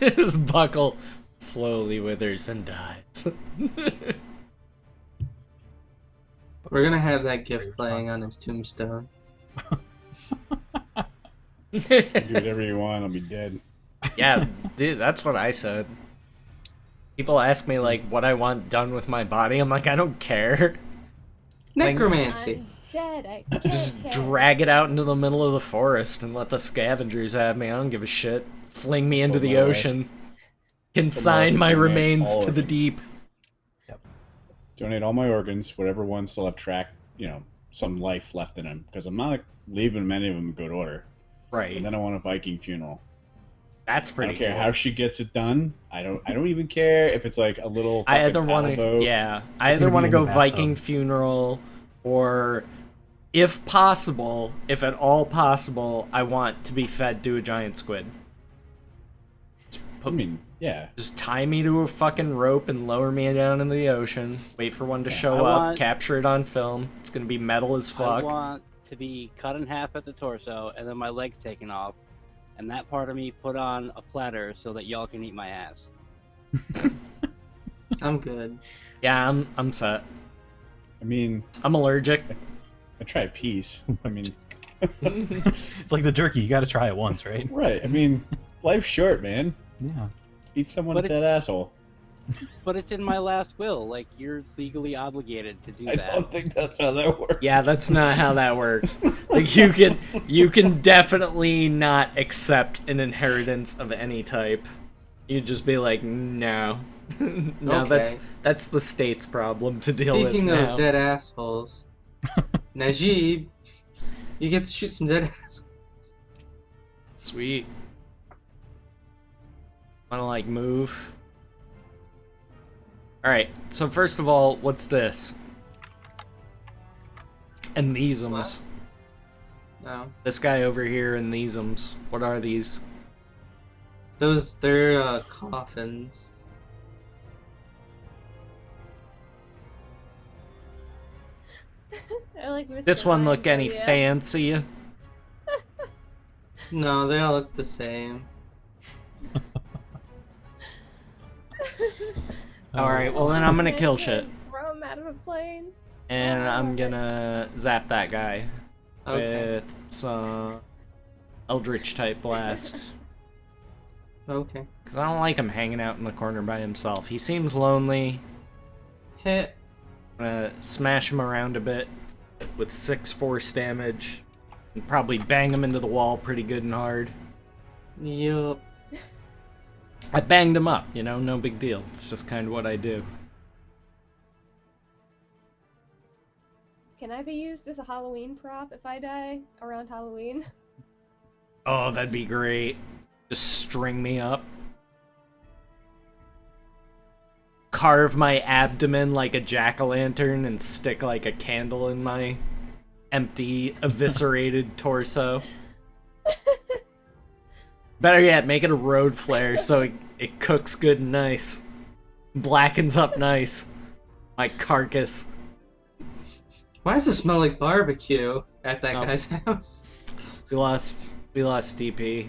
His buckle slowly withers and dies. We're gonna have that gift playing on his tombstone. Do whatever you want, I'll be dead. Yeah, dude, that's what I said. People ask me like what I want done with my body. I'm like, I don't care. Necromancy. I'm dead. I can't Just care. drag it out into the middle of the forest and let the scavengers have me. I don't give a shit. Fling me into So the no way. ocean. Consign my donate remains all to the organs. deep. Donate all my organs, whatever ones still have some life left in them, because I'm not leaving many of them in good order. Right. And then I want a Viking funeral. That's I pretty don't care cool. how she gets it done. I don't even care if it's like a little. I either fucking want paddle to, boat. yeah, I It's either gonna want to be in go the Viking bathtub. funeral, or, if possible, if at all possible, I want to be fed to a giant squid. I mean, yeah. Just tie me to a fucking rope and lower me down in the ocean. Wait for one to show I up, want- capture it on film. It's gonna be metal as I fuck. want to be cut in half at the torso and then my legs taken off, and that part of me put on a platter so that y'all can eat my ass. I'm good. Yeah, I'm set. I mean, I'm allergic. I try peace. I mean, It's like the jerky. You got to try it once, right? right. I mean, life's short, man. Yeah. Eat someone's But dead asshole. But it's in my last will. Like, you're legally obligated to do I that. don't think that's how that works. Yeah, that's not how that works. Like you can definitely not accept an inheritance of any type. You'd just be like, no. No, Okay. that's the state's problem to deal with Speaking now. of dead assholes, Najib, you get to shoot some dead assholes. Sweet. Wanna like move? Alright, so first of all, what's this? And theseums. No, This guy over here and theseums. What are these? they're coffins. I like Mr. This one look any Ryan, yeah. fancy? No, they all look the same. Alright, well then I'm gonna kill shit. Throw him out of a plane. And I'm gonna zap that guy Okay. with some Eldritch type blast. Okay. Because I don't like him hanging out in the corner by himself. He seems lonely. Hit. I'm gonna smash him around a bit with 6 force damage. And probably bang him into the wall pretty good and hard. Yup. I banged him up, you know, no big deal. It's just kind of what I do. Can I be used as a Halloween prop if I die around Halloween? Oh, that'd be great. Just string me up. Carve my abdomen like a jack-o'-lantern and stick like a candle in my empty, eviscerated torso. Better yet, make it a road flare so it cooks good and nice. Blackens up nice. My carcass. Why does it smell like barbecue at that Oh. guy's house? We lost DP.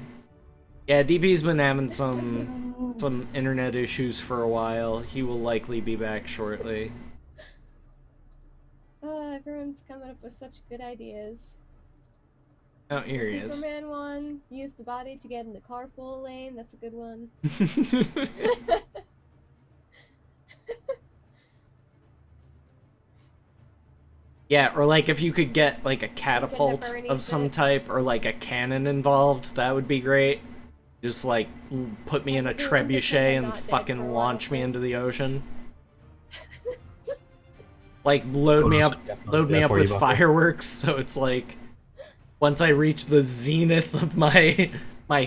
Yeah, DP's been having some internet issues for a while. He will likely be back shortly. Everyone's coming up with such good ideas. Oh, here he is. Superman one, use the body to get in the carpool lane, that's a good one. Yeah, or like if you could get like a catapult Bernie of some bit. type or like a cannon involved, that would be great. Just like put me in a Like the Olympics when trebuchet they're and not dead for fucking a while launch me first. into the ocean. Like load me up with fireworks, so it's like once I reach the zenith of my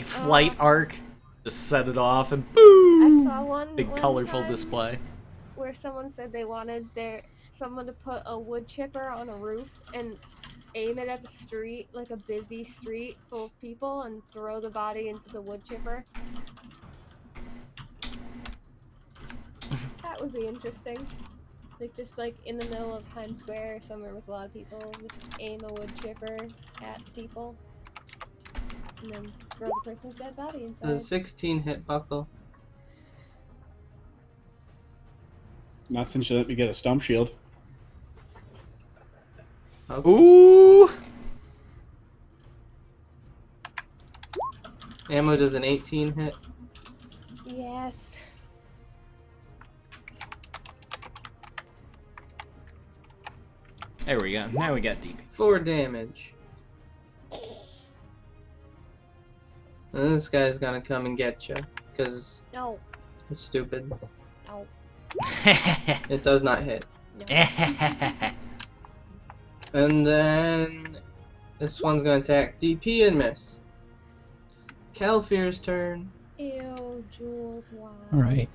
flight arc, just set it off and I boom! saw one Big colorful time display. where someone said they wanted someone to put a wood chipper on a roof and aim it at the street, like a busy street full of people, and throw the body into the wood chipper. That would be interesting. Like just like in the middle of Times Square, somewhere with a lot of people, just aim a wood chipper at people. and then throw the person's dead body The inside. 16 hit buckle. Not since you let me get a stump shield. Okay. Ooh! Ammo does an 18 hit. Yes. There we go. Now we got DP. 4 damage. And this guy's gonna come and get you, because No. it's stupid. No. It does not hit. And then this one's gonna attack DP and miss. Calfear's turn. Ew, Jules, why? Alright.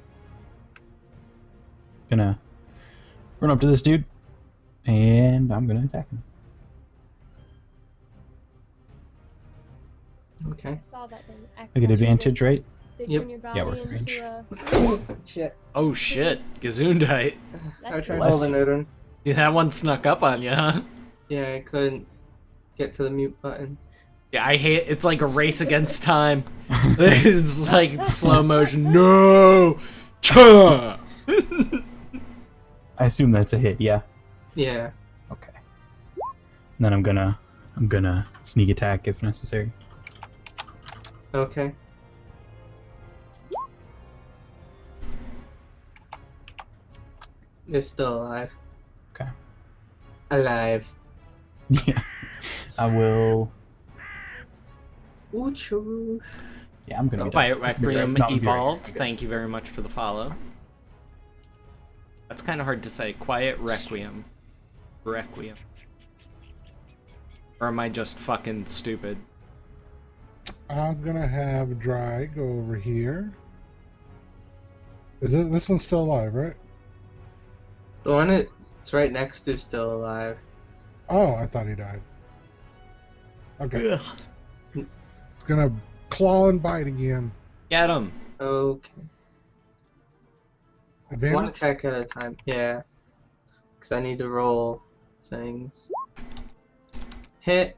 Gonna run up to this dude, and I'm gonna attack him. Okay. I saw that thing. I get advantage, right? They Yep. turn your Yeah, body we're in range. into a... Shit. Oh shit, Gesundheit. I That's tried Bless holding it in. Dude, that one snuck up on you, huh? Yeah, I couldn't get to the mute button. Yeah, I hate it's like a race against time. It's like slow motion. No! Cha! I assume that's a hit, yeah. Yeah. Okay. And then I'm gonna sneak attack if necessary. Okay. It's still alive. Okay. Alive. Yeah. I will. Ooh, Yeah, I'm gonna. Quiet Requiem No, I'm evolved. good. Thank you very much for the follow. That's kind of hard to say. Quiet Requiem. Requiem. Or am I just fucking stupid? I'm gonna have Dry go over here. Is this one's still alive, right? The one it's right next to still alive. Oh, I thought he died. Okay. Ugh. It's gonna claw and bite again. Get him. Okay. One Advantage? attack at a time. Yeah. Because I need to roll things. Hit.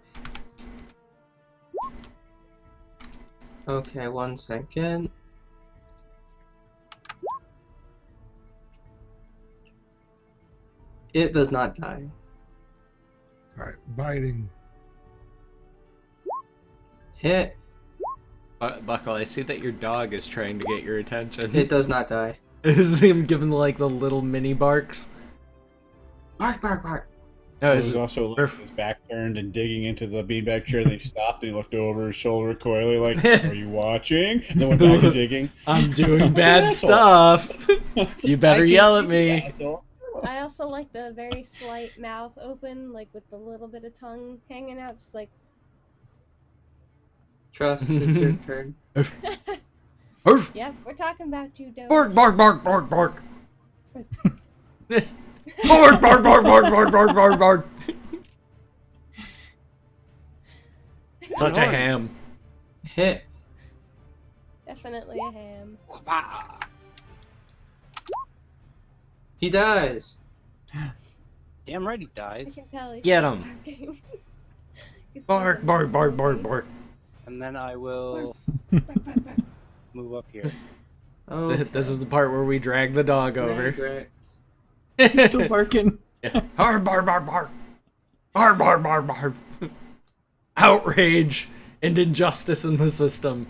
Okay, 1 second. It does not die. Alright, biting. Hit. Buckle, I see that your dog is trying to get your attention. It does not die. Is him giving like the little mini barks? Bark, bark, bark. No, He is was it also looking with his back turned and digging into the beanbag chair. Then he stopped and he looked over his shoulder coyly, like, "Are you watching?" And then went back to digging. I'm doing bad stuff. You better yell at me. Asshole. I also like the very slight mouth open, like with the little bit of tongue hanging out, just like. Trust, it's your turn. Arf! Yep, we're talking about you, Doe. Bark, bark, bark, bark, bark. Bark, bark, bark, bark, bark, bark, bark, bark. Such a ham. Hit. Definitely a ham. He dies. Damn right he I dies. can tell he's Get still 'em. barking. It's Bark, so bark, bark, bark, crazy. bark. And then I will move up here. Okay. This is the part where we drag the dog over. Regrets. Still barking. Yeah. Bark, bark, bark, bark. Bark, bark, bark, bark. Outrage and injustice in the system.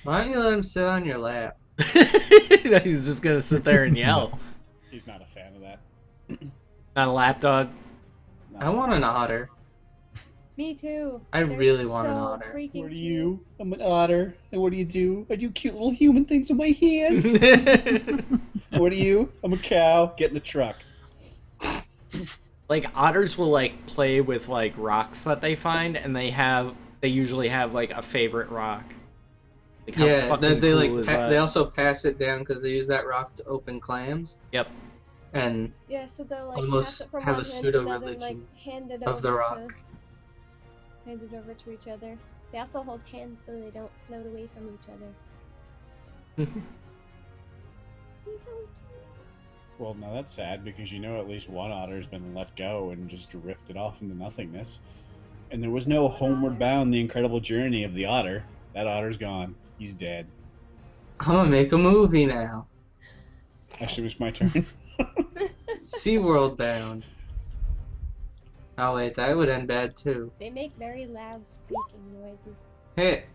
Why don't you let him sit on your lap? He's just gonna sit there and yell. He's not a fan of that. Not a lapdog. No. I want an otter. Me too. I They're really want an so otter. freaking What are cute. you? I'm an otter. And what do you do? I do cute little human things with my hands. What are you? I'm a cow. Get in the truck. Like otters will like play with like rocks that they find, and they usually have like a favorite rock. Like, how Yeah, fucking they cool like is they that? also pass it down because they use that rock to open clams. Yep. And Yeah, so they'll like Almost pass it from have one a hand to another and, pseudo-religion like, hand it of the over rock. hand it over to each other. They also hold hands so they don't float away from each other. He's so cute. Well, now that's sad because you know at least one otter's been let go and just drifted off into nothingness. And there was no homeward bound, the incredible journey of the otter. That otter's gone. He's dead. I'm gonna make a movie now. Actually, it's my turn. SeaWorld bound. Oh wait, that would end bad too. They make very loud squeaking noises. Hit.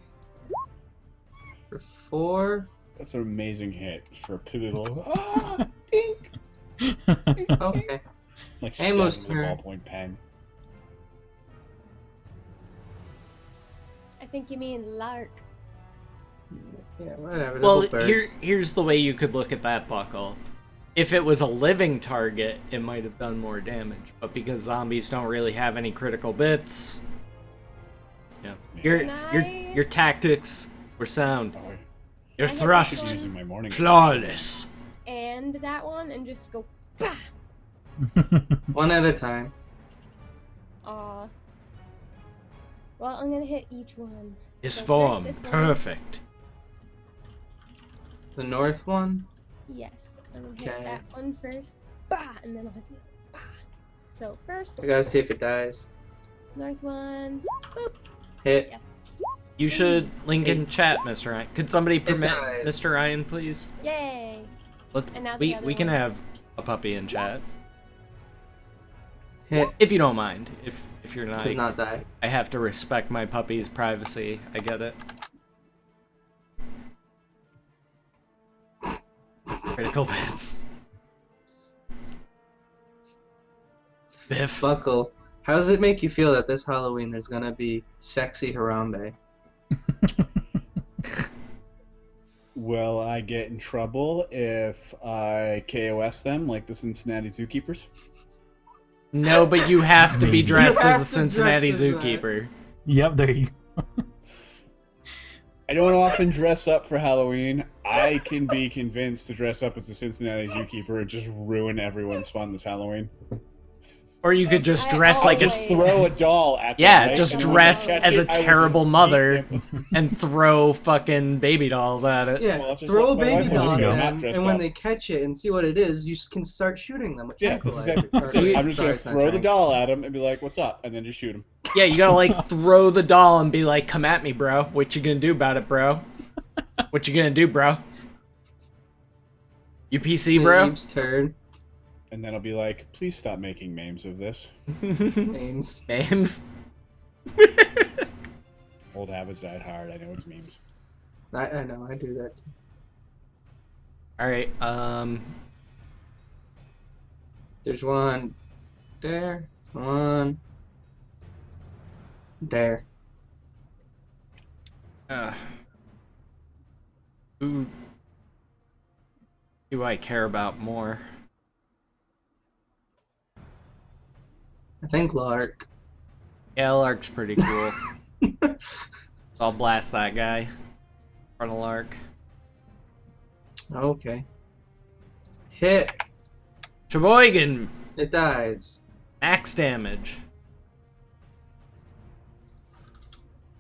For 4. That's an amazing hit for a pivotal. Ah, pink. Okay. Like Ammo's stabbing with a turn. ballpoint pen. I think you mean lark. Yeah, whatever. Well, little birds. here's the way you could look at that, Buckle. If it was a living target, it might have done more damage. But because zombies don't really have any critical bits, yeah, your tactics were sound. Oh, Your I hit thrust this using my morning. flawless. And that one, and just go. Bah! One at a time. Aw. Well, I'm gonna hit each one. His So first form this one. perfect. The north one. Yes, I'm gonna Okay. hit that one first. Bah! And then I'll hit the other. Bah! So first, I gotta see if it dies. north one. Boop. Hit. Yes. You should link in chat, Mr. Ryan. Could somebody permit dies. Mr. Ryan, please? Yay! And now the We other can one. have a puppy in chat Hit. if you don't mind. If you're not, Did not die. I have to respect my puppy's privacy. I get it. Critical hits. Biff. Buckle. How does it make you feel that this Halloween there's gonna be sexy Harambe? Will I get in trouble if I KOS them like the Cincinnati Zookeepers? No, but you have to be dressed have as a to Cincinnati dress as that. zookeeper. Yep, there you go. I don't often dress up for Halloween. I can be convinced to dress up as the Cincinnati Zookeeper and just ruin everyone's fun this Halloween. Or you could just I dress like Just a throw a doll at them, yeah, right? just And when dress they catch as a it, I will terrible just mother beat them. and throw fucking baby dolls at it. Yeah, Well, just throw a like my baby wife was doll just at gonna them, dress and when up. they catch it and see what it is, you can start shooting them with Yeah, that's tranquilizer. exactly. That's it. I'm just Sorry, gonna it's not throw the tranq. doll at him and be like, "What's up?" and then just shoot him. Yeah, you gotta like throw the doll and be like, "Come at me, bro. What you gonna do about it, bro? What you gonna do, bro? You PC, bro?" Abe's turn. And then I'll be like, "Please stop making memes of this." Names. Names. Old habits died hard. I know it's memes. I know, I do that too. All right. There's one there, one there. Who do I care about more? I think Lark. Yeah, Lark's pretty cool. So I'll blast that guy in front of Lark. Okay. Hit. Sheboygan, It dies. max damage.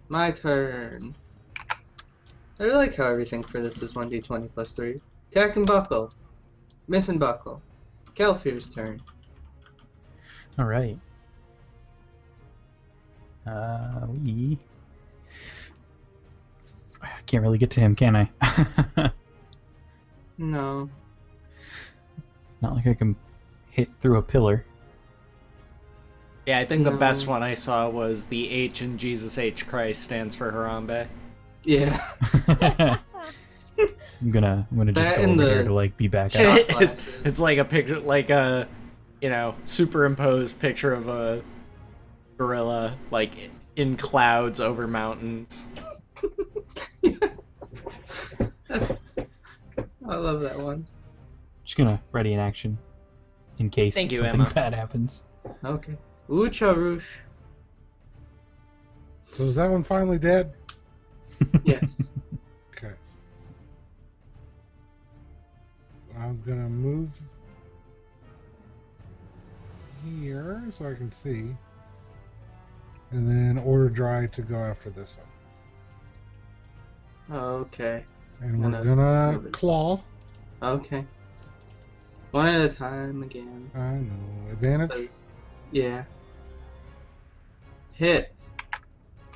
My turn. I really like how everything for this is 1d20 plus 3. Attack and buckle. Miss and buckle. Kelfir's turn. All right. We. I can't really get to him, can I? No. Not like I can hit through a pillar. Yeah, I think the No. best one I saw was the H in Jesus H Christ stands for Harambe. Yeah. I'm gonna just That go and over here the- to like be back Shot out. glasses. It's like a picture, like a, superimposed picture of a gorilla, like in clouds over mountains. I love that one. Just gonna ready in action in case Thank you, something Emma. bad happens. Okay. Ucha Roosh. So is that one finally dead? Yes. Okay. I'm gonna move here so I can see. And then order Dry to go after this one. Okay. And we're Gonna gonna move it. claw. Okay. One at a time again. I know. Advantage? 'Cause- Yeah. Hit.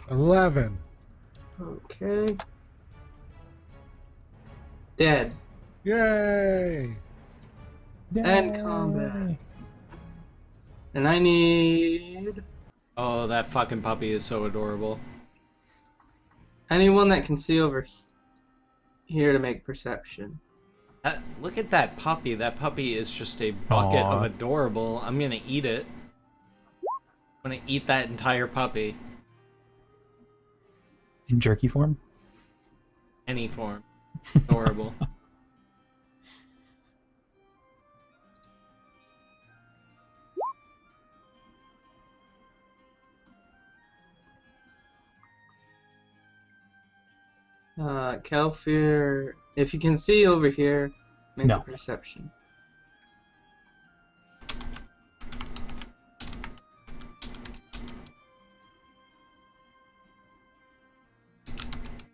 11. Okay. Dead. Yay! End combat. And I need Oh, that fucking puppy is so adorable. anyone that can see over here to make perception. Look at that puppy. That puppy is just a bucket Aw. of adorable. I'm gonna eat it. I'm gonna eat that entire puppy. In jerky form? Any form. Adorable. Kelfir, if you can see over here, make No. a perception.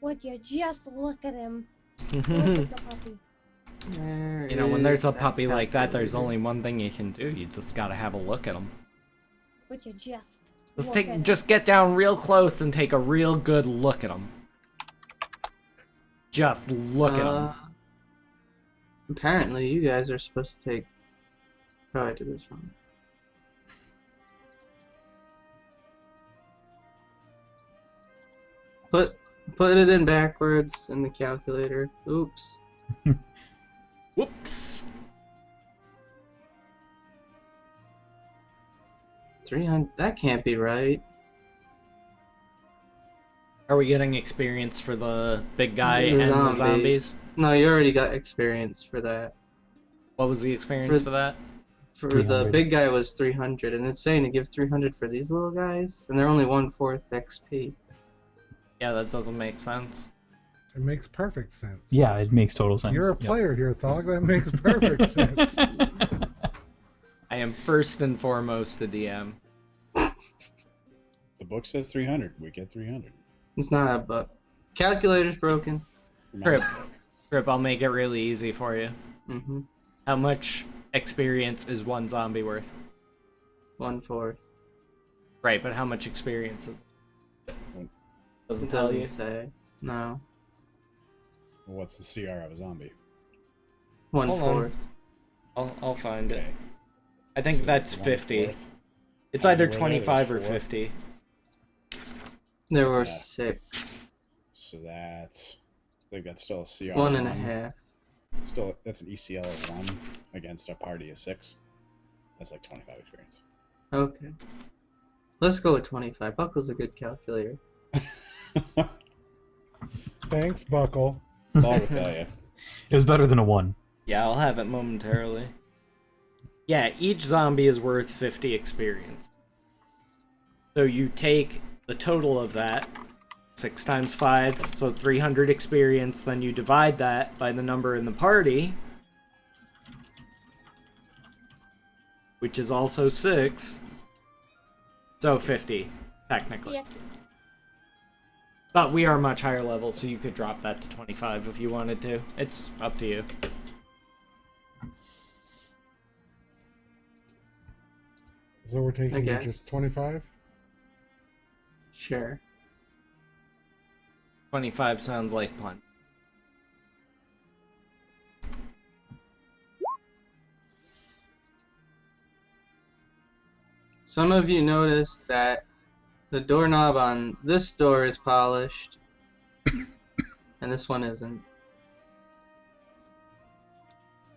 Would you just look at him? Look at the puppy. There You know, when there's a is puppy like that, there's calculator. only one thing you can do. You just gotta have a look at him. Would you just Just look at him? just get down real close and take a real good look at him. Just look at him. Apparently, you guys are supposed to take. Oh, I did this wrong. Put it in backwards in the calculator. Oops. Whoops. 300. That can't be right. Are we getting experience for the big guy The and the zombies. zombies? No, you already got experience for that. What was the experience For- for that? For the 300. big guy was 300, and it's saying to give 300 for these little guys, and they're only 1/4 XP. Yeah, that doesn't make sense. It makes perfect sense. Yeah, it makes total sense. You're a Yep. player here, Thog. That makes perfect sense. I am first and foremost a DM. The book says 300. We get 300. It's not a bug. Calculator's broken. Trip, Trip, I'll make it really easy for you. Mm-hmm. How much experience is one zombie worth? 1/4. Right, but how much experience is Doesn't It tell doesn't you. say. No. Well, what's the CR of a zombie? 1/4. I'll find it. Okay. I think So that's 1/4. 50. It's How either many were there? 25 or There's 4. 50. There were Yeah. 6. So that's. I think that's still a CR. 1.5. Still, that's an ECL of 1 against a party of 6. That's like 25 experience. Okay. Let's go with 25. Buckle's a good calculator. Thanks, Buckle. That's all I will tell you. It was better than a 1. Yeah, I'll have it momentarily. Yeah, each zombie is worth 50 experience. So you take the total of that, 6 times 5, so 300 experience, then you divide that by the number in the party, which is also 6, so 50, technically. Yeah. But we are much higher level, so you could drop that to 25 if you wanted to. It's up to you. So we're taking guess. just 25? Sure. 25 sounds like plenty. Some of you noticed that the doorknob on this door is polished, and this one isn't.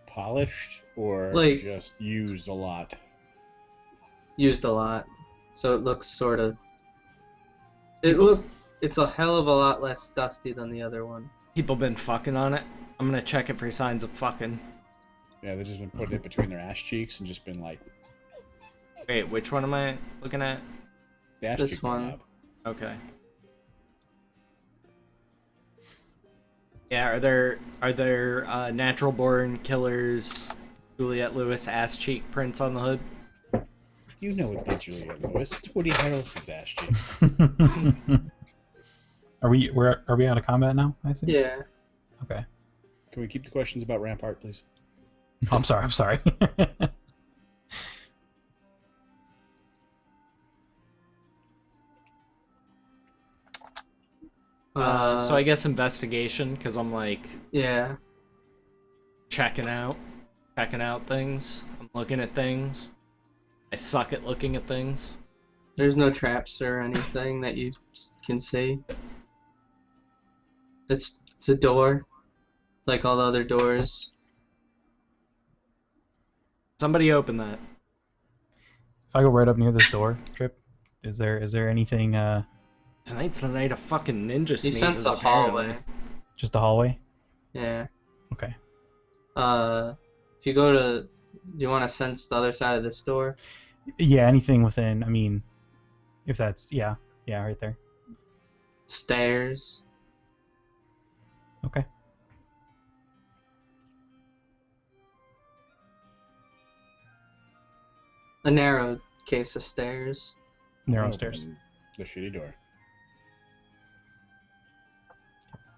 Polished or Like- just used a lot? Used a lot, so it looks sort of. It's a hell of a lot less dusty than the other one. People been fucking on it. I'm gonna check it for signs of fucking. Yeah, they've just been putting it between their ass cheeks and just been like, Wait, which one am I looking at? the ass This cheek one. knob. Okay. Yeah, are there natural born killers, Juliette Lewis ass cheek prints on the hood? You know it's not Juliette Lewis. It's Woody Harrelson's ass cheek. Are we out of combat now? I see. Yeah. Okay. Can we keep the questions about Rampart, please? Oh, I'm sorry. So I guess investigation, because I'm like Yeah. checking out things. I'm looking at things. I suck at looking at things. There's no traps or anything that you can see. It's a door, like all the other doors. Somebody open that. If I go right up near this door, Trip, is there anything? Tonight's the night of fucking ninja You sneezes. sense a apparently. hallway. Just a hallway? Yeah. Okay. If you go to, do you want to sense the other side of this door? Yeah, anything within. I mean, if that's yeah, right there. Stairs. Okay. A narrow case of stairs. Narrow stairs. Open the shitty door.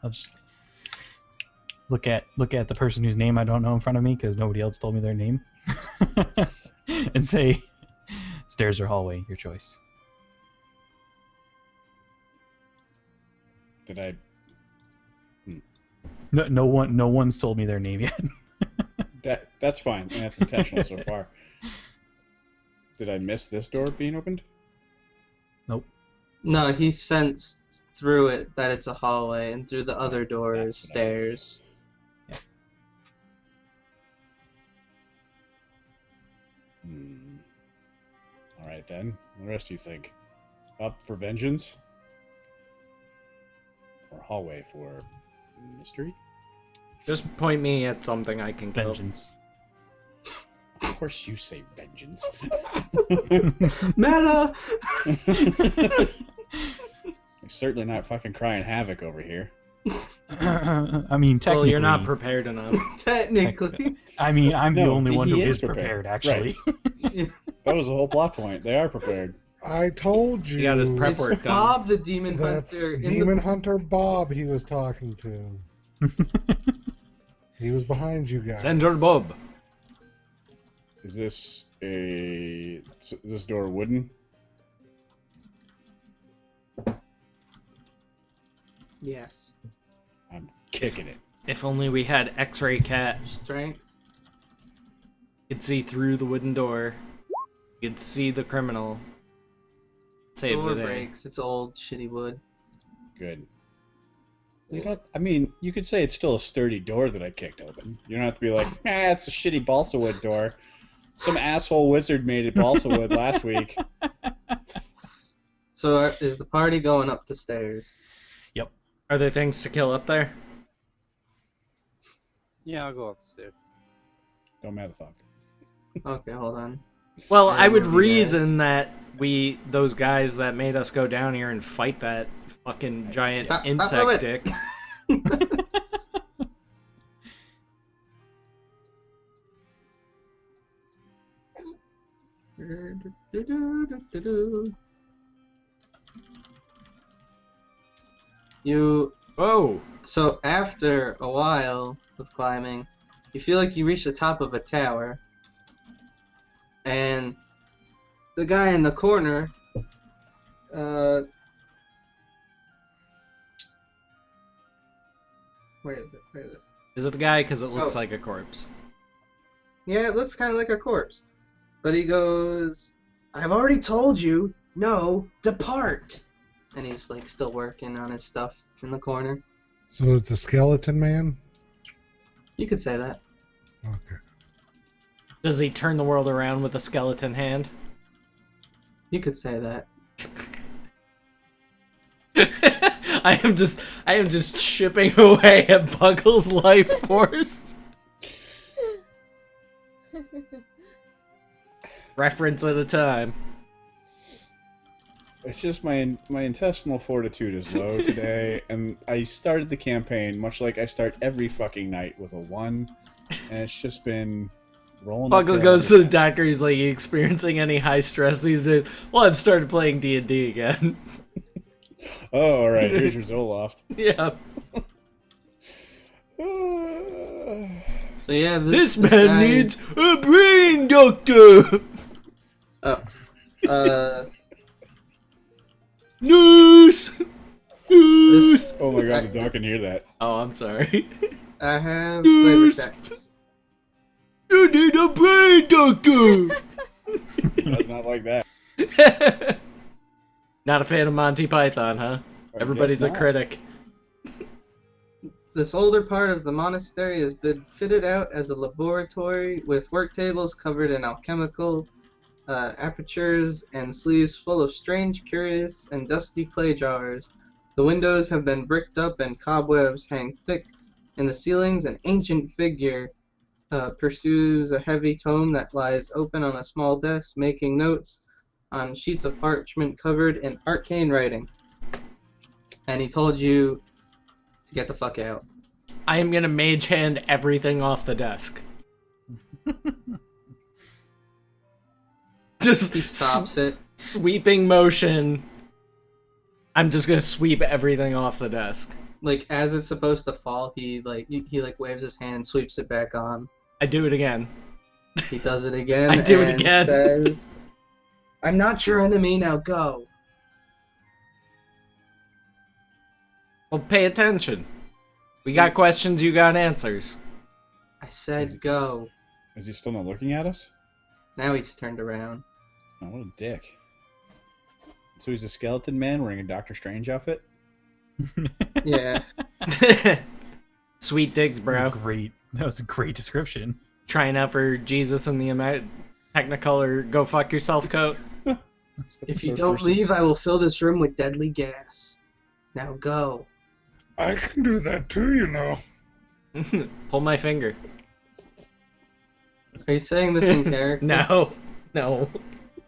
I'll just look at the person whose name I don't know in front of me because nobody else told me their name, and say, "Stairs or hallway, your choice." Did I? No one's told me their name yet. That's fine. And that's intentional so far. Did I miss this door being opened? Nope. No, he sensed through it that it's a hallway, and through the other door is That's what I missed. stairs. All right then. What the rest do you think? Up for vengeance? Or hallway for mystery? Just point me at something I can kill. Vengeance. Of course you say vengeance. Meta! Certainly not fucking crying havoc over here. I mean, technically. Well, you're not prepared enough. Technically. I mean, I'm the No, only one who he is prepared, actually. That was the whole plot point. They are prepared. I told you. He got his prep It's work done. Bob the Demon That's Hunter in Demon the... Hunter Bob he was talking to. He was behind you guys. Sender Bob. Is this door wooden? Yes. I'm kicking it. If only we had X-ray cat. Strength. You could see through the wooden door. You could see the criminal. Save Door the day. breaks. It's old, shitty wood. Good. I mean, you could say it's still a sturdy door that I kicked open. You don't have to be like, it's a shitty balsa wood door. Some asshole wizard made it balsa wood last week. So is the party going up the stairs? Are there things to kill up there? Yeah, I'll go upstairs. Don't matter, fuck. Okay, hold on. Well, And I would what do you guys- reason that those guys that made us go down here and fight that fucking giant Stop insect it. dick. Whoa! So after a while of climbing, you feel like you reach the top of a tower, and the guy in the corner, where is it? Where is it? Is it the guy? Because it looks Oh. like a corpse. Yeah, it looks kind of like a corpse. But he goes, I've already told you, no, depart. And he's like still working on his stuff in the corner. So it's the skeleton man? You could say that. Okay. Does he turn the world around with a skeleton hand? You could say that. I am just chipping away at Buggle's life force. Reference at a time. It's just my intestinal fortitude is low today, and I started the campaign much like I start every fucking night with a 1, and it's just been rolling. Buggle uphill goes to ever the doctor. He's like, "You experiencing any high stress these days?" Well, I've started playing D&D again. since. Oh, all right. Here's your Zoloft. Yeah. So yeah, This this man guy- needs a brain doctor. Oh. News. This Oh my god, the dog can hear that. Oh, I'm sorry. I have flavor Yes. text. You need a brain doctor! That's not like that. Not a fan of Monty Python, huh? I Everybody's guess a not. critic. This older part of the monastery has been fitted out as a laboratory with work tables covered in alchemical apertures and sleeves full of strange, curious, and dusty clay jars. The windows have been bricked up and cobwebs hang thick in the ceilings. An ancient figure pursues a heavy tome that lies open on a small desk, making notes on sheets of parchment covered in arcane writing. And he told you to get the fuck out. I am gonna mage hand everything off the desk. Just He stops it. sweeping motion. I'm just gonna sweep everything off the desk. Like as it's supposed to fall, he waves his hand and sweeps it back on. I do it again. He does it again. I do it and again. Says, "I'm not your enemy. Now go." Well, pay attention. We got questions, you got answers. I said go. Is he still not looking at us? Now he's turned around. Oh, what a dick. So he's a skeleton man wearing a Doctor Strange outfit? Yeah. Sweet digs, bro. That was a great description. Trying out for Jesus in the Technicolor go fuck yourself coat. If you don't leave, I will fill this room with deadly gas. Now go. I can do that too, you know. Pull my finger. Are you saying this in character? No. No.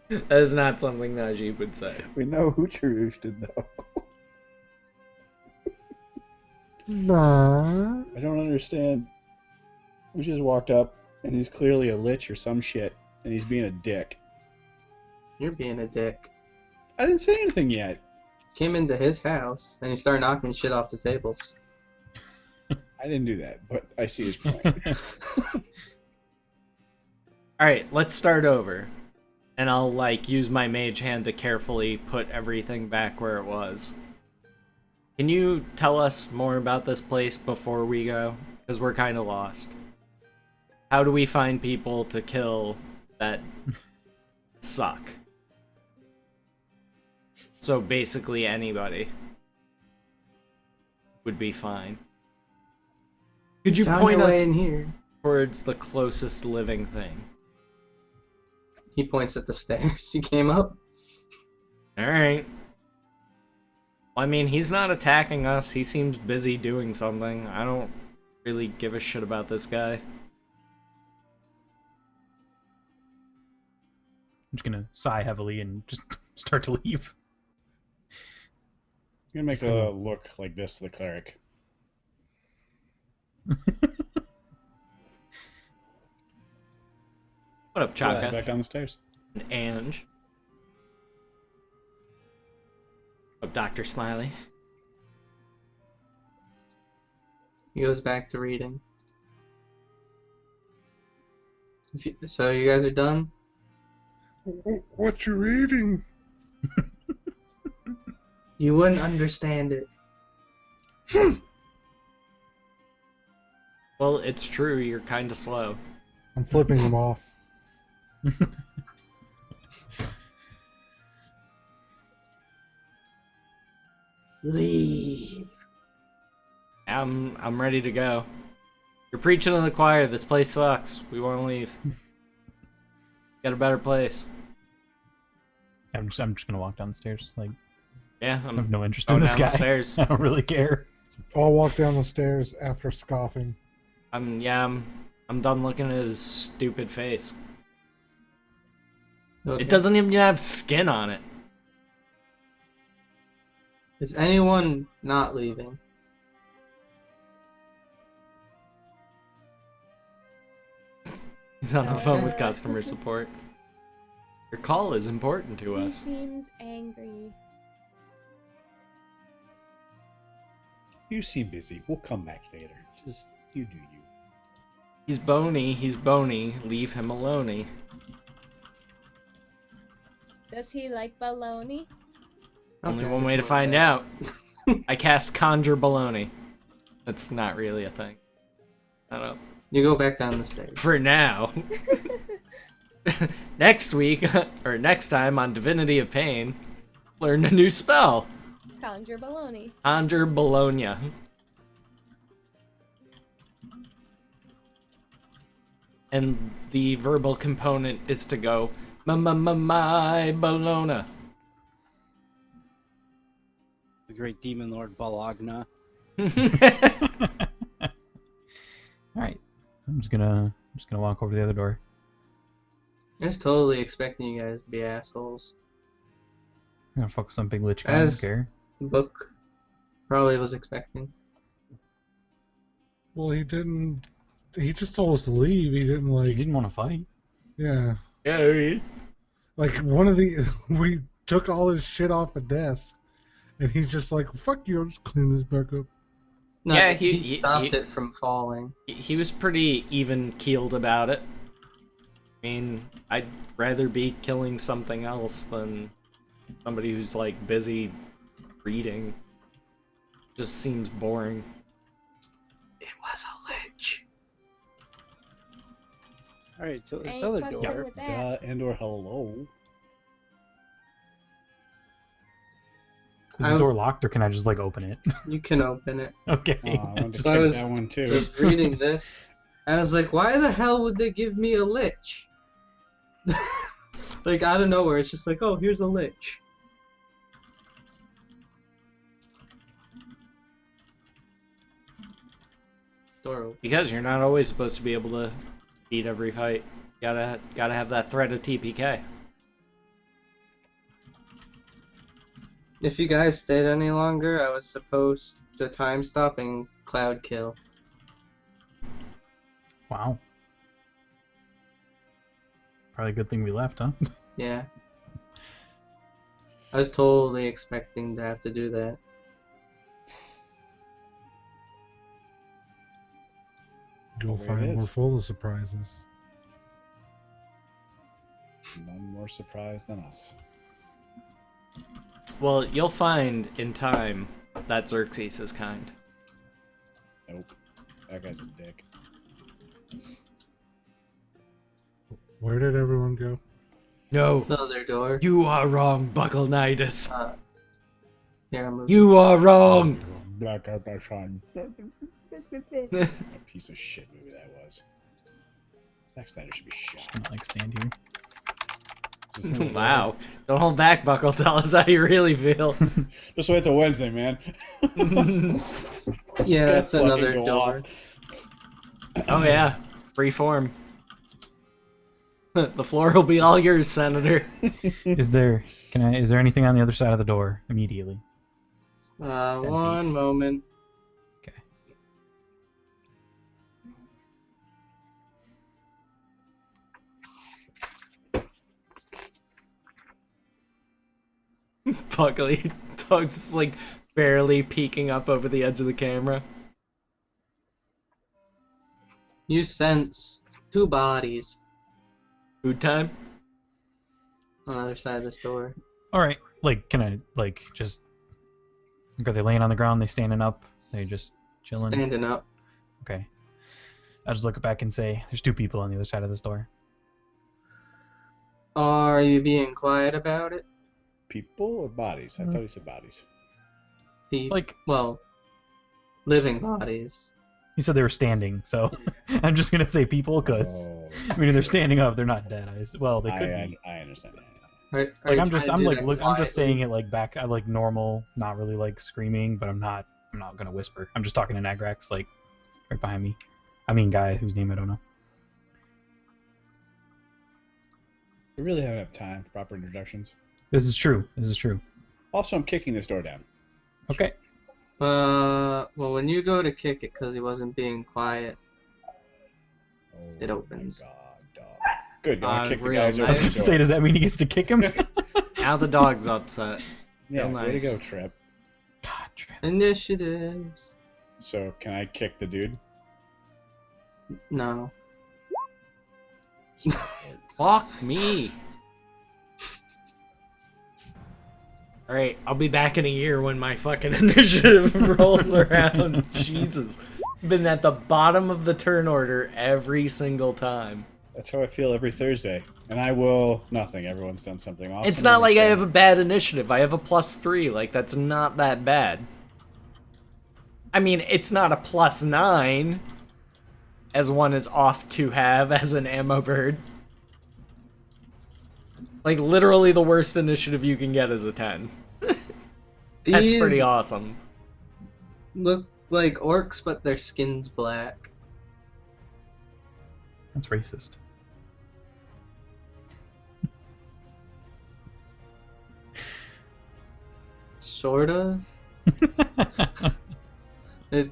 That is not something Najib would say. We know who Charush did, though. Nah. I don't understand. We just walked up, and he's clearly a lich or some shit, and he's being a dick. You're being a dick. I didn't say anything yet. Came into his house and he started knocking shit off the tables. I didn't do that, but I see his point. Alright, let's start over. And I'll, use my mage hand to carefully put everything back where it was. Can you tell us more about this place before we go? Because we're kind of lost. How do we find people to kill that suck? So basically anybody would be fine. Could you Found point your way us in here. towards the closest living thing? He points at the stairs you came up. Alright. Well, I mean, he's not attacking us. He seems busy doing something. I don't really give a shit about this guy. I'm just gonna sigh heavily and just start to leave. You're gonna make a look like this to the cleric. What up, Chaka? Back down the stairs. And Ange. What up, Dr. Smiley? He goes back to reading. So you guys are done? What you reading? You wouldn't understand it. Well, it's true. You're kind of slow. I'm flipping them off. Leave. I'm ready to go. You're preaching to the choir. This place sucks. We want to leave. Got a better place. I'm just gonna walk down the stairs. Like, Yeah, I I'm have no interest going in this down guy. the stairs. I don't really care. I'll walk down the stairs after scoffing. I'm done looking at his stupid face. Okay. It doesn't even have skin on it. Is anyone not leaving? He's on the phone with customer support. Your call is important to He us. seems angry. You seem busy. We'll come back later. Just, you do you. He's bony. Leave him alone. Does he like baloney? Only Okay, one way to let's find move out. I cast Conjure Baloney. That's not really a thing. Shut up. You go back down the stairs. For now. Next week, or next time on Divinity of Pain, learn a new spell. Conjure baloney. Conjure Bologna. And the verbal component is to go, my Bologna. The great demon lord Bologna. Alright. I'm just gonna walk over to the other door. I was totally expecting you guys to be assholes. I'm gonna focus on Big Lich guy, I don't As care. the book probably was expecting. Well, he didn't. He just told us to leave. He didn't He like. didn't want to fight. Yeah. Yeah, Like one of the. We took all his shit off the desk, and he's just like, "Fuck you! I'll just clean this back up." No, Yeah, he stopped it from falling. he was pretty even-keeled about it. I mean, I'd rather be killing something else than somebody who's, like, busy reading. Just seems boring. It was a lich. Alright, so this Ain't other fucking door. with that. And/or hello. Is the door locked, or can I just like open it? You can open it. Okay. I wanted to So I check was- that one I too. was reading this, and I was like, why the hell would they give me a lich? Like, out of nowhere, it's just like, oh, here's a lich. Door open. Because you're not always supposed to be able to beat every fight. Gotta have that threat of TPK. If you guys stayed any longer, I was supposed to time stop and cloud kill. Wow. Probably a good thing we left, huh? Yeah. I was totally expecting to have to do that. You'll There it find we're is. full of surprises. None more surprised than us. Well, you'll find in time that Xerxes is kind. Nope. That guy's a dick. Where did everyone go? No, The other door. you are wrong, Buckle-Nitus. Here, I'm moving. You are wrong. Black Son. Piece of shit movie that was. Zack Snyder should be shot. I don't like stand here. Wow. Don't hold back, Buckle. Tell us how you really feel. Just wait till Wednesday, man. Yeah, that's Fucking another go door. off. Oh yeah, free form. The floor will be all yours, Senator. Is there anything on the other side of the door immediately? 10 feet. One moment. Okay. Buckley, dog's just like barely peeking up over the edge of the camera. You sense two bodies Food time? on the other side of this door. All right. Like, can I like just? Are they laying on the ground? They standing up? They just chilling? Standing up. Okay. I just look back and say, "There's two people on the other side of this door." Are you being quiet about it? People or bodies? I thought he said bodies. Like, well, living bodies. he said they were standing, so I'm just gonna say people, because Oh, I mean, if they're standing up, they're not dead. Well, they could be. I understand that. Are you I'm just trying to do that I'm just saying quietly? it like back, I like normal, not really like screaming, but I'm not gonna whisper. I'm just talking to Nagrax, like right behind me. I mean, guy whose name I don't know. We really don't have time for proper introductions. This is true. Also, I'm kicking this door down. Okay. Well, when you go to kick it because he wasn't being quiet, Oh, it opens. My God, dog. Good. You want to kick the real guys I over was nice. the gonna say, door. does that mean he gets to kick him? Now the dog's upset. Yeah, Real way nice. to go, Trip. God, Trip. Initiatives. So, can I kick the dude? No. Fuck me. Alright, I'll be back in a year when my fucking initiative rolls around. Jesus. Been at the bottom of the turn order every single time. That's how I feel every Thursday. And I will nothing. Everyone's done something awesome. It's not like I have a bad initiative. I have a +3. Like, that's not that bad. I mean, it's not a +9, as one is off to have as an ammo bird. Like, literally the worst initiative you can get is a 10. That's pretty These awesome. look like orcs, but their skin's black. That's racist. Sorta. It,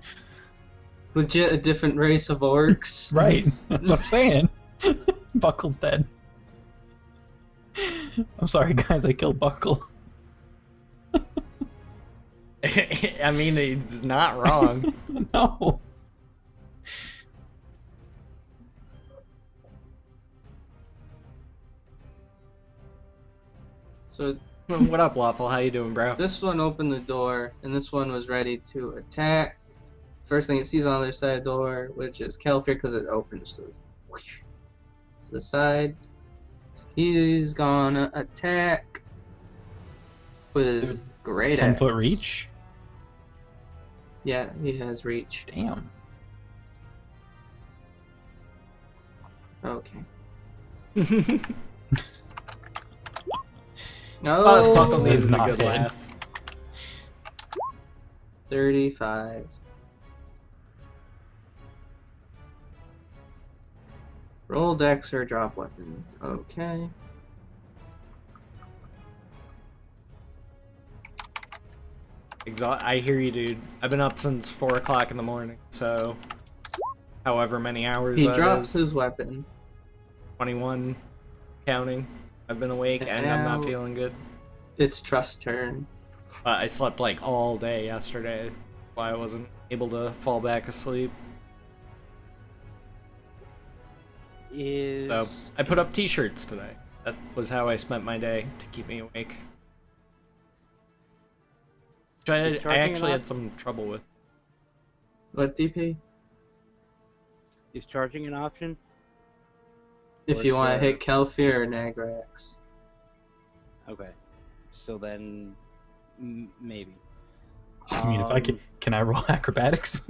legit a different race of orcs. Right. That's what I'm saying. Buckle's dead. I'm sorry, guys. I killed Buckle. I mean, it's not wrong. No. So What up, Waffle? How you doing, bro? this one opened the door, and this one was ready to attack. First thing it sees on the other side of the door, which is Kelfir, because it opens to the side. He's gonna attack with his great 10-foot axe. reach? Yeah, he has reach. Damn. Okay. Oh, Buckle That needs is a not good good. laugh. 35. Roll dex or drop weapon. Okay. I hear you, dude. I've been up since 4 o'clock in the morning, so however many hours He that drops is. his weapon. 21 counting. I've been awake and I'm not Now- feeling good. It's Trust's turn. I slept like all day yesterday, why I wasn't able to fall back asleep. Is So I put up t-shirts today. That was how I spent my day to keep me awake. Which I charging actually an had some trouble with. What DP? is charging an option? If you What's, want to uh, hit Kelfir or Nagrax. Okay. So then, maybe. I mean, if I can I roll acrobatics?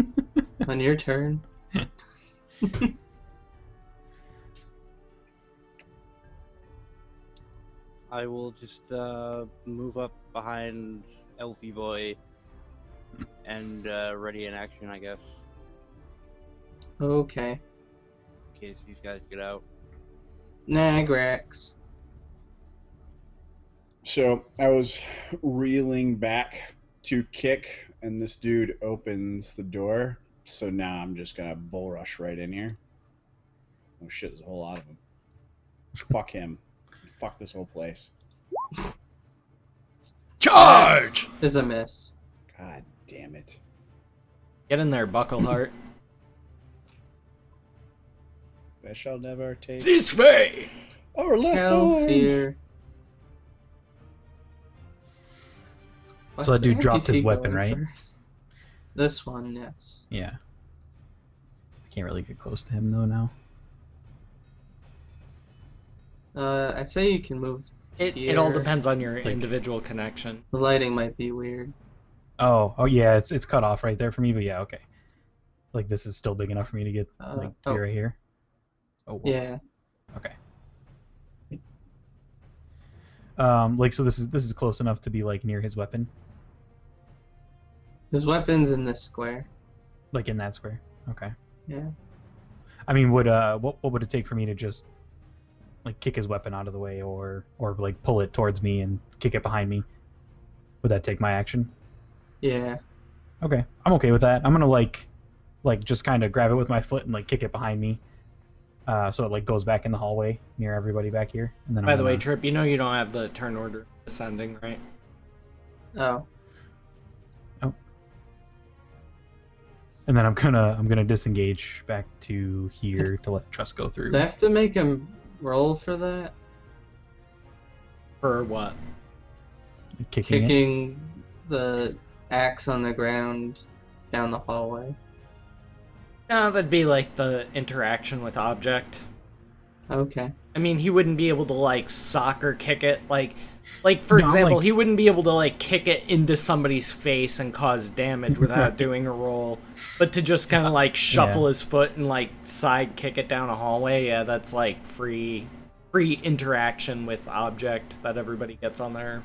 On your turn. I will just move up behind Elfie Boy and ready in action, I guess, Okay. in case these guys get out. Nagrax. So I was reeling back to kick, and this dude opens the door. So now I'm just gonna bull rush right in here. Oh shit, there's a whole lot of them. Fuck him. Fuck this whole place. Charge! Is a miss. God damn it. Get in there, Buckleheart. I shall never take This way! our left arm. Kelfir. So that dude What's dropped his amputee weapon, going right? first? This one, yes. Yeah. I can't really get close to him though now. I'd say you can move It all here. depends on your Like- individual connection. The lighting might be weird. Oh yeah, it's cut off right there for me, but yeah, okay. Like this is still big enough for me to get like oh. right here. Oh whoa. Yeah. Okay. Like so this is close enough to be like near his weapon, His weapon's in this square. like in that square. Okay. Yeah. I mean, what would it take for me to just like kick his weapon out of the way, or like pull it towards me and kick it behind me? Would that take my action? Yeah. Okay, I'm okay with that. I'm gonna like just kind of grab it with my foot and like kick it behind me, so it like goes back in the hallway near everybody back here. And then By I'm the way, gonna- Trip, you know you don't have the turn order ascending, right? Oh. and then I'm gonna disengage back to here to let Trust go through. Do I have to make him roll for that? For what? Kicking it. kicking the axe on the ground down the hallway. No, that'd be like the interaction with object. Okay. I mean, he wouldn't be able to like soccer kick it, like for No, example, like- he wouldn't be able to like kick it into somebody's face and cause damage without doing a roll. But to just kind of like shuffle his foot and like side kick it down a hallway, yeah, that's like free interaction with object that everybody gets on their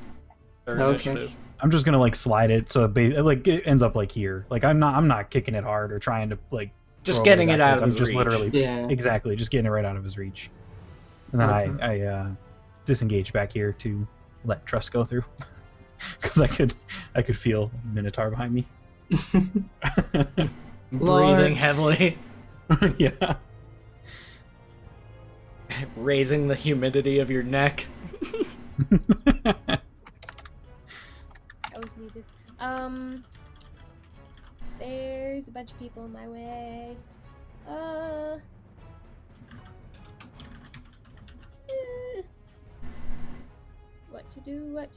Okay. initiative. I'm just gonna like slide it so it ends up like here. Like I'm not kicking it hard or trying to like Just throw getting it out backwards. of his I'm just reach. literally Yeah. exactly just getting it right out of his reach. And then Okay. I disengage back here to let Trust go through because I could feel Minotaur behind me. Lord. Breathing heavily, Yeah. raising the humidity of your neck. That was needed. There's a bunch of people in my way. What to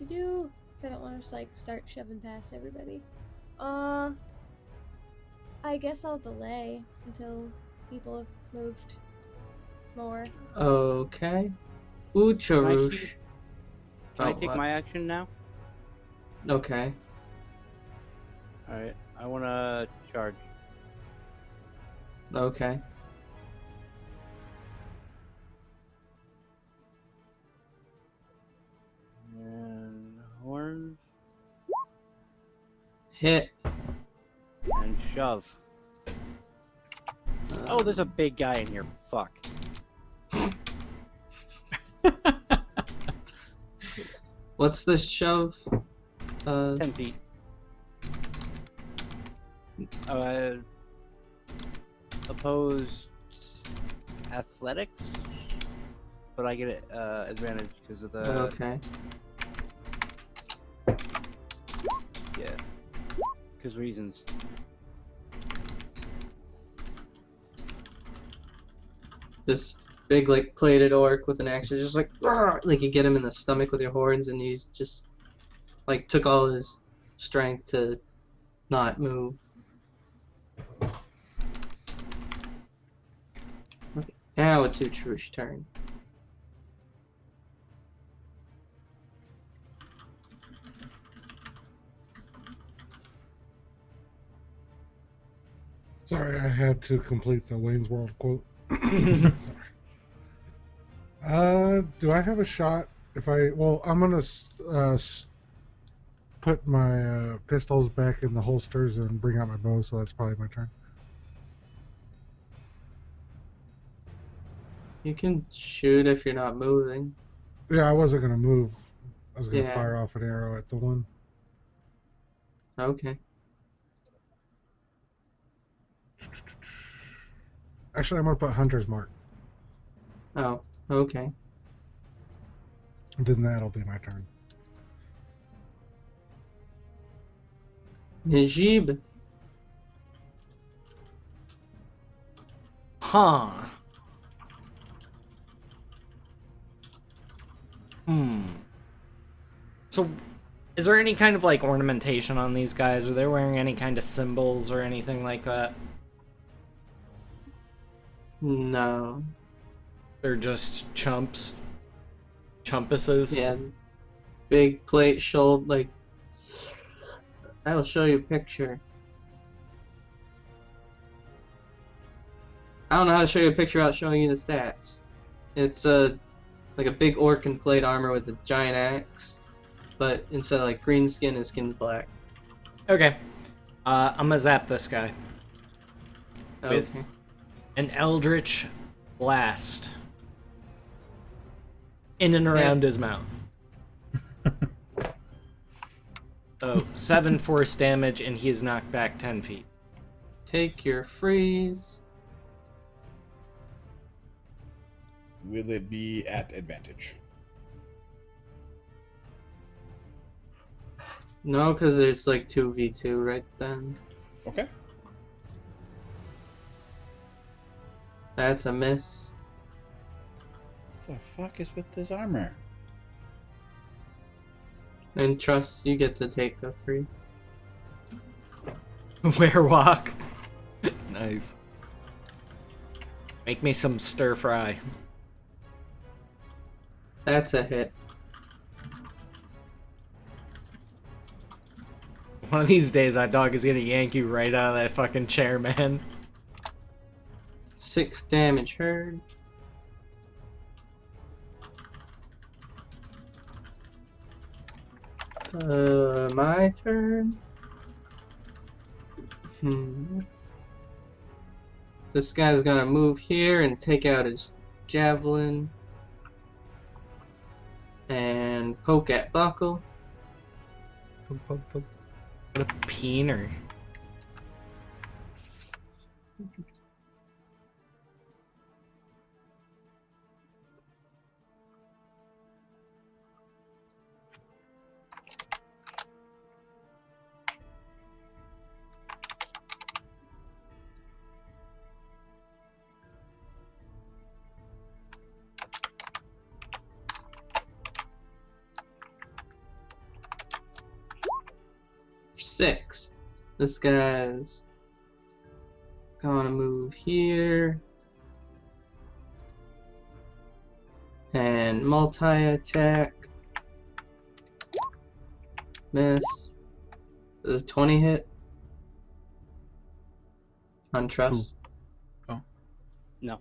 do? 'Cause I don't want to just like start shoving past everybody. I guess I'll delay until people have moved more. Okay. Ucharush. Can I Oh, take what? my action now? Okay. Alright, I wanna charge. Okay. And horns Hit. and shove. Oh, there's a big guy in here. Fuck. What's the shove? 10 feet. Opposed athletics, but I get advantage because of the Okay. yeah, because reasons. This big like plated orc with an axe is just like "Argh!" Like you get him in the stomach with your horns and he's just like took all his strength to not move. Okay. Now it's Ucharush's turn. Sorry, I had to complete the Wayne's World quote. Sorry. Do I have a shot? If I I'm gonna put my pistols back in the holsters and bring out my bow. So that's probably my turn. You can shoot if you're not moving. Yeah, I wasn't gonna move. I was gonna Yeah. fire off an arrow at the one. Okay. Actually, I'm gonna put Hunter's Mark. Oh, okay. Then that'll be my turn. Najib. Huh. So, is there any kind of like ornamentation on these guys? Are they wearing any kind of symbols or anything like that? No. They're just chumps. Chumpuses. Yeah. Big plate shoulder like I will show you a picture. I don't know how to show you a picture without showing you the stats. It's like a big orc in plate armor with a giant axe, but instead of like green skin, his skin's black. Okay. I'm gonna zap this guy with Okay. an Eldritch Blast in and around his mouth. So 7 force damage, and he is knocked back 10 feet. Take your freeze. Will it be at advantage? No, because there's like 2v2 right then. Okay. That's a miss. What the fuck is with this armor? And Trust, you get to take a free. Werewalk. Nice. Make me some stir fry. That's a hit. One of these days, that dog is gonna yank you right out of that fucking chair, man. 6 damage heard. My turn. This guy's gonna move here and take out his javelin and poke at Buckle. Poke, poke, poke. What a peener. Six. This guy's gonna move here and multi-attack. Miss. Does a 20 hit? On Trust? Oh. No.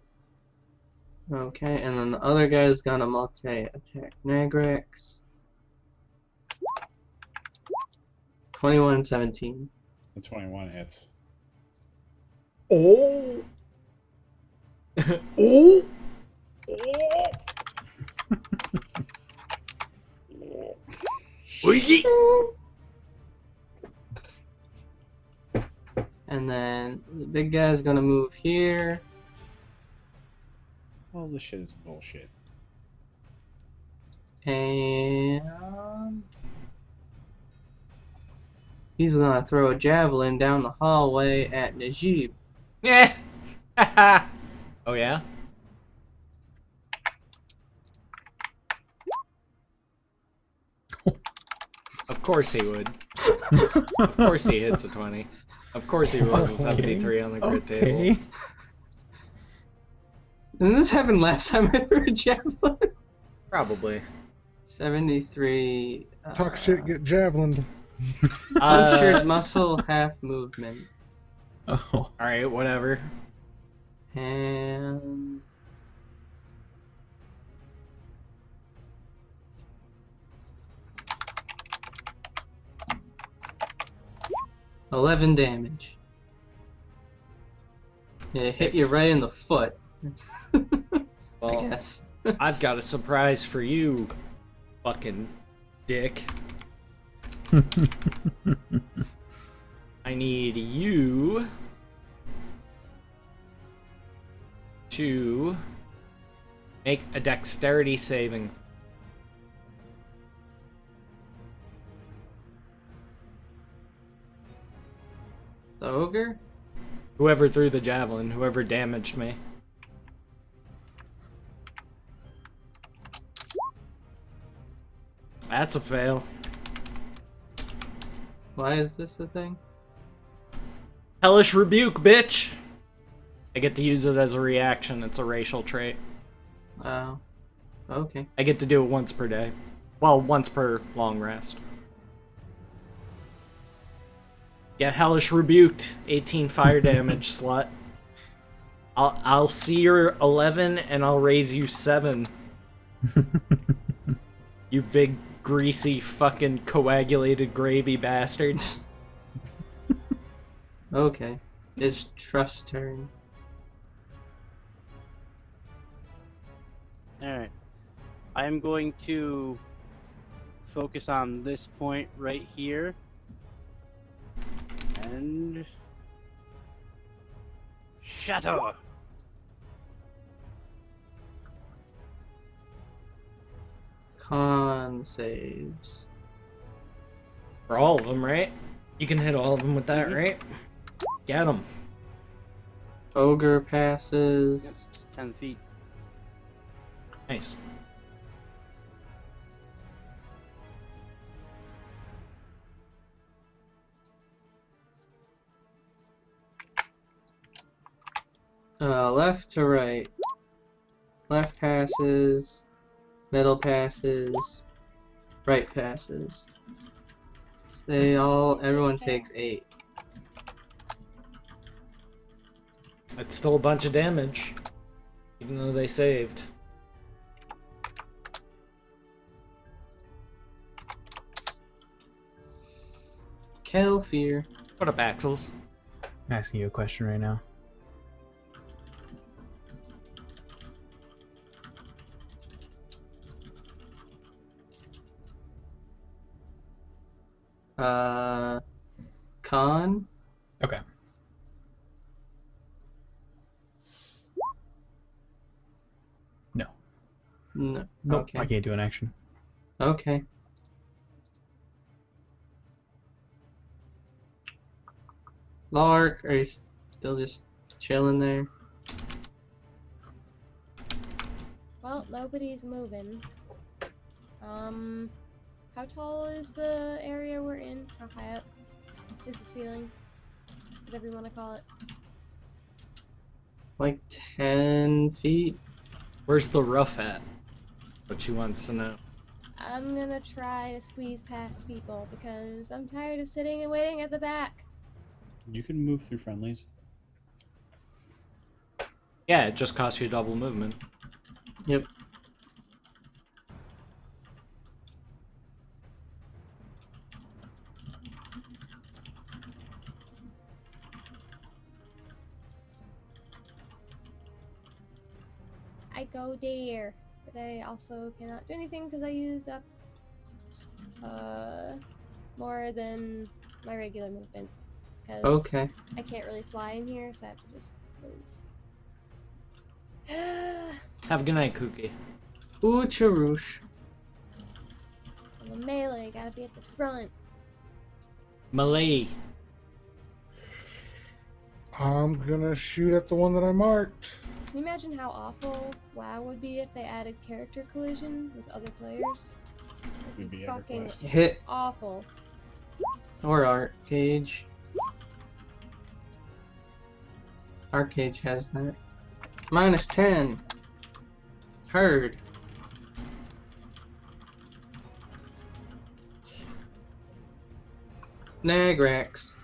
Okay, and then the other guy's gonna multi-attack Nagrax. 21, 17. The 21 hits. Oh! Oh! And then the big guy's gonna move here. All this shit is bullshit. And he's gonna throw a javelin down the hallway at Najib. Yeah. Oh yeah. Of course he would. Of course he hits a 20. Of course he rolls a 73 on the grid table. Didn't this happen last time I threw a javelin? Probably. 73. Talk shit, get javelined. Punctured muscle, half movement. Oh. Alright, whatever. And 11 damage. It hit you right in the foot. Well, I guess. I've got a surprise for you, fucking dick. I need you to make a dexterity saving. The ogre? Whoever threw the javelin, whoever damaged me. That's a fail. Why is this a thing? Hellish Rebuke, bitch! I get to use it as a reaction. It's a racial trait. Oh. Okay. I get to do it once per day. Well, once per long rest. Get Hellish Rebuked. 18 fire damage, slut. I'll see your 11 and I'll raise you 7. You big, greasy, fucking coagulated gravy bastards. Okay. It's Trust's turn. Alright. I am going to focus on this point right here. And shatter. Con saves. For all of them, right? You can hit all of them with that, right? Get them. Ogre passes. Yep, just 10 feet. Nice. Left to right. Left passes. Middle passes. Right passes. Everyone takes 8. It's still a bunch of damage, even though they saved. Kelfir. What up, Axels? I'm asking you a question right now. Khan. Okay. No. No. Nope. Okay. I can't do an action. Okay. Lark, are you still just chilling there? Well, nobody's moving. How tall is the area we're in? How high up is the ceiling? Whatever you want to call it. Like 10 feet? Where's the rough at? What she wants to know. I'm gonna try to squeeze past people because I'm tired of sitting and waiting at the back. You can move through friendlies. Yeah, it just costs you double movement. Yep. I go there, but I also cannot do anything because I used up more than my regular movement. Because Okay. I can't really fly in here, so I have to just move. Have a good night, Kookie. Ooh, Charouche. I'm a melee, gotta be at the front. Malay. I'm gonna shoot at the one that I marked. Can you imagine how awful WoW would be if they added character collision with other players? Would be Fucking EverQuest. Hit awful. or Arcage. Arcage has that. -10. Heard. Nagrax.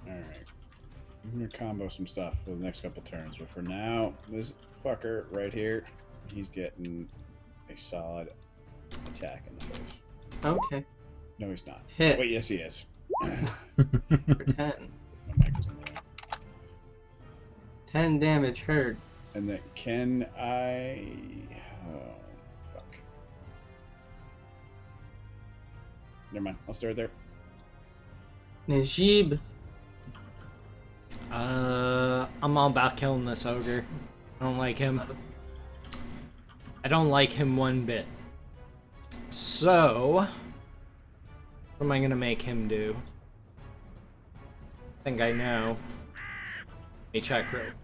Alright. I'm gonna combo some stuff for the next couple turns, but for now, this fucker right here, he's getting a solid attack in the face. Okay. No, he's not. Hit. Wait, yes, he is. For 10. My mic was in the way. 10 damage. Heard. And then can I... Oh, fuck. Never mind. I'll start there. Najib. I'm all about killing this ogre. I don't like him. I don't like him one bit. So, what am I gonna make him do? I think I know. Let me check real quick.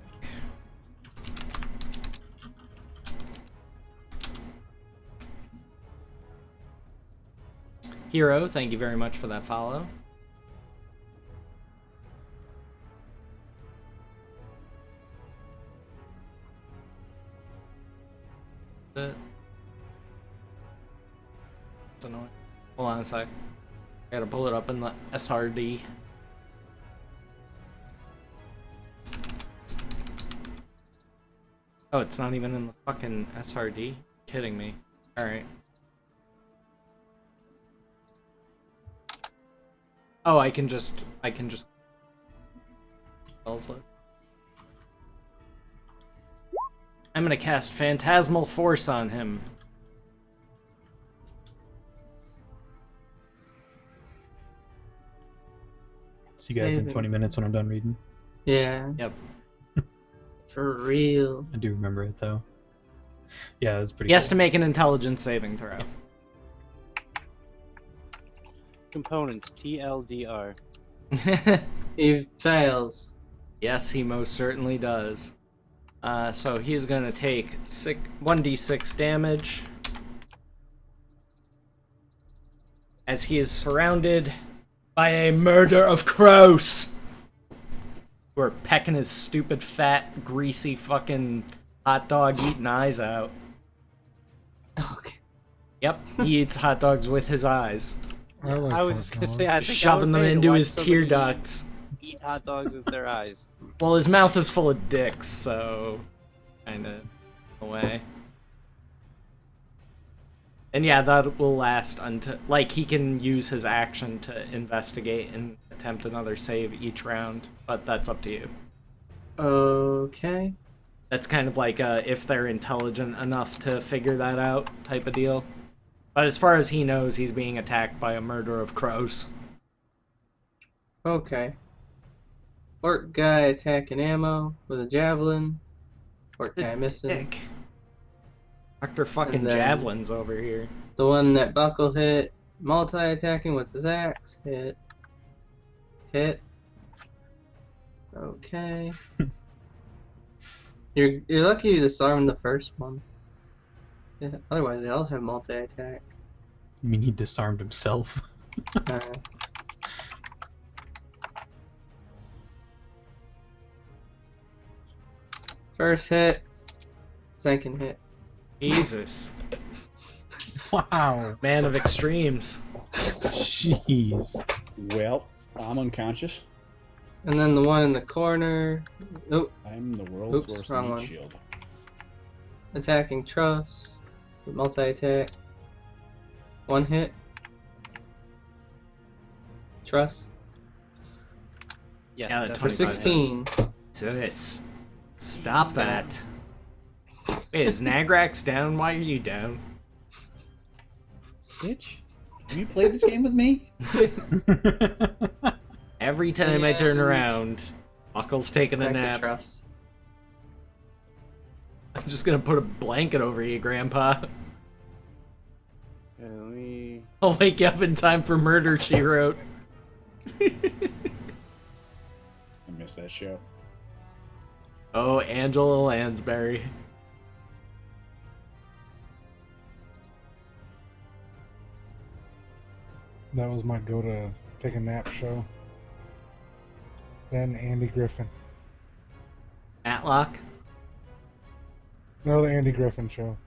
Hero, thank you very much for that follow. That's annoying. Hold on a sec. I gotta pull it up in the SRD. Oh, it's not even in the fucking SRD? Kidding me. Alright. Oh, I can just I'm gonna cast Phantasmal Force on him. See you guys in Saving. 20 minutes when I'm done reading. Yeah. Yep. For real. I do remember it though. Yeah, it was pretty He has cool. to make an intelligence saving throw. Components TLDR. He fails. Yes, he most certainly does. So he's gonna take 1d6 damage as he is surrounded by a murder of crows. Who are pecking his stupid, fat, greasy, fucking hot dog eating eyes out. Okay. Yep, he eats hot dogs with his eyes, I like I was hot just gonna dogs. say, I think I would shoving them pay to into watch his tear somebody ducts. Eat hot dogs with their eyes. Well, his mouth is full of dicks, so kinda away. And yeah, that will last until like he can use his action to investigate and attempt another save each round, but that's up to you. Okay. That's kind of like if they're intelligent enough to figure that out type of deal. But as far as he knows, he's being attacked by a murder of crows. Okay. Orc guy attacking ammo with a javelin. Orc guy missing. Dick. Dr. fucking And then- Javelins over here. The one that Buckle hit, multi-attacking with his axe. Hit. Hit. Okay. You're lucky you disarmed the first one. Yeah, otherwise they all have multi-attack. I mean, he disarmed himself. Uh, first hit. Second hit. Jesus. Wow. Man of extremes. Jeez. Well, I'm unconscious. And then the one in the corner. Nope. I'm the world's Oops, worst wrong meat one. shield. Attacking Truss. With multi-attack. One hit. Truss. Yeah, Yeah, that's For 25. 16. Jesus. Stop that. Wait, is Nagrax down? Why are you down? Bitch, have you played this game with me? Every time I Yeah. turn around, Buckle's taking a Back to nap. Truss. I'm just gonna put a blanket over you, Grandpa. Yeah, let me. I'll wake you up in time for Murder, She Wrote. I missed that show. Oh, Angela Lansbury. That was my go to take a nap show. Then Andy Griffin. Matlock. No, the Andy Griffin show.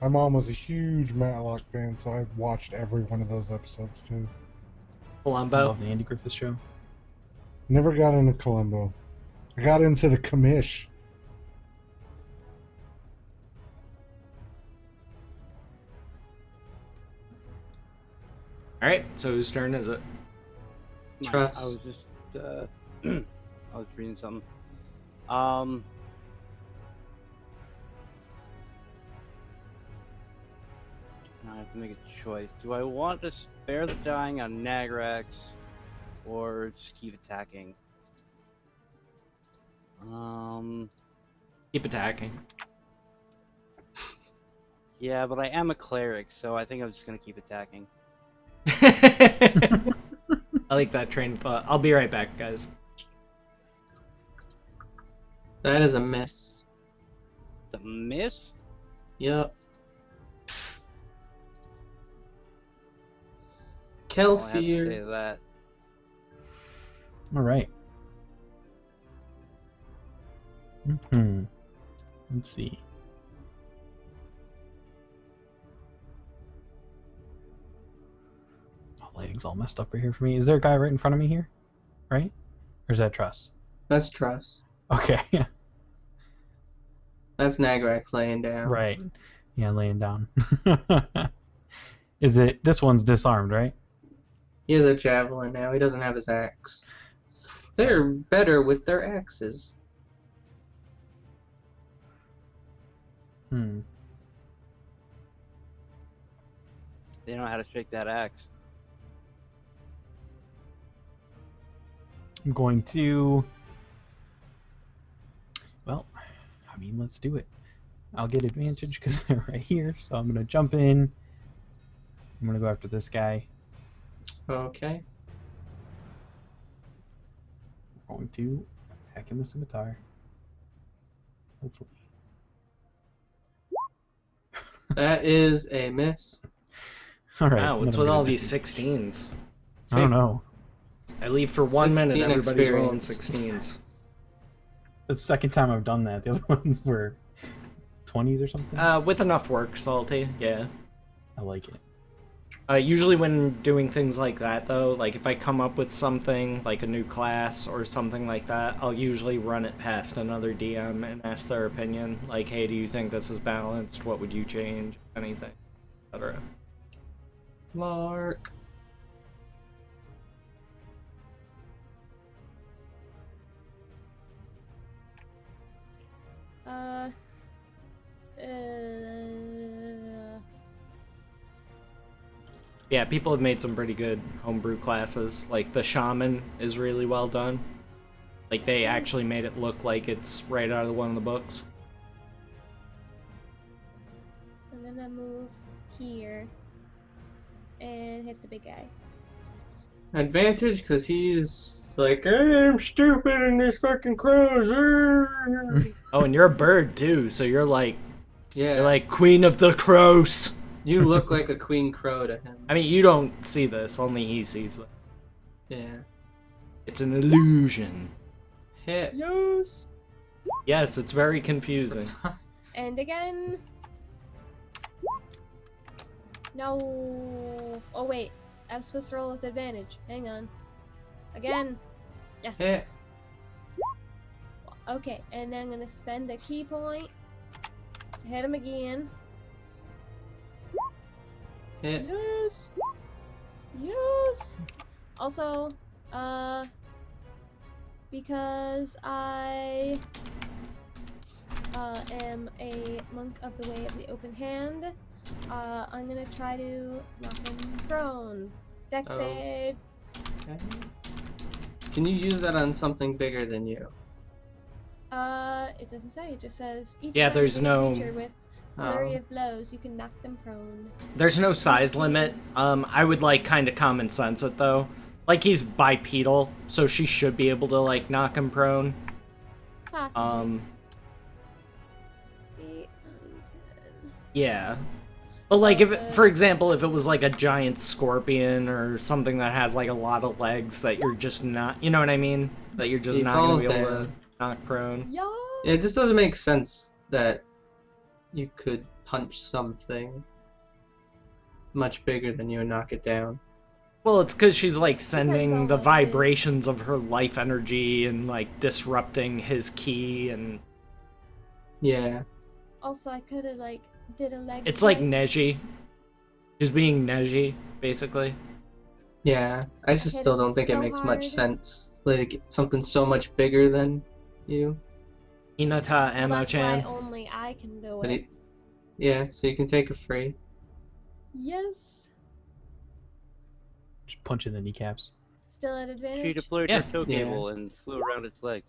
My mom was a huge Matlock fan, so I watched every one of those episodes too. I Columbo. love the Andy Griffith Show. Never got into Columbo. I got into the Commish. Alright, so whose turn is it? Trust. I was just I was reading something. Now I have to make a choice. Do I want to spare the dying on Nagrax or just keep attacking? Keep attacking. Yeah, but I am a cleric, so I think I'm just gonna keep attacking. I like that train of thought. I'll be right back, guys. That is a miss. The miss? Yup. All I have to say Kelfir. is that. All right. Let's see. Oh, lighting's all messed up right here for me. Is there a guy right in front of me here? Right? Or is that Truss? That's Truss. Okay. That's Nagrax laying down. Right. Yeah, laying down. Is it? This one's disarmed, right? He has a javelin now. He doesn't have his axe. They're better with their axes. Hmm. They know how to shake that axe. I'm going to. Well, I mean, let's do it. I'll get advantage because they're right here, so I'm gonna jump in. I'm gonna go after this guy. Okay. I'm going to attack him with scimitar. Hopefully. That is a miss. All right. Wow, what's another with all good these message. 16s? I don't know. I leave for 1 minute, 16 everybody's rolling experience. 16s. The second time I've done that. The other ones were 20s or something. With enough work, Salty, yeah. I like it. Usually when doing things like that, though, like if I come up with something, like a new class or something like that, I'll usually run it past another DM and ask their opinion. Like, hey, do you think this is balanced? What would you change? Anything, etc. Mark. Yeah, people have made some pretty good homebrew classes. Like, the Shaman is really well done. Like, they actually made it look like it's right out of one of the books. I'm gonna move here and hit the big guy. Advantage because he's like, I'm stupid and these fucking crows. Oh, and you're a bird, too, so you're like Yeah. Queen of the Crows. You look like a queen crow to him. I mean, you don't see this, only he sees it. Yeah. It's an illusion. Hit. Yes. Yes, it's very confusing. And again. No. Oh wait, I'm supposed to roll with advantage. Hang on. Again. Yes. Hit. Okay, and then I'm gonna spend a key point to hit him again. Hit. Yes. Yes. Also, because I am a monk of the way of the open hand, I'm gonna try to knock him prone. Dex Oh. save. Okay. Can you use that on something bigger than you? It doesn't say. It just says each Yeah, time there's you hit a no- creature with flurry Oh. of blows, you can knock them prone. There's no size limit. I would like kind of common sense it though. Like he's bipedal, so she should be able to like knock him prone. Possibly. 8, 9, 10. Yeah. But like if for example, if it was like a giant scorpion or something that has like a lot of legs that you're just not, you know what I mean? That you're just He not going to falls be able down. to knock prone. Yeah. Yeah, it just doesn't make sense that you could punch something much bigger than you and knock it down. Well, it's because she's like sending on the what it is. vibrations of her life energy and like disrupting his ki, and Yeah. Also, I could have like did a leg. it's like swipe. Neji. She's being Neji, basically. Yeah. I just Hit still it don't think it so makes hard. much sense. Like something so much bigger than you. Hinata That's why Amo-chan. only I can do But it. yeah, so you can take a free. Yes. Just punch in the kneecaps. Still at advantage. She deployed Yeah. her tow Yeah. cable and flew around its legs.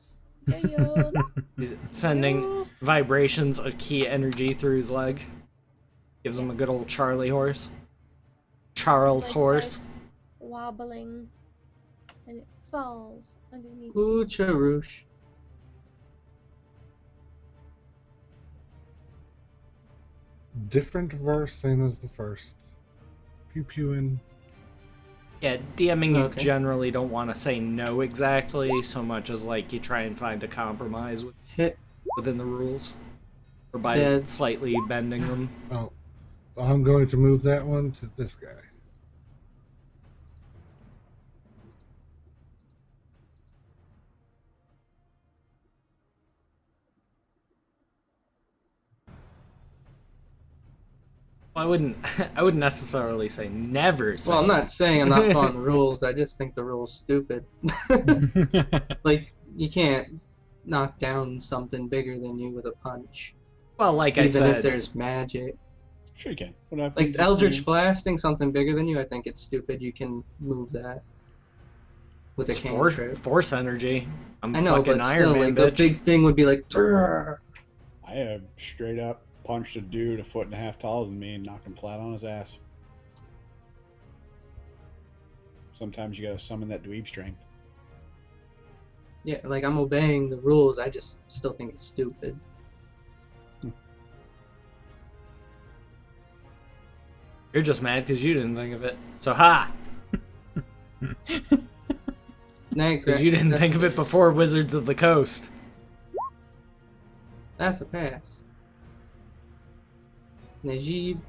Yeah. He's sending vibrations of ki energy through his leg. Gives him a good old Charlie horse. Charles Like, horse. starts wobbling, and it falls underneath. Ooh, Charouche. Different verse, same as the first. Pew pewing. Yeah, DMing you Okay. generally don't want to say no exactly so much as like you try and find a compromise Hit. within the rules. Or by Dead. slightly bending them. Oh, I'm going to move that one to this guy. Well, I wouldn't necessarily say never say. Well, I'm not saying I'm not following the rules. I just think the rule's stupid. Like, you can't knock down something bigger than you with a punch. Well, like I Even said, if there's magic. Sure you can. What happens Like, if Eldritch you- blasting something bigger than you, I think it's stupid. You can move that with it's a cantrip. force energy. I'm I know, fucking but Iron still, Man, like, the bitch. big thing would be like, "Grrr." I have straight up punched a dude 1.5 feet taller than me and knocked him flat on his ass. Sometimes you gotta summon that dweeb strength. Yeah, like, I'm obeying the rules. I just still think it's stupid. You're just mad because you didn't think of it. So ha! Because you didn't think of it before Wizards of the Coast. That's a pass. Najib.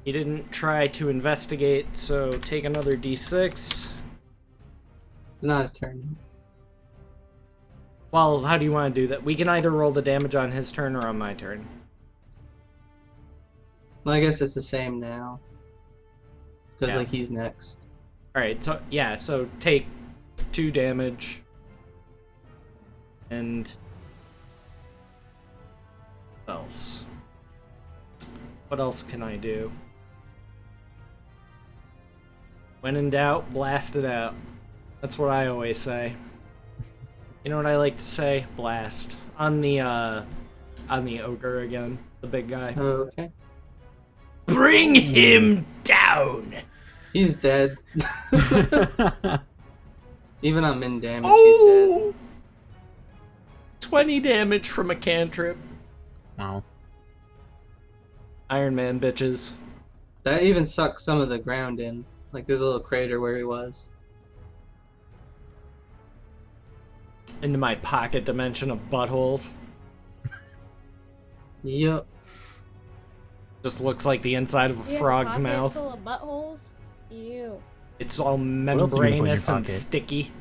He didn't try to investigate, so take another d6. It's not his turn. Well, how do you want to do that? We can either roll the damage on his turn or on my turn. Well, I guess it's the same now. Because, Yeah. like, he's next. Alright, so, yeah, so take 2 damage. And... what else? What else can I do? When in doubt, blast it out. That's what I always say. You know what I like to say? Blast. On the ogre again. The big guy. Oh, okay. Bring him down! He's dead. Even on min damage, he's dead. Oh! 20 damage from a cantrip. Wow. Iron Man bitches. That even sucked some of the ground in. Like, there's a little crater where he was. Into my pocket dimension of buttholes. Yup. Just looks like the inside of a You have frog's pocket mouth. full of buttholes? Ew. It's all else do you put in your membranous and pocket? sticky.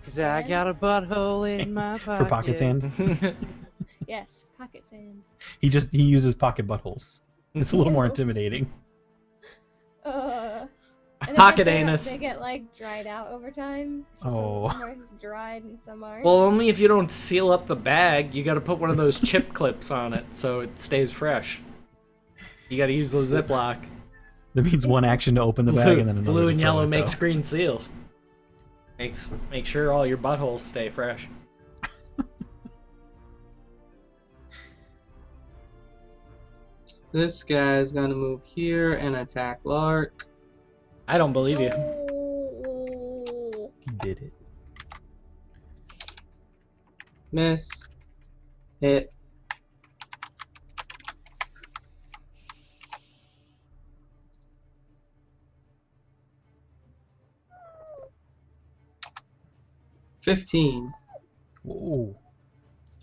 Cause I got a butthole in my pocket. For pocket sand. Yes, pocket sand. He uses pocket buttholes. It's a little more intimidating. And Pocket they anus. They get like dried out over time. So Oh. some of them are dried and some aren't. Well, only if you don't seal up the bag. You gotta put one of those chip clips on it so it stays fresh. You gotta use the Ziploc. That means one action to open the bag and then another. Blue to and throw yellow it, makes though. green seal. Make sure all your buttholes stay fresh. This guy's gonna move here and attack Lark. I don't believe you. Oh. He did it. Miss. Hit. $15. Whoa.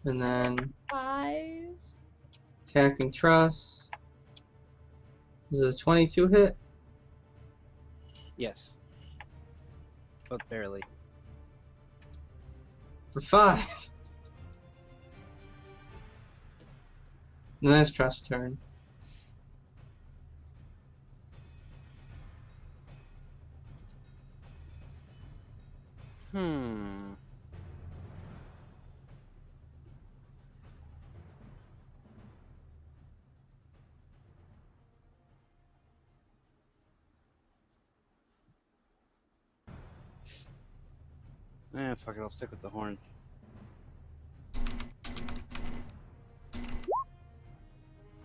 And then 5. attacking Truss. This is a 22 hit. Yes. But barely. For 5. And then it's Truss' turn. Fuck it, I'll stick with the horn.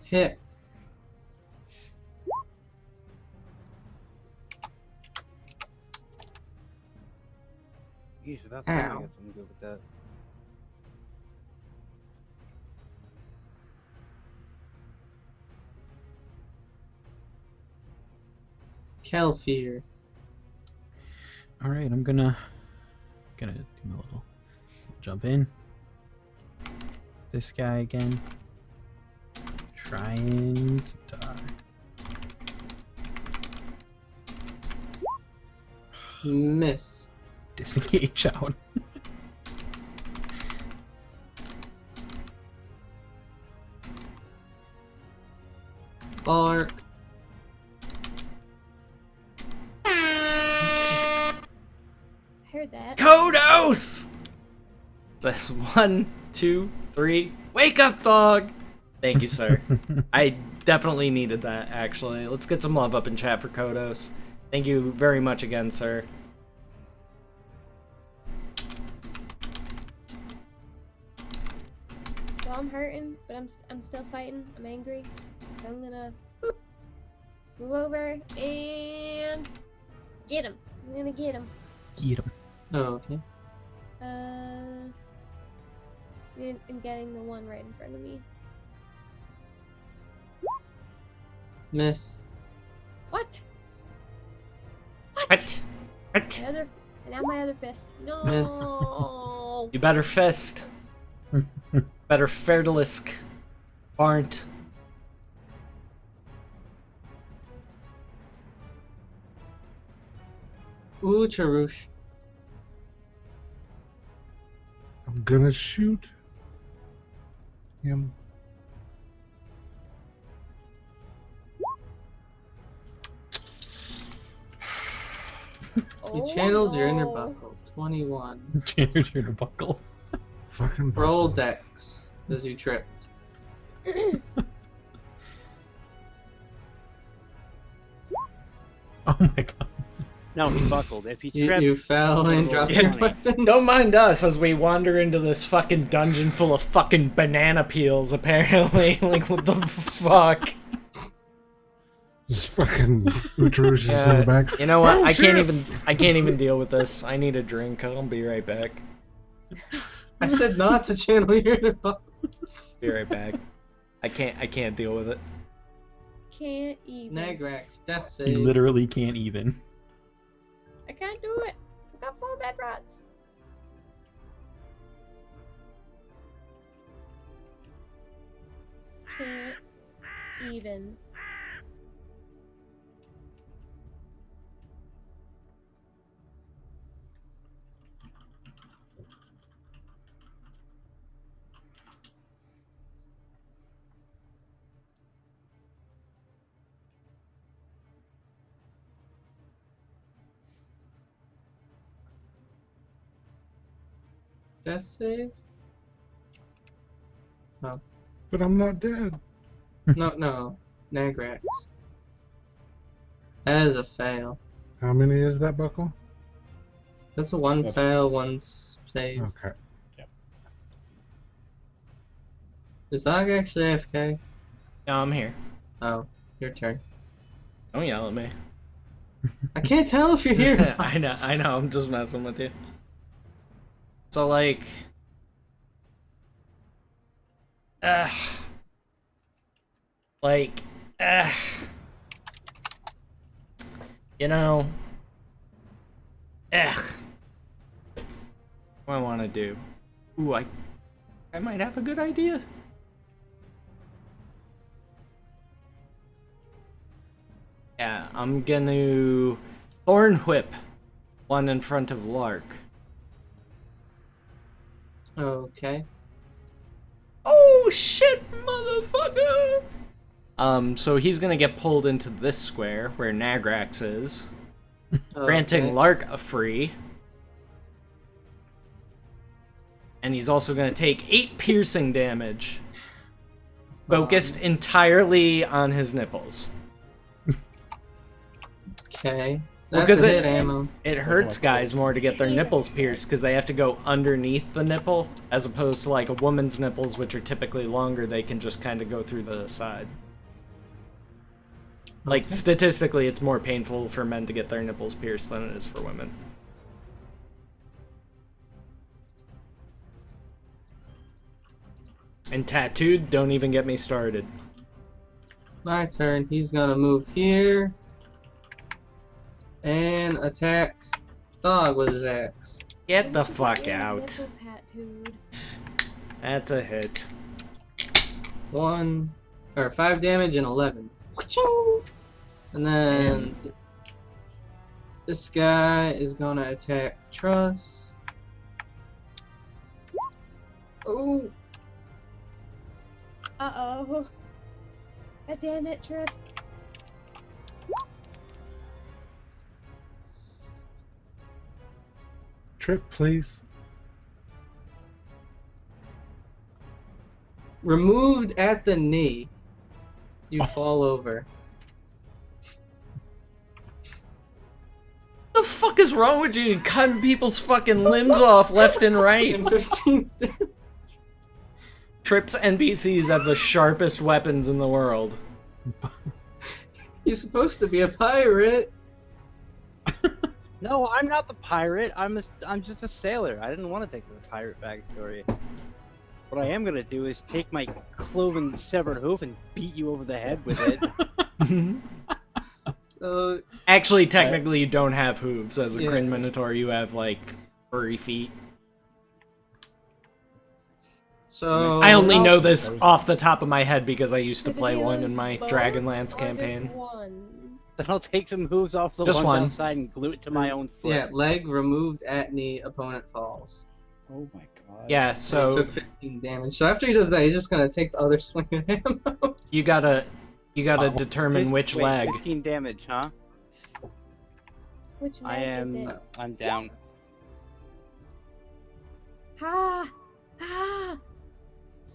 Hit. Yeesh, that's Ow. I guess I'm good with that. Kelfear. All right, I'm gonna do a little jump in. This guy again. Trying to die. Miss. Disengage out. Lark. I heard that. Kodos! That's 1, 2, 3. Wake up, Thog! Thank you, sir. I definitely needed that, actually. Let's get some love up in chat for Kodos. Thank you very much again, sir. So I'm hurting, but I'm still fighting. I'm angry. So I'm gonna move over and get him. I'm gonna get him. Get him. Oh, okay. And getting the one right in front of me. Miss. What? What? My other, and now my other fist. No. Miss. You better fist. Better Ferdalisk. Aren't. Ooh, Charush. I'm gonna shoot him. You channeled your inner buckle. 21. Channeled your inner buckle. Fucking Roll buckle. dex as you tripped. Oh my god. No, he buckled. If he You, tripped, you fell and dropped your Yeah. weapon. Don't mind us as we wander into this fucking dungeon full of fucking banana peels, apparently. Like, what the fuck? Just fucking Ucharush is in the back. You know what? Oh, I can't shit! even deal with this. I need a drink. I'll be right back. I said not to channel your inner buckle. Be right back. I can't deal with it. Can't even. Nagrax, death You save. literally can't even. I can't do it. I've got 4 bed rods. Can't even. Death save? But I'm not dead. No. Nagrax. That is a fail. How many is that buckle? That's a 1 That's- fail, 1 save. Okay. Is Dog actually AFK? No, I'm here. Oh, your turn. Don't yell at me. I can't tell if you're here. or not. I know, I'm just messing with you. So, like... You know... What do I want to do? Ooh, I might have a good idea. Yeah, I'm gonna Thorn Whip one in front of Lark. Okay. Oh shit, motherfucker! So he's gonna get pulled into this square where Nagrax is, granting Okay. Lark a free. And he's also gonna take 8 piercing damage, focused entirely on his nipples. Okay. Well, That's 'cause a it- hit ammo. It hurts guys more to get their nipples pierced because they have to go underneath the nipple, as opposed to like a woman's nipples, which are typically longer. They can just kind of go through the side. Like, statistically, it's more painful for men to get their nipples pierced than it is for women. And tattooed, don't even get me started. My turn. He's gonna move here. And attack Dog with his axe. Get the fuck Yeah, out. nipple tattooed. That's a hit. 5 damage and 11. And then this guy is gonna attack Truss. Oh, Uh-oh. God damn it, Trip. Trip, please. removed at the knee. You fall over. The fuck is wrong with you? Cutting people's fucking limbs off left and right. And 15 Trip's NPCs have the sharpest weapons in the world. You're supposed to be a pirate. No, I'm not the pirate. I'm just a sailor. I didn't want to take the pirate backstory. What I am gonna do is take my cloven severed hoof and beat you over the head with it. Actually, technically, you don't have hooves. As a Yeah. Kryn Minotaur, you have, like, furry feet. So I only know also- this off the top of my head because I used to Could it play be one those in my both, Dragonlance or campaign. just one? Then I'll take some hooves off the Just ones one. outside and glue it to my own foot. Yeah, leg removed at knee, opponent falls. Oh my god. Yeah, He so took 15 damage. So after he does that, he's just gonna take the other swing at him. you gotta Wow. determine which Wait, leg. 15 damage, huh? Which leg I am. is it? I'm down. Ha! Ha!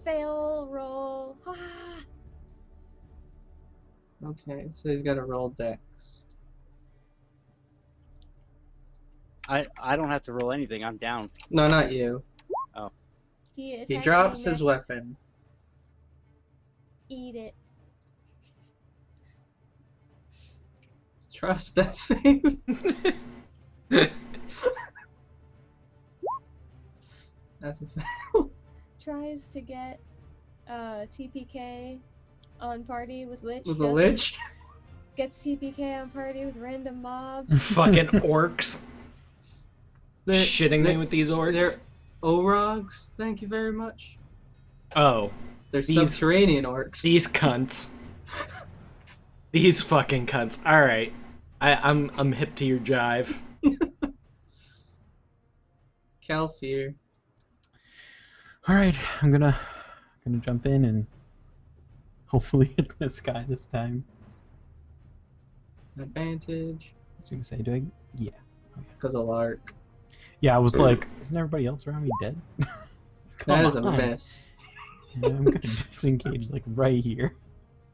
Fail roll. Ha! Okay, so he's got to roll dex. I don't have to roll anything. I'm down. No, not you. He He attacks drops me his next. weapon. Eat it. Trust that save. That's a fail. Tries to get TPK on party with Lich. With the doesn't. Lich. Gets TPK on party with random mobs. Fucking orcs. They're- Shitting me they're- with these orcs. They're Orogs. Thank you very much. Oh, They're These- subterranean orcs. these cunts. These fucking cunts. Alright. I'm hip to your jive. Calfear. All right, I'm gonna jump in and hopefully hit this guy this time. Advantage. I was gonna say, do I? Yeah. Because of Lark. Yeah, I was like, isn't everybody else around me dead? That is a on. miss. Yeah, I'm gonna disengage like right here.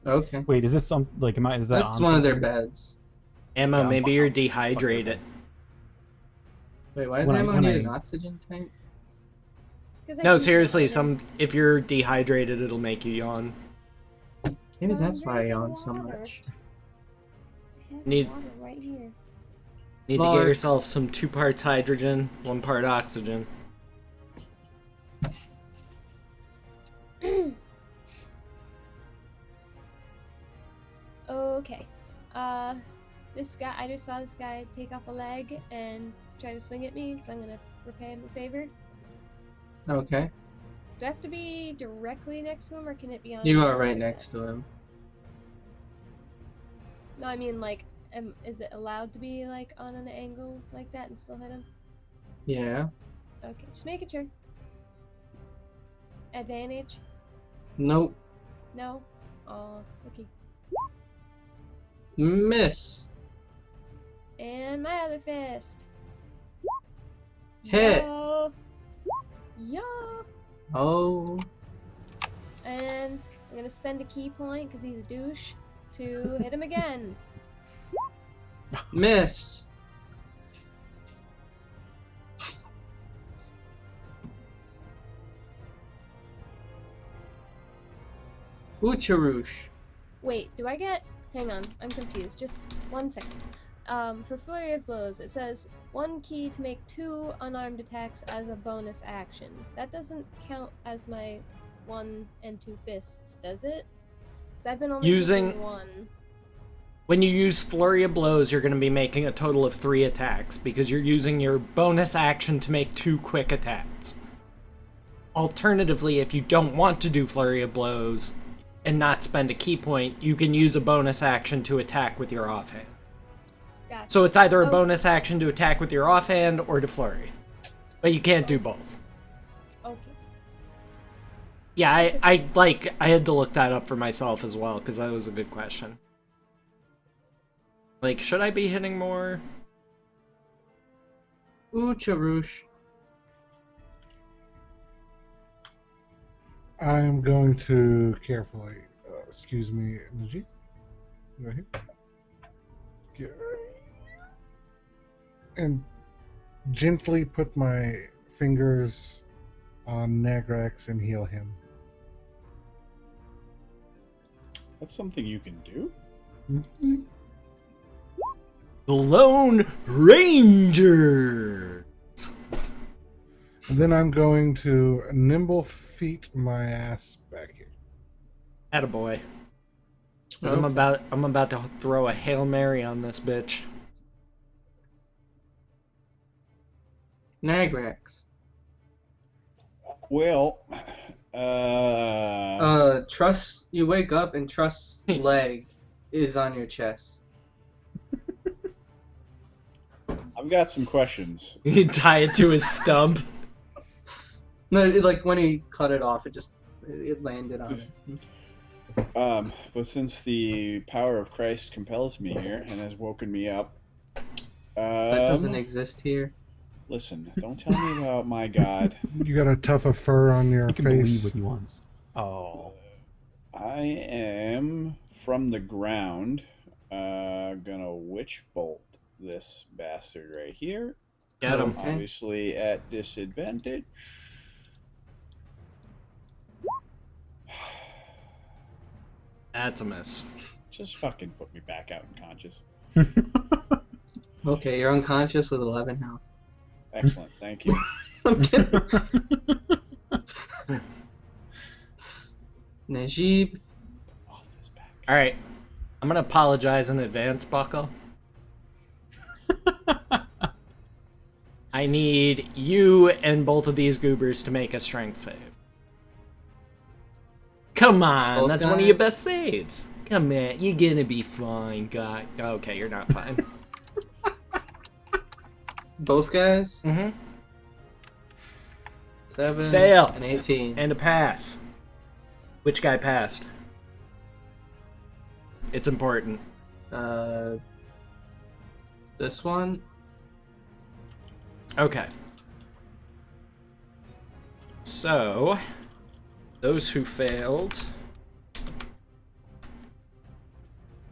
Okay. Wait, is this some like am I? Is that That's on one of their something? beds. Emma, Yeah, maybe you're dehydrated. Wait, why does When I- Ammo when need I- an oxygen tank? 'Cause I No, can seriously, do if you're dehydrated, it'll make you yawn. Maybe Well, that's why I there's yawn the so water. much. I have Need- water right here. Need to Lord. get yourself some 2 parts hydrogen, 1 part oxygen. Okay. This guy, I just saw this guy take off a leg and try to swing at me, so I'm gonna repay him a favor. Okay. Do I have to be directly next to him, or can it be on? You an are angle right like next that? to him. No, I mean like, is it allowed to be like on an angle like that and still hit him? Yeah. Okay, just making sure. Advantage? Nope. No. Oh, okay. Miss. And my other fist. Hit. Yo. Yo. Oh. And I'm gonna spend a key point because he's a douche to hit him again. Miss. Ucharush. Wait, do I get? Hang on, I'm confused. Just 1 second. For Flurry of Blows, it says 1 key to make 2 unarmed attacks as a bonus action. That doesn't count as my 1 and 2 fists, does it? Because I've been only Using- 1. When you use Flurry of Blows, you're going to be making a total of 3 attacks, because you're using your bonus action to make 2 quick attacks. Alternatively, if you don't want to do Flurry of Blows and not spend a key point, you can use a bonus action to attack with your offhand. Gotcha. So it's either a Oh. bonus action to attack with your offhand or to flurry. But you can't do both. Okay. Yeah, I had to look that up for myself as well, because that was a good question. Like, should I be hitting more? Ucharush. I'm going to carefully, excuse me, Najee. Right here. Get- And gently put my fingers on Nagrax and heal him. That's something you can do? Mhm. The Lone Ranger! And then I'm going to nimble feet my ass back here. Attaboy. 'Cause I'm about to throw a Hail Mary on this bitch. Nagrax. Well, Trust. You wake up and Trust's leg is on your chest. I've got some questions. You tie it to his stump. No, like when he cut it off, it landed on it. But since the power of Christ compels me here and has woken me up, That doesn't exist here. listen, don't tell me about my God. You got a tuft of fur on your He can face. believe what he wants. Oh. I am from the ground. Gonna witch bolt this bastard right here. Get him. Okay. Obviously at disadvantage. That's a miss. Just fucking put me back out unconscious. Okay, you're unconscious with 11 health. Excellent, thank you. I'm kidding. Najib. Off his back. Alright. I'm gonna apologize in advance, Bucko. I need you and both of these goobers to make a strength save. Come on, Both that's one of your guys? best saves. Come on, you're gonna be fine, guy. Okay, you're not fine. Both guys? Mm-hmm. 7 Fail. and 18. And a pass. Which guy passed? It's important. This one? Okay. So, those who failed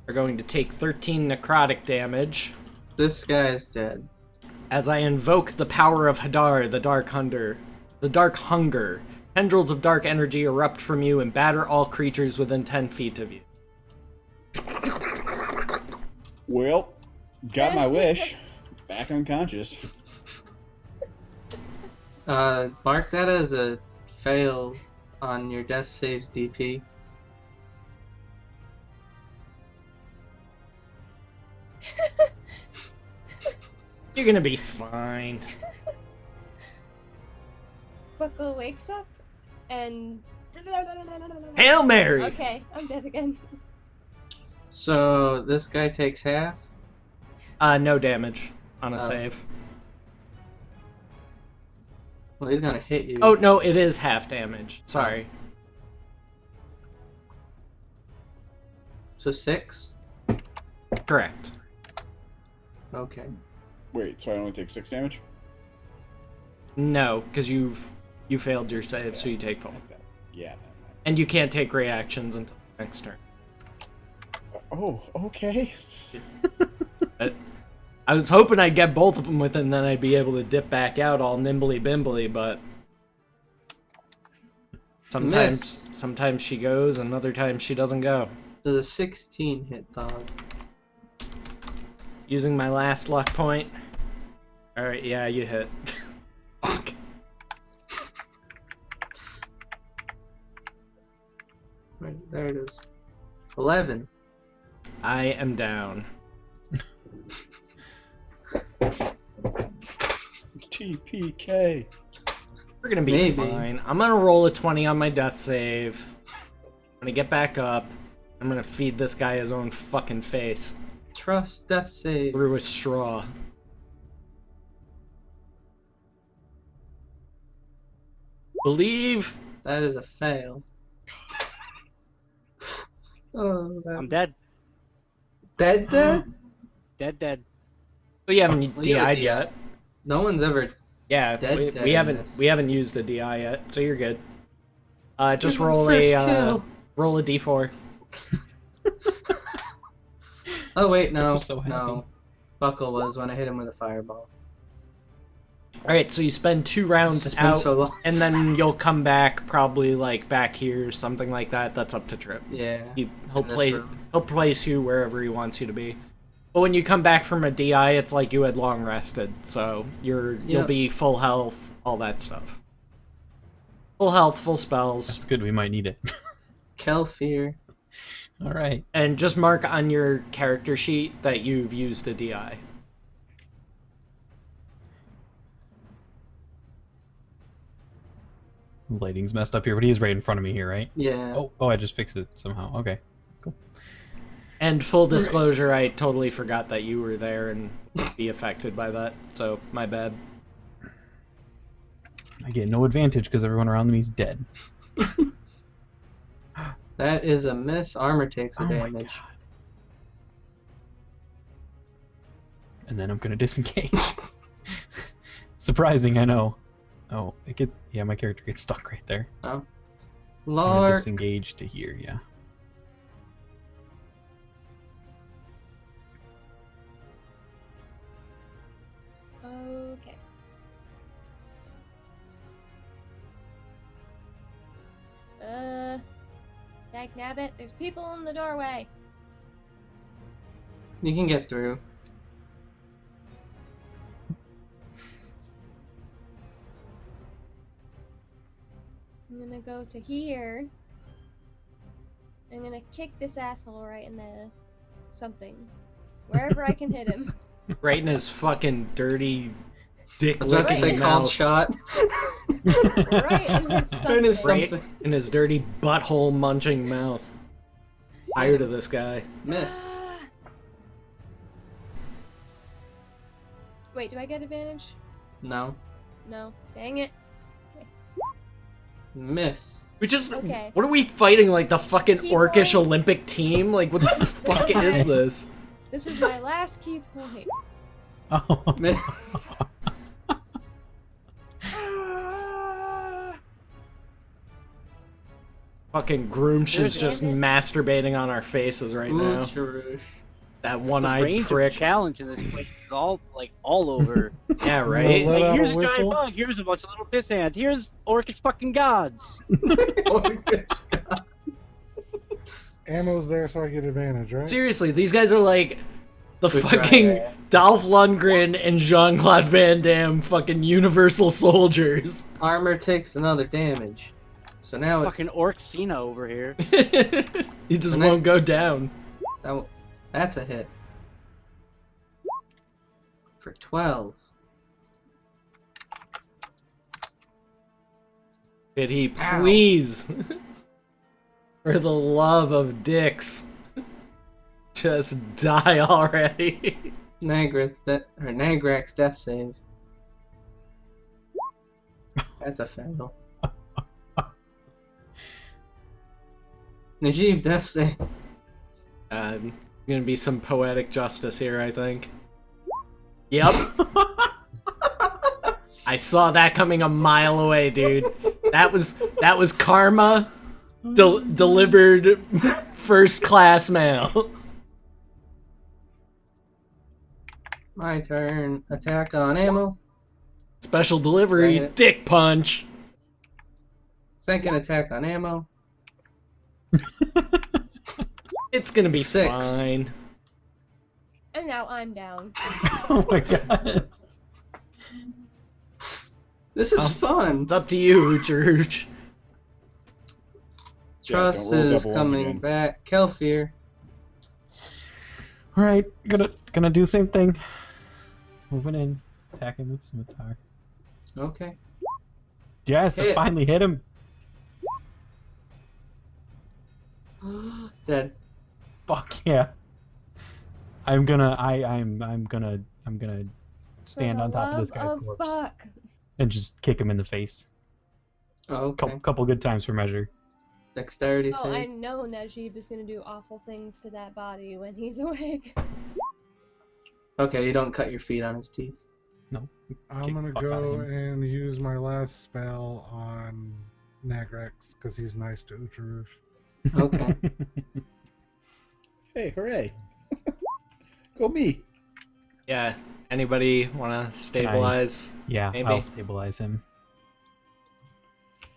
are going to take 13 necrotic damage This guy's dead. as I invoke the power of Hadar, the Dark Hunger. The Dark Hunger. Tendrils of dark energy erupt from you and batter all creatures within 10 feet of you. Well, got my wish. Back unconscious. Mark that as a fail on your death saves DP. You're gonna be fine. Buckle wakes up and. Hail Mary! Okay, I'm dead again. So this guy takes half. No damage on a Oh. save. Well, he's gonna hit you. Oh, no, it is half damage. Sorry. So 6. Correct. Okay. Wait, so I only take 6 damage? No, because you failed your save, so you take full. Yeah. And you can't take reactions until next turn. Oh, okay. I was hoping I'd get both of them within, then I'd be able to dip back out all nimbly bimbly, but sometimes she goes, and other times she doesn't go. Does a 16 hit, dog? Using my last luck point. Alright, yeah, you hit. Fuck. Right, there it is. 11. I am down. TPK. We're gonna be Maybe. fine. I'm gonna roll a 20 on my death save. I'm gonna get back up. I'm gonna feed this guy his own fucking face Trust death save. through a straw. Believe. That is a fail. Oh, I'm dead. Dead dead? Dead. But you haven't Well, you have a DI'd DI. yet. No one's ever. Yeah, Dead we in haven't this. we haven't used the DI yet, so you're good. Just You're my roll first a kill. roll a d4. Oh wait, no, I'm so happy. no. Buckle was when I hit him with a fireball. All right, so you spend 2 rounds It's been out, so long. and then you'll come back probably like back here, something like that. That's up to Trip. Yeah. He'll in this play. room. He'll place you wherever he wants you to be. But when you come back from a DI, it's like you had long rested, so you'll Yep. be full health, all that stuff. Full health, full spells. That's good. We might need it. Kelfir. All right. And just mark on your character sheet that you've used a DI. Lighting's messed up here, but he's right in front of me here, right? Yeah. Oh, I just fixed it somehow. Okay. Cool. And full disclosure, I totally forgot that you were there and would be affected by that, so my bad. I get no advantage because everyone around me's dead. That is a miss. Armor takes the Oh my damage. God. And then I'm gonna disengage. Surprising, I know. Oh, my character gets stuck right there. Oh. I'm gonna Lark. disengage to here, yeah. Okay. Dag nabbit, there's people in the doorway. You can get through. I'm gonna go to here. I'm gonna kick this asshole right in the something. Wherever I can hit him. Right in his fucking dirty dick I was about to say licking called mouth. shot. Right in his Right in something. his Right something. in his dirty butthole munching mouth. Tired of this guy. Miss. Ah. Wait, do I get advantage? No. No. Dang it. Miss. We just. Okay. What are we fighting? Like the fucking Keep orcish going. Olympic team? Like what the fuck is this? This is my last key point. Oh. Miss. Fucking Groomsh is There's just Bandit. masturbating on our faces right now. Ooh, That The one-eyed range prick. of challenge in this place is all over. Yeah, right? Let Like, out here's a a giant whistle. bug, here's a bunch of little piss ants, here's Orcish fucking gods. Ammo's there, so I get advantage, right? Seriously, these guys are like the We're fucking trying. Dolph Lundgren and Jean-Claude Van Damme fucking Universal Soldiers. Armor takes another damage. So now it, Fucking Orc Cena over here. He just The won't go next- down. that's a hit. For 12. Did he Ow. please, for the love of dicks, just die already? Nagrak's death save. That's a fail. Najib, death save. Gonna be some poetic justice here, I think. Yep. I saw that coming a mile away, dude. That was karma delivered first class mail. My turn. Attack on ammo. Special delivery, Dang it. dick punch. Second attack on ammo. It's gonna be 6. fine. And now I'm down. Oh my god. This is fun. It's up to you, Hoocher Hooch. Trust don't roll is double ones coming again. back. Kelfir. Alright, gonna do the same thing. Moving in, attacking with scimitar. Okay. Yes, I Hit. finally hit him. Dead. Fuck yeah. I'm gonna stand For on the top of this love guy's corpse Fuck. and just kick him in the face. Oh, okay. Couple good times for measure. Dexterity Oh, I save. know Najib is gonna do awful things to that body when he's awake. Okay, you don't cut your feet on his teeth. I'm Kick gonna the fuck outta go him. and use my last spell on Nagrax because he's nice to Ucharush. Okay. Hey, hooray! Go me! Yeah. Anybody wanna stabilize? Yeah, Maybe. I'll stabilize him.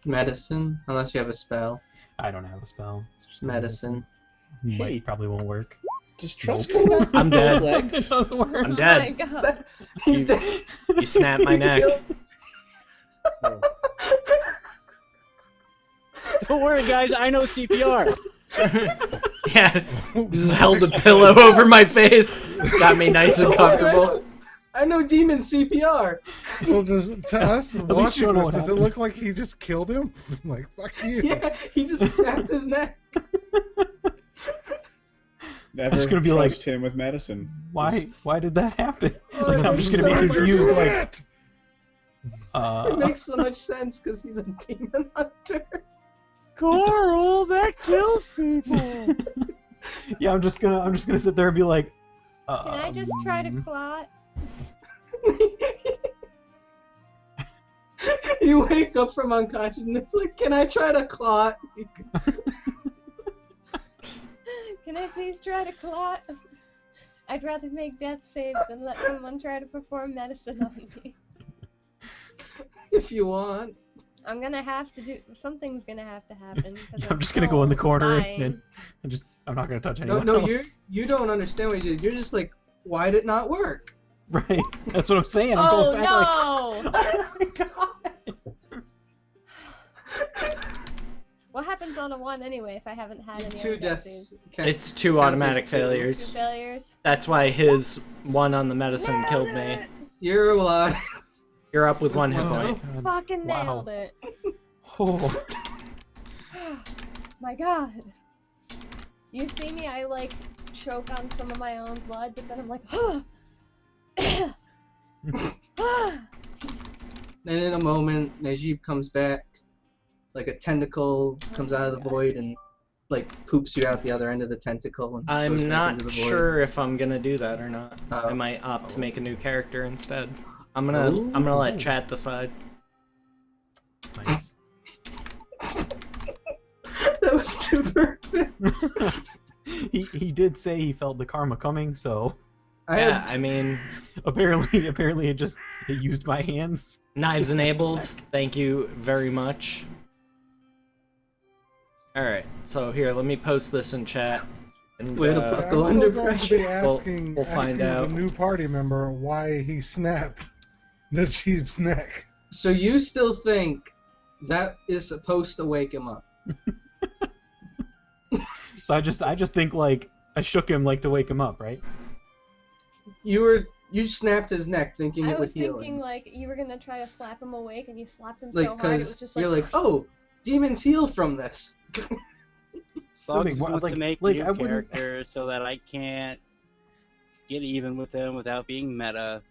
Medicine, unless you have a spell. I don't have a spell. It's just a Medicine. Hey. Probably won't work. Does Trust go back? I'm dead. Legs? It doesn't work. I'm Oh my dead. god. He's dead. You snapped my neck. Don't worry, guys, I know CPR. Yeah, just held a pillow over my face. Got me nice and comfortable. I know demon CPR. Well, to us least watching you know this, what does it happened. look like he just killed him? Like, fuck you. Yeah, he just snapped his neck. Never just gonna be like- trust him with medicine. Why did that happen? Oh, Like, I'm just gonna be so confused. Like, Shit! It makes so much sense because he's a demon hunter. Coral, that kills people. yeah, I'm just gonna sit there and be like, Can I just try to clot? You wake up from unconsciousness like, can I try to clot? Can I please try to clot? I'd rather make death saves than let someone try to perform medicine on me. If you want. I'm gonna have to do something's gonna have to happen. 'Cause I'm just gonna go in the still corner dying. and I'm not gonna touch No, anyone no, else. you don't understand what you did. You're just like, why did it not work? Right, that's what I'm saying. I'm Oh going back no! like, oh my god. What happens on a 1 anyway if I haven't had any Two other death deaths. saves? It's 2 Counts as automatic 2. failures. 2 failures. That's why his 1 on the medicine killed me. You're alive. You're up with 1 hit Oh my point. God. Fucking Wow. nailed it. Oh. My god. You see me, I like choke on some of my own blood, but then I'm like, And in a moment, Najib comes back, like a tentacle comes out of the void and like poops you out the other end of the tentacle. And goes I'm back not into the void. sure if I'm gonna do that or not. Oh. I might opt to make a new character instead. I'm gonna let chat decide. Nice. That was too perfect. he did say he felt the karma coming, so Yeah, I mean, apparently it used my hands. knives enabled. Thank you very much. Alright, so here, let me post this in chat. And, Way to Yeah, put I'm Go still under going to pressure. be asking, We'll find asking out. the new party member why he snapped the chief's neck. So you still think that is supposed to wake him up? So I just think like I shook him like to wake him up, right? You snapped his neck thinking I it would was heal thinking him. like you were gonna try to slap him awake, and you slapped him Like, so hard it was cause just you're like, oh, demons heal from this. So, Bugs wants like- to make like, new I wouldn't- characters so that I can't get even with them without being meta.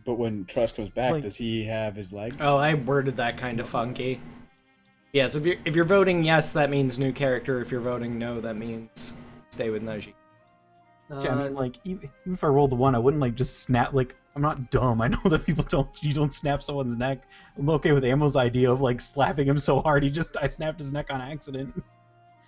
But when Trust comes back, Like- does he have his leg? Oh, I worded that kind of funky. Yes, if you're voting yes, that means new character. If you're voting no, that means stay with Najee. Yeah, I mean, like even if I rolled a 1, I wouldn't like just snap. Like I'm not dumb. I know that you don't snap someone's neck. I'm okay with Ammo's idea of like slapping him so hard I snapped his neck on accident.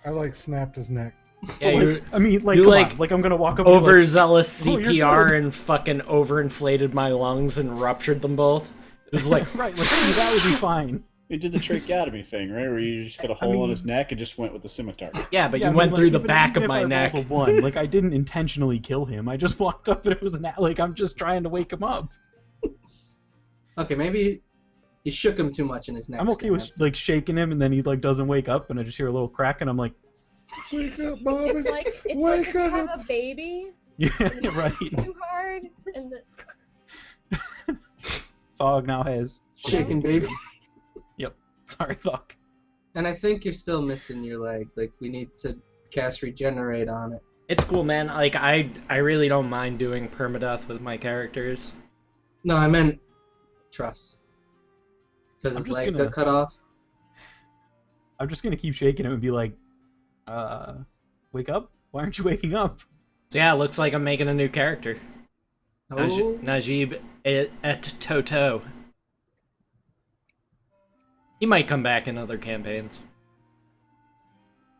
I like snapped his neck. Yeah, Like, you're I mean, like you, come like, on, like I'm gonna walk up and be like, overzealous "Oh, you're CPR good." and fucking overinflated my lungs and ruptured them both. It's like right, like see, that would be fine. He did the tracheotomy thing, right? Where you just got a hole in his neck and just went with the scimitar. yeah, but Yeah, you I mean, went like, through the even- back even of if my I rolled neck. a 1, like I didn't intentionally kill him. I just walked up and it was like I'm just trying to wake him up. Okay, maybe you shook him too much in his neck. I'm okay with like shaking him and then he like doesn't wake up and I just hear a little crack and I'm like, Wake up, Bobby! it's like if Wake you up! have a baby yeah, and you right. push too hard, and Thog now has shaking baby. Sorry, Thog. And I think you're still missing your leg. Like we need to cast regenerate on it. It's cool, man. Like I really don't mind doing permadeath with my characters. No, I meant trust. Because I'm his just leg gonna- got cut off. I'm just gonna keep shaking him and be like, wake up? Why aren't you waking up? So yeah, looks like I'm making a new character. Oh, Najib et Toto. He might come back in other campaigns.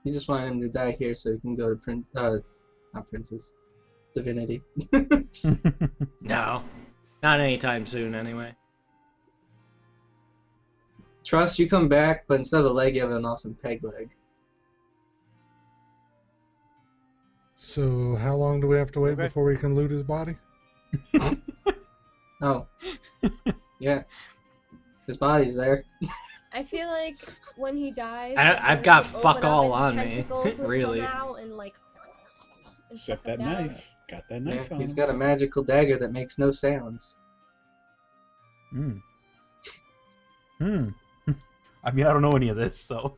you just want him to die here so he can go to not Princess, Divinity. No, not anytime soon anyway. Trust, you come back, but instead of a leg, you have an awesome peg leg. So how long do we have to wait Okay. before we can loot his body? Oh. Yeah. His body's there. I feel like when he dies, I've got fuck all on me, really. Except that knife. Got that knife on. He's got a magical dagger that makes no sounds. I mean, I don't know any of this, so.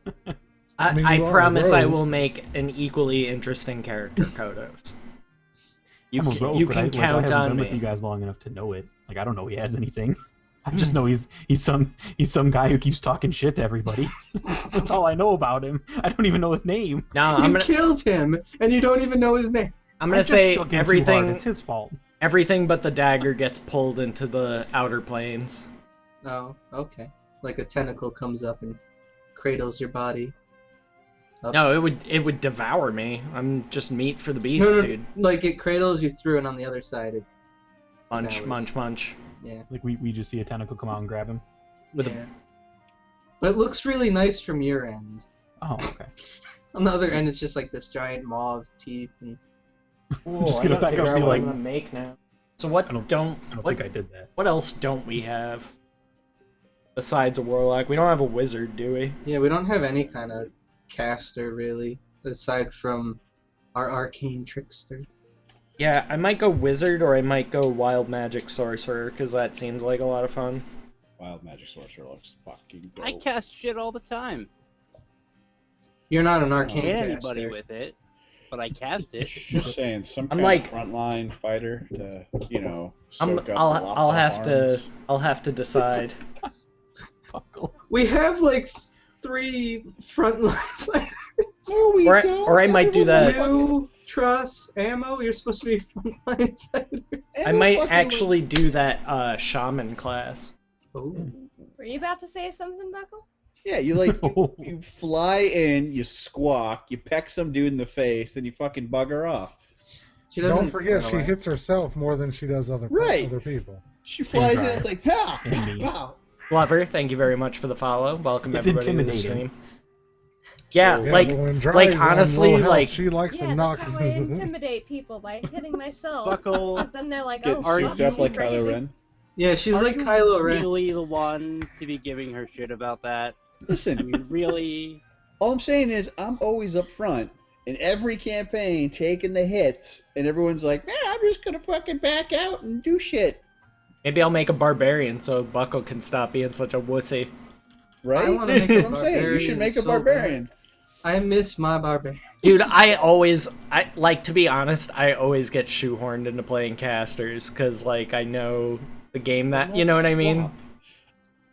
I promise I will make an equally interesting character, Kodos. You can count I haven't on been me. with you guys long enough to know it. Like, I don't know he has anything. I just know he's some guy who keeps talking shit to everybody. That's all I know about him. I don't even know his name. No, You killed him, and you don't even know his name. I'm gonna say shook him too hard. everything. It's his fault. Everything but the dagger gets pulled into the outer planes. Oh, okay. Like a tentacle comes up and cradles your body. Up. No, it would devour me. I'm just meat for the beast, No, dude. like it cradles you through, and on the other side it Munch, devours. munch, munch. Yeah. Like we just see a tentacle come out and grab him. With yeah. But it looks really nice from your end. Oh, okay. On the other end, it's just like this giant maw of teeth and. Ooh, Just I gonna gotta back figure up out and be what I'm like- gonna make now. So what I don't what, think I did that. what else don't we have? Besides a warlock, we don't have a wizard, do we? Yeah, we don't have any kind of caster really, aside from our arcane trickster. Yeah, I might go wizard or I might go wild magic sorcerer because that seems like a lot of fun. Wild magic sorcerer looks fucking dope. I cast shit all the time. You're not an I arcane can't hit caster. anybody with it, but I cast it. Just saying, some I'm kind like- of frontline fighter to, you know, I'm, soak up I'll the have to decide. We have like 3 frontline fighters. No, we Or I might do that. You, Truss, Ammo, you're supposed to be frontline fighters. I might actually do that shaman class. Oh. Were you about to say something, Buckle? Yeah, you like you fly in, you squawk, you peck some dude in the face, then you fucking bugger off. She Don't forget, she hits herself more than she does other people. She flies in, it's like pow, pow. Glover, thank you very much for the follow. Welcome It's everybody to the intimidating. stream. Yeah, Yeah, like but when Dry's on honestly, low health, like she likes Yeah, to knock. that's how I intimidate people, by hitting myself. Buckle. Because then they're like, Get oh, souped fuck, up like crazy. Kylo Ren. Yeah, she's Are like you Kylo Ren. really the one to be giving her shit about that? I Listen, mean, really? all I'm saying is I'm always up front in every campaign taking the hits, and everyone's like, man, I'm just gonna fucking back out and do shit. maybe I'll make a barbarian so Buckle can stop being such a wussy. Right? I wanna make a That's what I'm saying. You barbarian should make a so barbarian. I miss my barbarian. Dude, I like, to be honest, I always get shoehorned into playing casters because like I know the game that you know what I mean. Swap.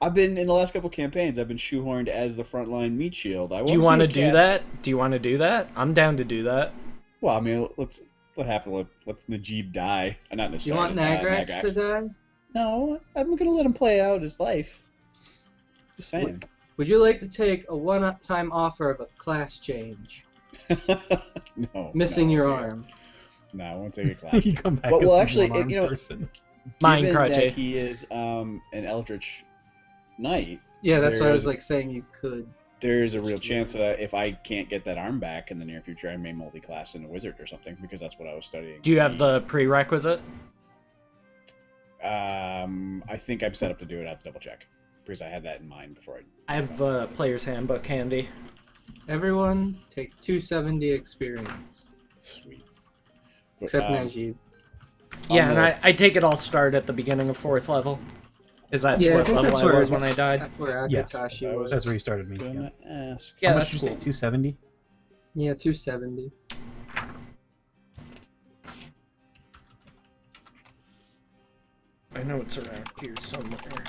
I've been in the last couple campaigns. I've been shoehorned as the frontline meat shield. Do you want to do that? Do you want to do that? I'm down to do that. Well, I mean, what happened? Let's Najib die. Not You necessarily. want Nagrax to die? No, I'm gonna let him play out his life. Just saying. Would you like to take a one-time offer of a class change? No. Missing no, your dude. arm. No, I won't take a class. You come back Well, as well, a actually, one-armed you know, person. Mind Given crutchy. that he is an Eldritch Knight, Yeah, that's why I was There's- like saying you could. there's a real chance that if I can't get that arm back in the near future, I may multi-class in a wizard or something because that's what I was studying. Do you have the prerequisite? I think I'm set up to do it. I have to double check because I had that in mind before I. I have the player's handbook handy. Everyone take 270 experience. Sweet. Except Um, Najib. Yeah, On and the- I take it all start at the beginning of 4th level. Is that Yeah, I what think level that's I where- was when I died? That's where Yes, Akatashi that was. That's where you started me. Gonna Yeah. ask. Yeah, How much that's did you cool. say? 270? Yeah, 270. I know it's around here somewhere.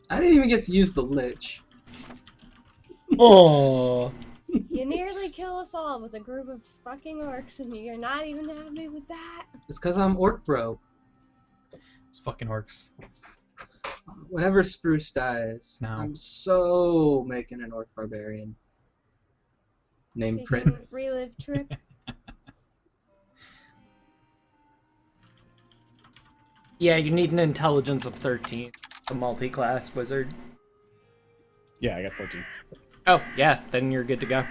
I didn't even get to use the Lich. Oh. You nearly kill us all with a group of fucking orcs, and you're not even happy with that. It's because I'm Orc Bro. It's fucking orcs. Whenever Spruce dies, No. I'm so making an Orc Barbarian. So Named you Prit. can relive Trip. Yeah, you need an intelligence of 13. A multi-class wizard. Yeah, I got 14. Oh, yeah, then you're good to go.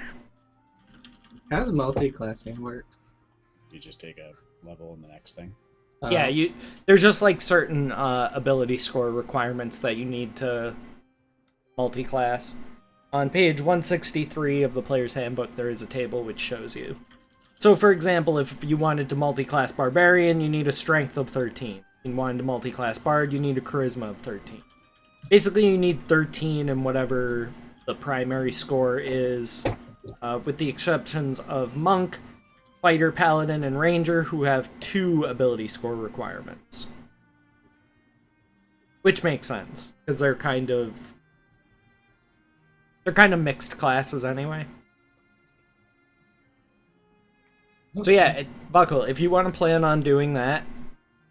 How does multi-classing work? You just take a level in the next thing. Yeah, there's just like certain ability score requirements that you need to multi-class. On page 163 of the player's handbook, there is a table which shows you. So, for example, if you wanted to multi-class Barbarian, you need a Strength of 13. If you wanted to multi-class Bard, you need a Charisma of 13. Basically, you need 13 in whatever the primary score is, with the exceptions of Monk, Fighter, Paladin, and Ranger, who have 2 ability score requirements. Which makes sense, because they're kind of mixed classes anyway. So yeah, Buckle, if you want to plan on doing that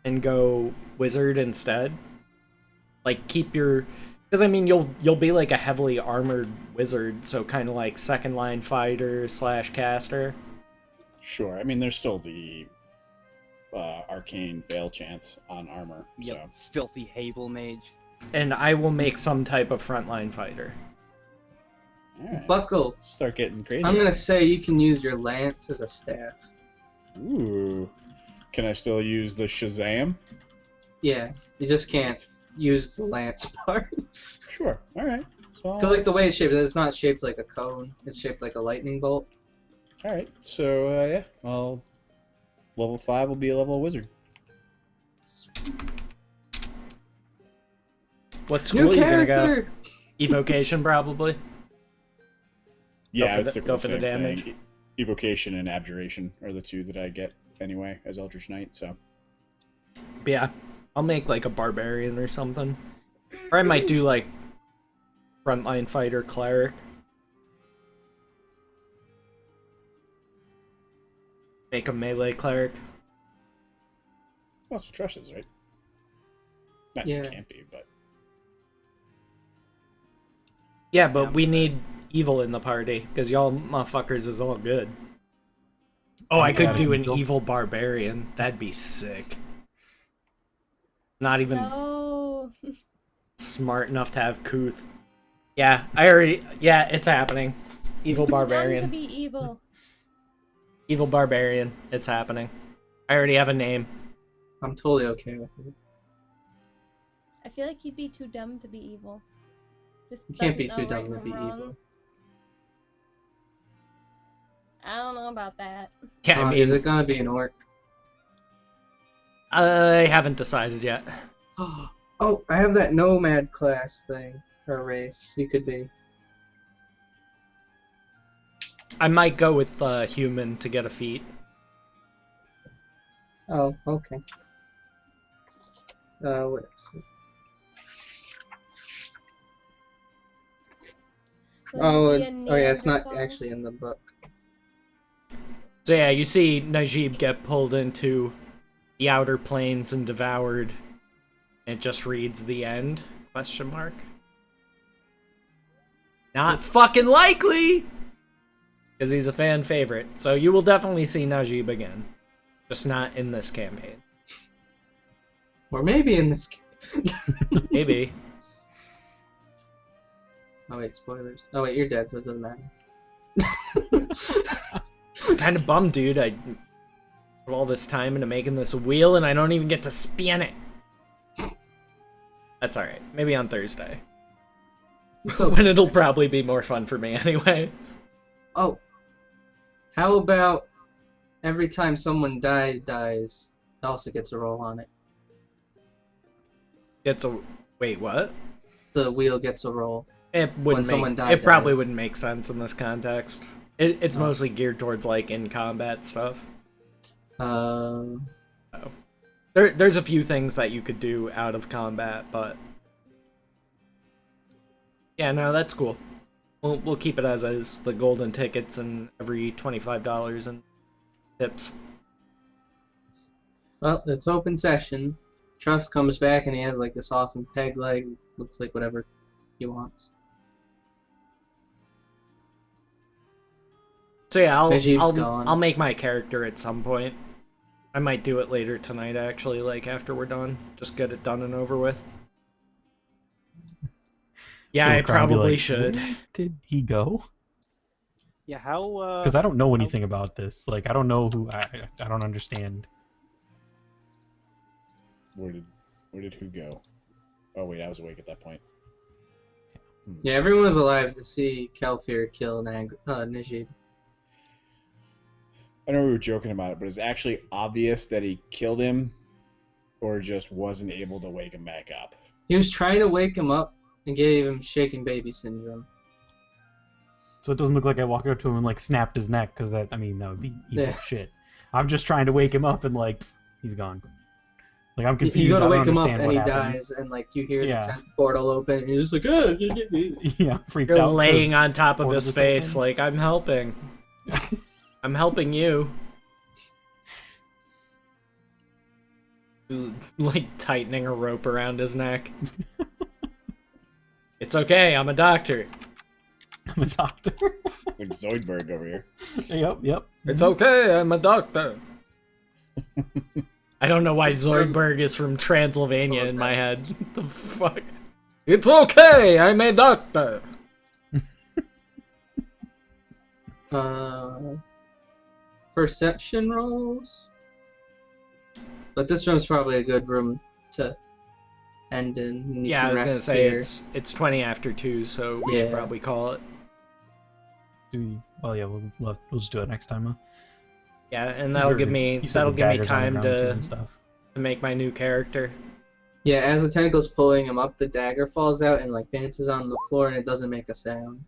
and go Wizard instead, like keep your... Because, I mean, you'll be like a heavily armored Wizard, so kind of like second line fighter / caster. Sure. I mean, there's still the arcane veil chance on armor. Yep. So Filthy Hable Mage. And I will make some type of frontline fighter. all right. Buckle. Start getting crazy. I'm gonna say you can use your lance as a staff. Ooh. Can I still use the Shazam? Yeah, you just can't use the lance part. Sure. All right. So Because like the way it's shaped, it's not shaped like a cone. It's shaped like a lightning bolt. all right. So yeah. Well, level 5 will be a level wizard. What school New are you gonna go? character. Evocation, probably. Yeah, for it's the- the go for the same damage. thing. Evocation and Abjuration are the 2 that I get anyway as Eldritch Knight. So But yeah, I'll make like a Barbarian or something. Or I might do like frontline fighter cleric. Make a melee cleric. well, it's what Trush is, right? Not Yeah. you can't be, but Yeah, but we need evil in the party, because y'all motherfuckers is all good. Oh, I could do an evil barbarian. That'd be sick. Not even No. smart enough to have Kuth. Yeah, yeah, it's happening. Evil Dumb to barbarian. be evil. Evil barbarian. It's happening. I already have a name. I'm totally okay with it. I feel like he'd be too dumb to be evil. Just You can't be doesn't too know dumb right to be from wrong. evil. I don't know about that. Yeah, I mean, Is it gonna be an orc? I haven't decided yet. Oh, I have that nomad class thing or race. You could be. I might go with human to get a feat. Oh, okay. What else? So Oh, he'd be a yeah, it's not Neanderthal? actually in the book. So yeah, you see Najib get pulled into the outer planes and devoured. It just reads the end? Question mark. Not fucking likely! Because he's a fan favorite. So you will definitely see Najib again. Just not in this campaign. Or maybe in this. Maybe. Oh wait, spoilers. Oh wait, you're dead, so it doesn't matter. Kind of bummed, dude. I put all this time into making this wheel and I don't even get to spin it. That's alright. Maybe on Thursday. It's okay. When it'll probably be more fun for me anyway. Oh, how about every time someone dies, it also gets a roll on it. It's a... Wait, what? The wheel gets a roll. It When wouldn't someone make... It probably dies. wouldn't make sense in this context. It's mostly geared towards, like, in-combat stuff. There's a few things that you could do out of combat, but... Yeah, no, that's cool. We'll keep it as is. The golden tickets and every $25 in tips. Well, it's open session. Trust comes back and he has like this awesome peg leg. Looks like whatever he wants. So yeah, Najib's gone. I'll make my character at some point. I might do it later tonight, actually, like after we're done. Just get it done and over with. Yeah, I It'll probably be probably like, should. "Where did he go?" Yeah, how? Because I don't know anything about this. Like, I don't know who. I don't understand Where did who go? Oh wait, I was awake at that point. Yeah, everyone was alive to see Kelfir kill Najib. I know we were joking about it, but it's actually obvious that he killed him, or just wasn't able to wake him back up. He was trying to wake him up and gave him shaken baby syndrome. So it doesn't look like I walked up to him and like snapped his neck, because that would be evil Yeah. shit. I'm just trying to wake him up and like he's gone. Like I'm confused. You go to I don't wake him up understand and he what happened. dies, and like you hear Yeah. the tent portal open, and you're just like, oh, get me. Yeah, freaked You're out. 'cause laying on top of portal his was face open. like, I'm helping. I'm helping you. Like tightening a rope around his neck. It's okay, I'm a doctor. I'm a doctor. Like Zoidberg over here. Yep. It's okay, I'm a doctor. I don't know why Zoidberg is from Transylvania in my head. The fuck? It's okay, I'm a doctor. Perception rolls. But this room's probably a good room to end in. And you Yeah, can I was gonna rest say here. it's 20 after 2, so we should Yeah. probably call it. Well, yeah, we'll just do it next time. Huh? Yeah, and that'll give me You said the time daggers on the ground, too, and to stuff. make my new character. Yeah, as the tentacle's pulling him up, the dagger falls out and like dances on the floor, and it doesn't make a sound.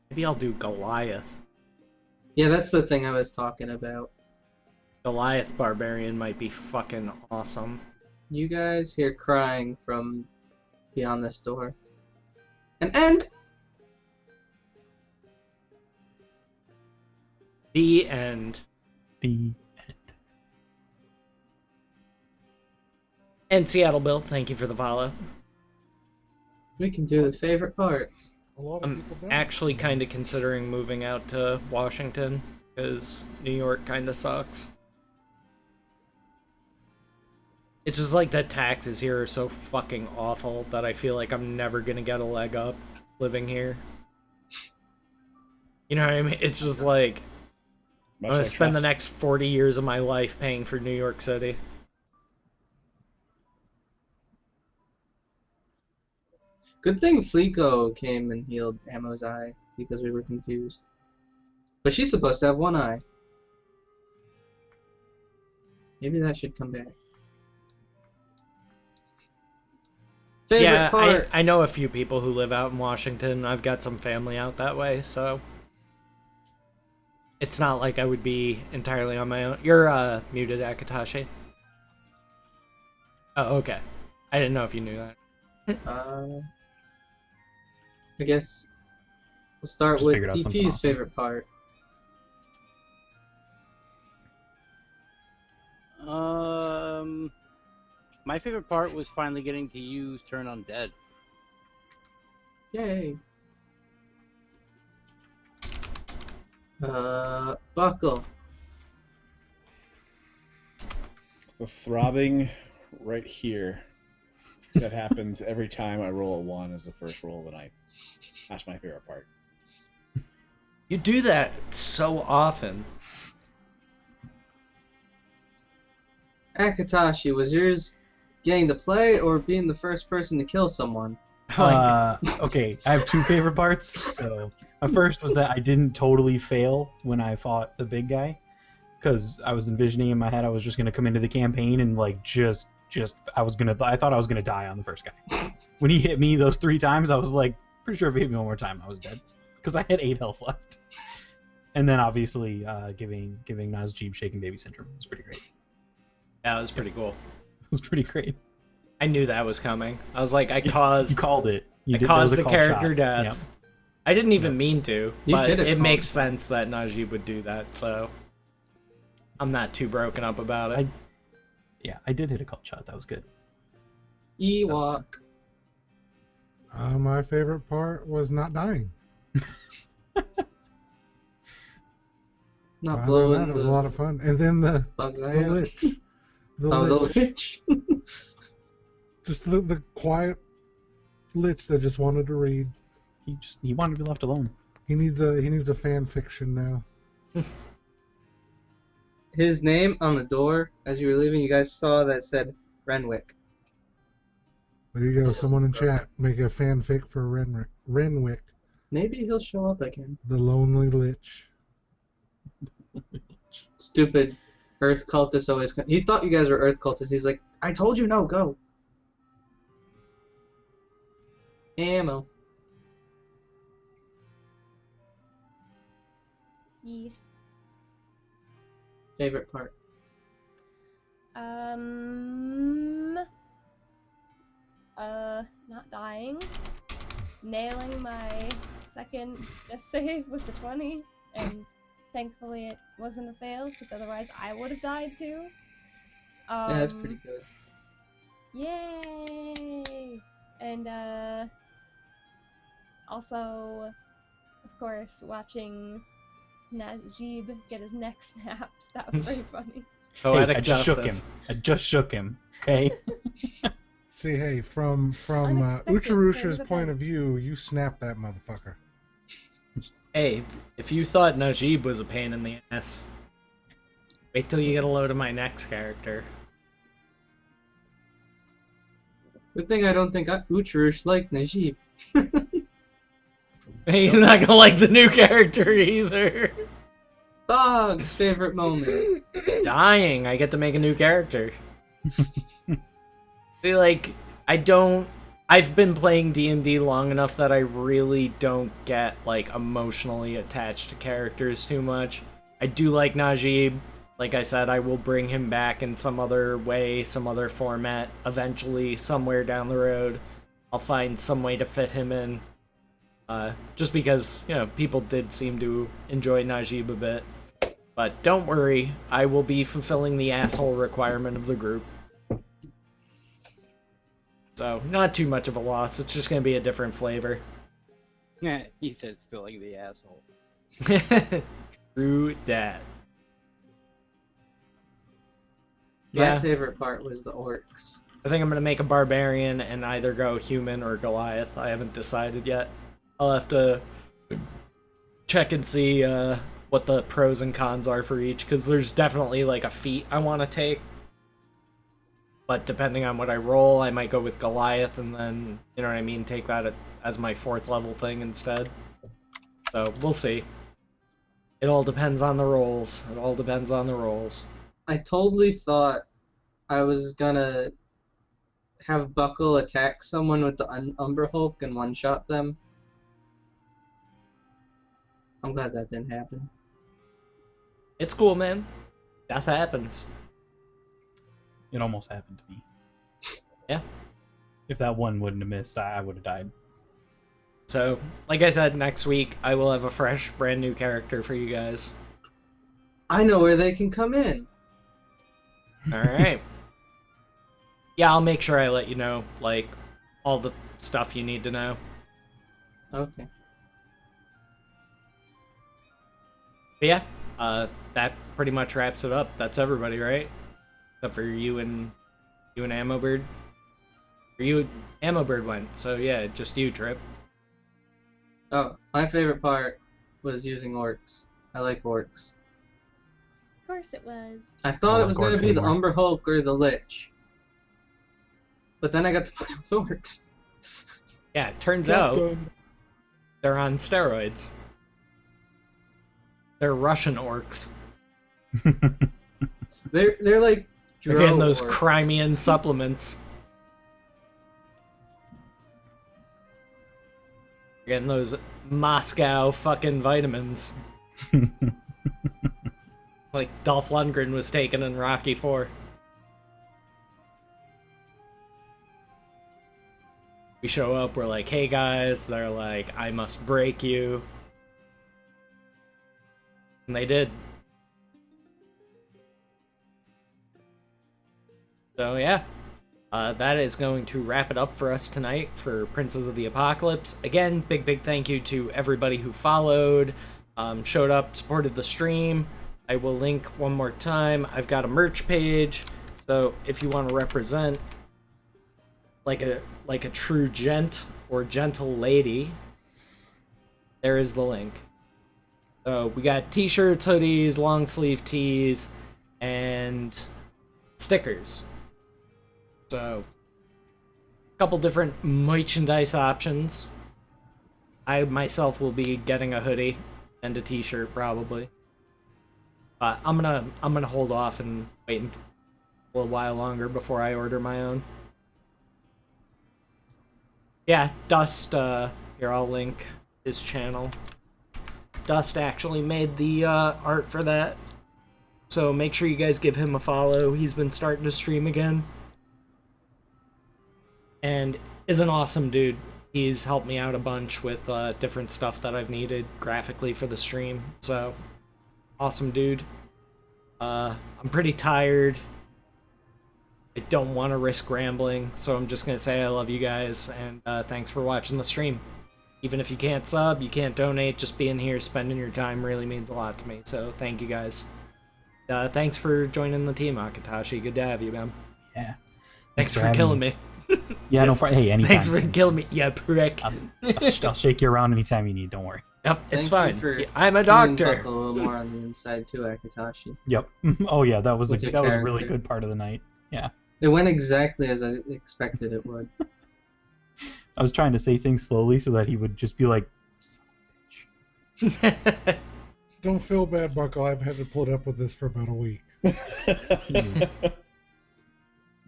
Maybe I'll do Goliath. Yeah, that's the thing I was talking about. Goliath Barbarian might be fucking awesome. You guys hear crying from beyond this door. And end! The end. The end. And Seattle Bill, thank you for the follow. We can do the favorite parts. A lot of I'm people died. actually kind of considering moving out to Washington, because New York kind of sucks. It's just like the taxes here are so fucking awful that I feel like I'm never gonna get a leg up living here. You know what I mean? It's just like, I'm gonna spend the next 40 years of my life paying for New York City. Good thing Fleeko came and healed Ammo's eye because we were confused. But she's supposed to have one eye. Maybe that should come back. Favorite Yeah, part. I know a few people who live out in Washington. I've got some family out that way, so it's not like I would be entirely on my own. You're muted, Akatashi. Oh, okay. I didn't know if you knew that. I guess we'll start Just with figured out something DP's awesome. favorite part. My favorite part was finally getting to use Turn Undead. Yay. Buckle. The throbbing right here that happens every time I roll a 1 is the first roll of the night. That's my favorite part. You do that so often. Akatashi, was yours getting to play or being the first person to kill someone? Okay, I have two favorite parts. So my first was that I didn't totally fail when I fought the big guy, because I was envisioning in my head I was just gonna come into the campaign and like I thought I was gonna die on the first guy. When he hit me those 3 times, I was like, pretty sure if he hit me one more time, I was dead, because I had 8 health left. And then obviously giving Najib shaken baby syndrome was pretty great. Yeah, it was pretty cool. It was pretty great. I knew that was coming. I was like, I caused... You called it. I caused the called character shot. death. Yep. I didn't even mean to, You but hit it it called. makes sense that Najib would do that, so... I'm not too broken up about it. I did hit a called shot. That was good. Ewok. My favorite part was not dying. Not Other than blowing that, it was the a lot of fun. And then the bugs the out. lich. The Oh, the lich. lich. Just the quiet lich that just wanted to read. He wanted to be left alone. He needs a fan fiction now. His name on the door, as you were leaving, you guys saw that said Renwick. There you go. Someone in chat make a fanfic for Renwick, Maybe he'll show up again. the lonely lich. Stupid Earth cultist always. He thought you guys were Earth cultists. He's like, I told you no, go. Ammo. Yes. Favorite part. Not dying. Nailing my second death save with the 20, and thankfully it wasn't a fail, because otherwise I would have died too. Yeah, that's pretty good. Yay! And also, of course, watching Najib get his neck snapped. That was pretty funny. Poetic I just shook him. justice. I just shook him. Okay. See, hey, from Unexpected Ucharusha's turn of point of view, you snapped that motherfucker. Hey, if you thought Najib was a pain in the ass, wait till you get a load of my next character. Good thing I don't think Ucharush liked Najib. He's not gonna like the new character either. Thog's favorite moment. Dying, I get to make a new character. See, like, I've been playing D&D long enough that I really don't get, like, emotionally attached to characters too much. I do like Najib. Like I said, I will bring him back in some other way, some other format, eventually, somewhere down the road. I'll find some way to fit him in. Just because, you know, people did seem to enjoy Najib a bit. But don't worry, I will be fulfilling the asshole requirement of the group. So, not too much of a loss, it's just gonna be a different flavor. Yeah, he said filling the asshole. True that. My Yeah. favorite part was the orcs. I think I'm gonna make a barbarian and either go human or Goliath. I haven't decided yet. I'll have to check and see what the pros and cons are for each, because there's definitely like a feat I want to take. But depending on what I roll, I might go with Goliath and then, you know what I mean, take that as my 4th level thing instead. So, we'll see. It all depends on the rolls. It all depends on the rolls. I totally thought I was gonna have Buckle attack someone with the Umber Hulk and one-shot them. I'm glad that didn't happen. It's cool, man. Death happens. It almost happened to me. Yeah. If that one wouldn't have missed, I would have died. So, like I said, next week I will have a fresh, brand new character for you guys. I know where they can come in. Alright. Yeah, I'll make sure I let you know, like, all the stuff you need to know. Okay. But yeah, that pretty much wraps it up. That's everybody, right? Except for you and Ammo Bird. Or you, Ammo Bird went, so yeah, just you, Trip. Oh, my favorite part was using orcs. I like orcs. Of course it was. I thought I it was like going orcs to be the anymore. Umber Hulk or the Lich. But then I got to play with orcs. Yeah, it turns out they're on steroids. They're Russian orcs. They're like They're getting Drow those orcs. Crimean supplements. They're getting those Moscow fucking vitamins. Like Dolph Lundgren was taking in Rocky IV. We show up, we're like, hey guys, they're like, I must break you. And they did. So yeah, that is going to wrap it up for us tonight for Princes of the Apocalypse. Again, big thank you to everybody who followed, showed up, supported the stream. I will link one more time. I've got a merch page, so if you want to represent like a true gent or gentle lady, there is the link. So we got t-shirts, hoodies, long sleeve tees, and stickers. So, a couple different merchandise options. I myself will be getting a hoodie and a t-shirt probably. But I'm gonna hold off and wait a little while longer before I order my own. Yeah, Dust, here I'll link his channel. Dust actually made the art for that. So make sure you guys give him a follow. He's been starting to stream again. And is an awesome dude. He's helped me out a bunch with different stuff that I've needed graphically for the stream. So, awesome dude. I'm pretty tired. I don't want to risk rambling, so I'm just going to say I love you guys, and thanks for watching the stream. Even if you can't sub, you can't donate, just being here, spending your time really means a lot to me, so thank you guys. Thanks for joining the team, Akatashi. Good to have you, man. Yeah. Thanks for killing me. Yeah, no problem. Hey, anytime. Thanks for killing me, yeah, prick. I'll shake you around anytime you need, don't worry. Yep, it's Thank fine. you for I'm a keeping doctor. Buck a little more on the inside too, Akatashi. Yep. Oh yeah, that was With a your really character. good part of the night. Yeah. It went exactly as I expected it would. I was trying to say things slowly so that he would just be like, "Son of a bitch." Don't feel bad, Buckle. I've had to put up with this for about a week.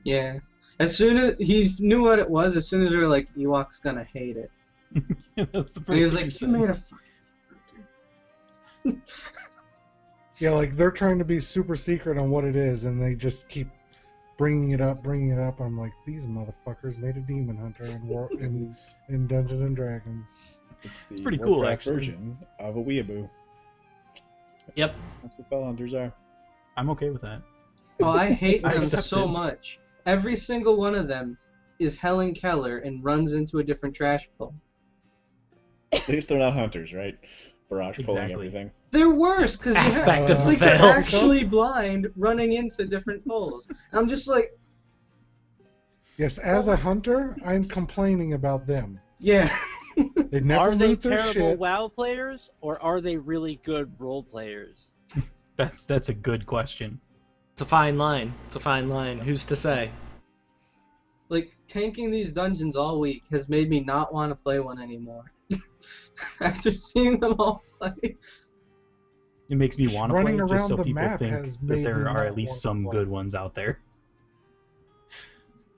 Yeah. As soon as he knew what it was, as soon as we were like, Ewok's gonna hate it. That's the And he was first like, thing you he made said. a fucking Yeah, like they're trying to be super secret on what it is, and they just keep bringing it up. I'm like, these motherfuckers made a demon hunter in Dungeons and Dragons. It's the pretty cool, Warcraft actually. version of a weeaboo. Yep. That's what Fell Hunters are. I'm okay with that. Oh, I hate I them accept so it. much. Every single one of them is Helen Keller and runs into a different trash pull. At least they're not hunters, right? Barrage pulling Exactly. everything. They're worse because Aspect of it's the like they're fail. actually blind, running into different poles. And I'm just like, Yes, as a hunter, I'm complaining about them. yeah. They never Are they loot their terrible shit. WoW players, or are they really good role players? That's a good question. It's a fine line. It's a fine line. Who's to say? Like, tanking these dungeons all week has made me not want to play one anymore. After seeing them all play. It makes me want to play Running just around so the people map think has that made me there are not at least want to some play. good ones out there.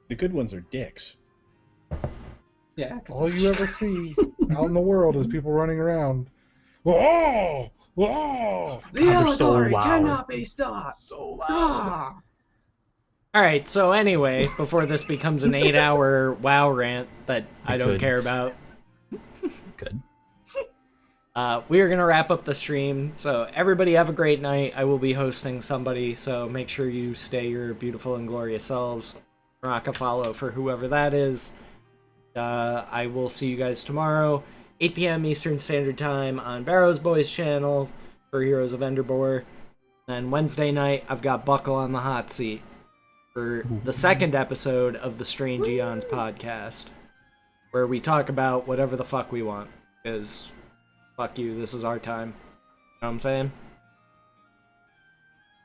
The good ones are dicks. Yeah. All you ever see out in the world is people running around. Whoa! Whoa! The God, they're so allegory loud. cannot be stopped. So loud. Ah! Alright, so anyway, before this becomes an 8-hour WoW rant that I don't could. care about, Good. we are going to wrap up the stream. So everybody have a great night. I will be hosting somebody, so make sure you stay your beautiful and glorious selves. Rock a follow for whoever that is. I will see you guys tomorrow, 8 p.m. Eastern Standard Time on Barrows Boys channel for Heroes of Enderbor. And Wednesday night, I've got Buckle on the hot seat for the second episode of the Strange Eons podcast, where we talk about whatever the fuck we want, because fuck you, this is our time. You know what I'm saying?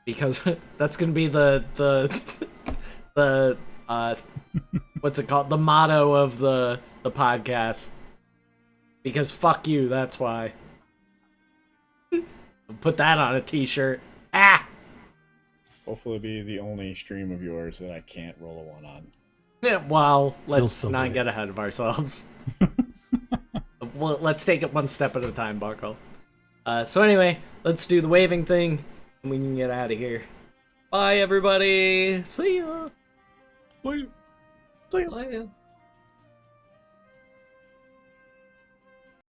Because that's gonna be the what's it called? The motto of the podcast. Because fuck you, that's why. Put that on a t-shirt. Ah! Hopefully it'll be the only stream of yours that I can't roll a 1 on. Yeah, well, let's still not do it. get ahead of ourselves. Well, let's take it one step at a time, Buckle. So anyway, let's do the waving thing, and we can get out of here. Bye, everybody! See ya! Wait. Oh, yeah.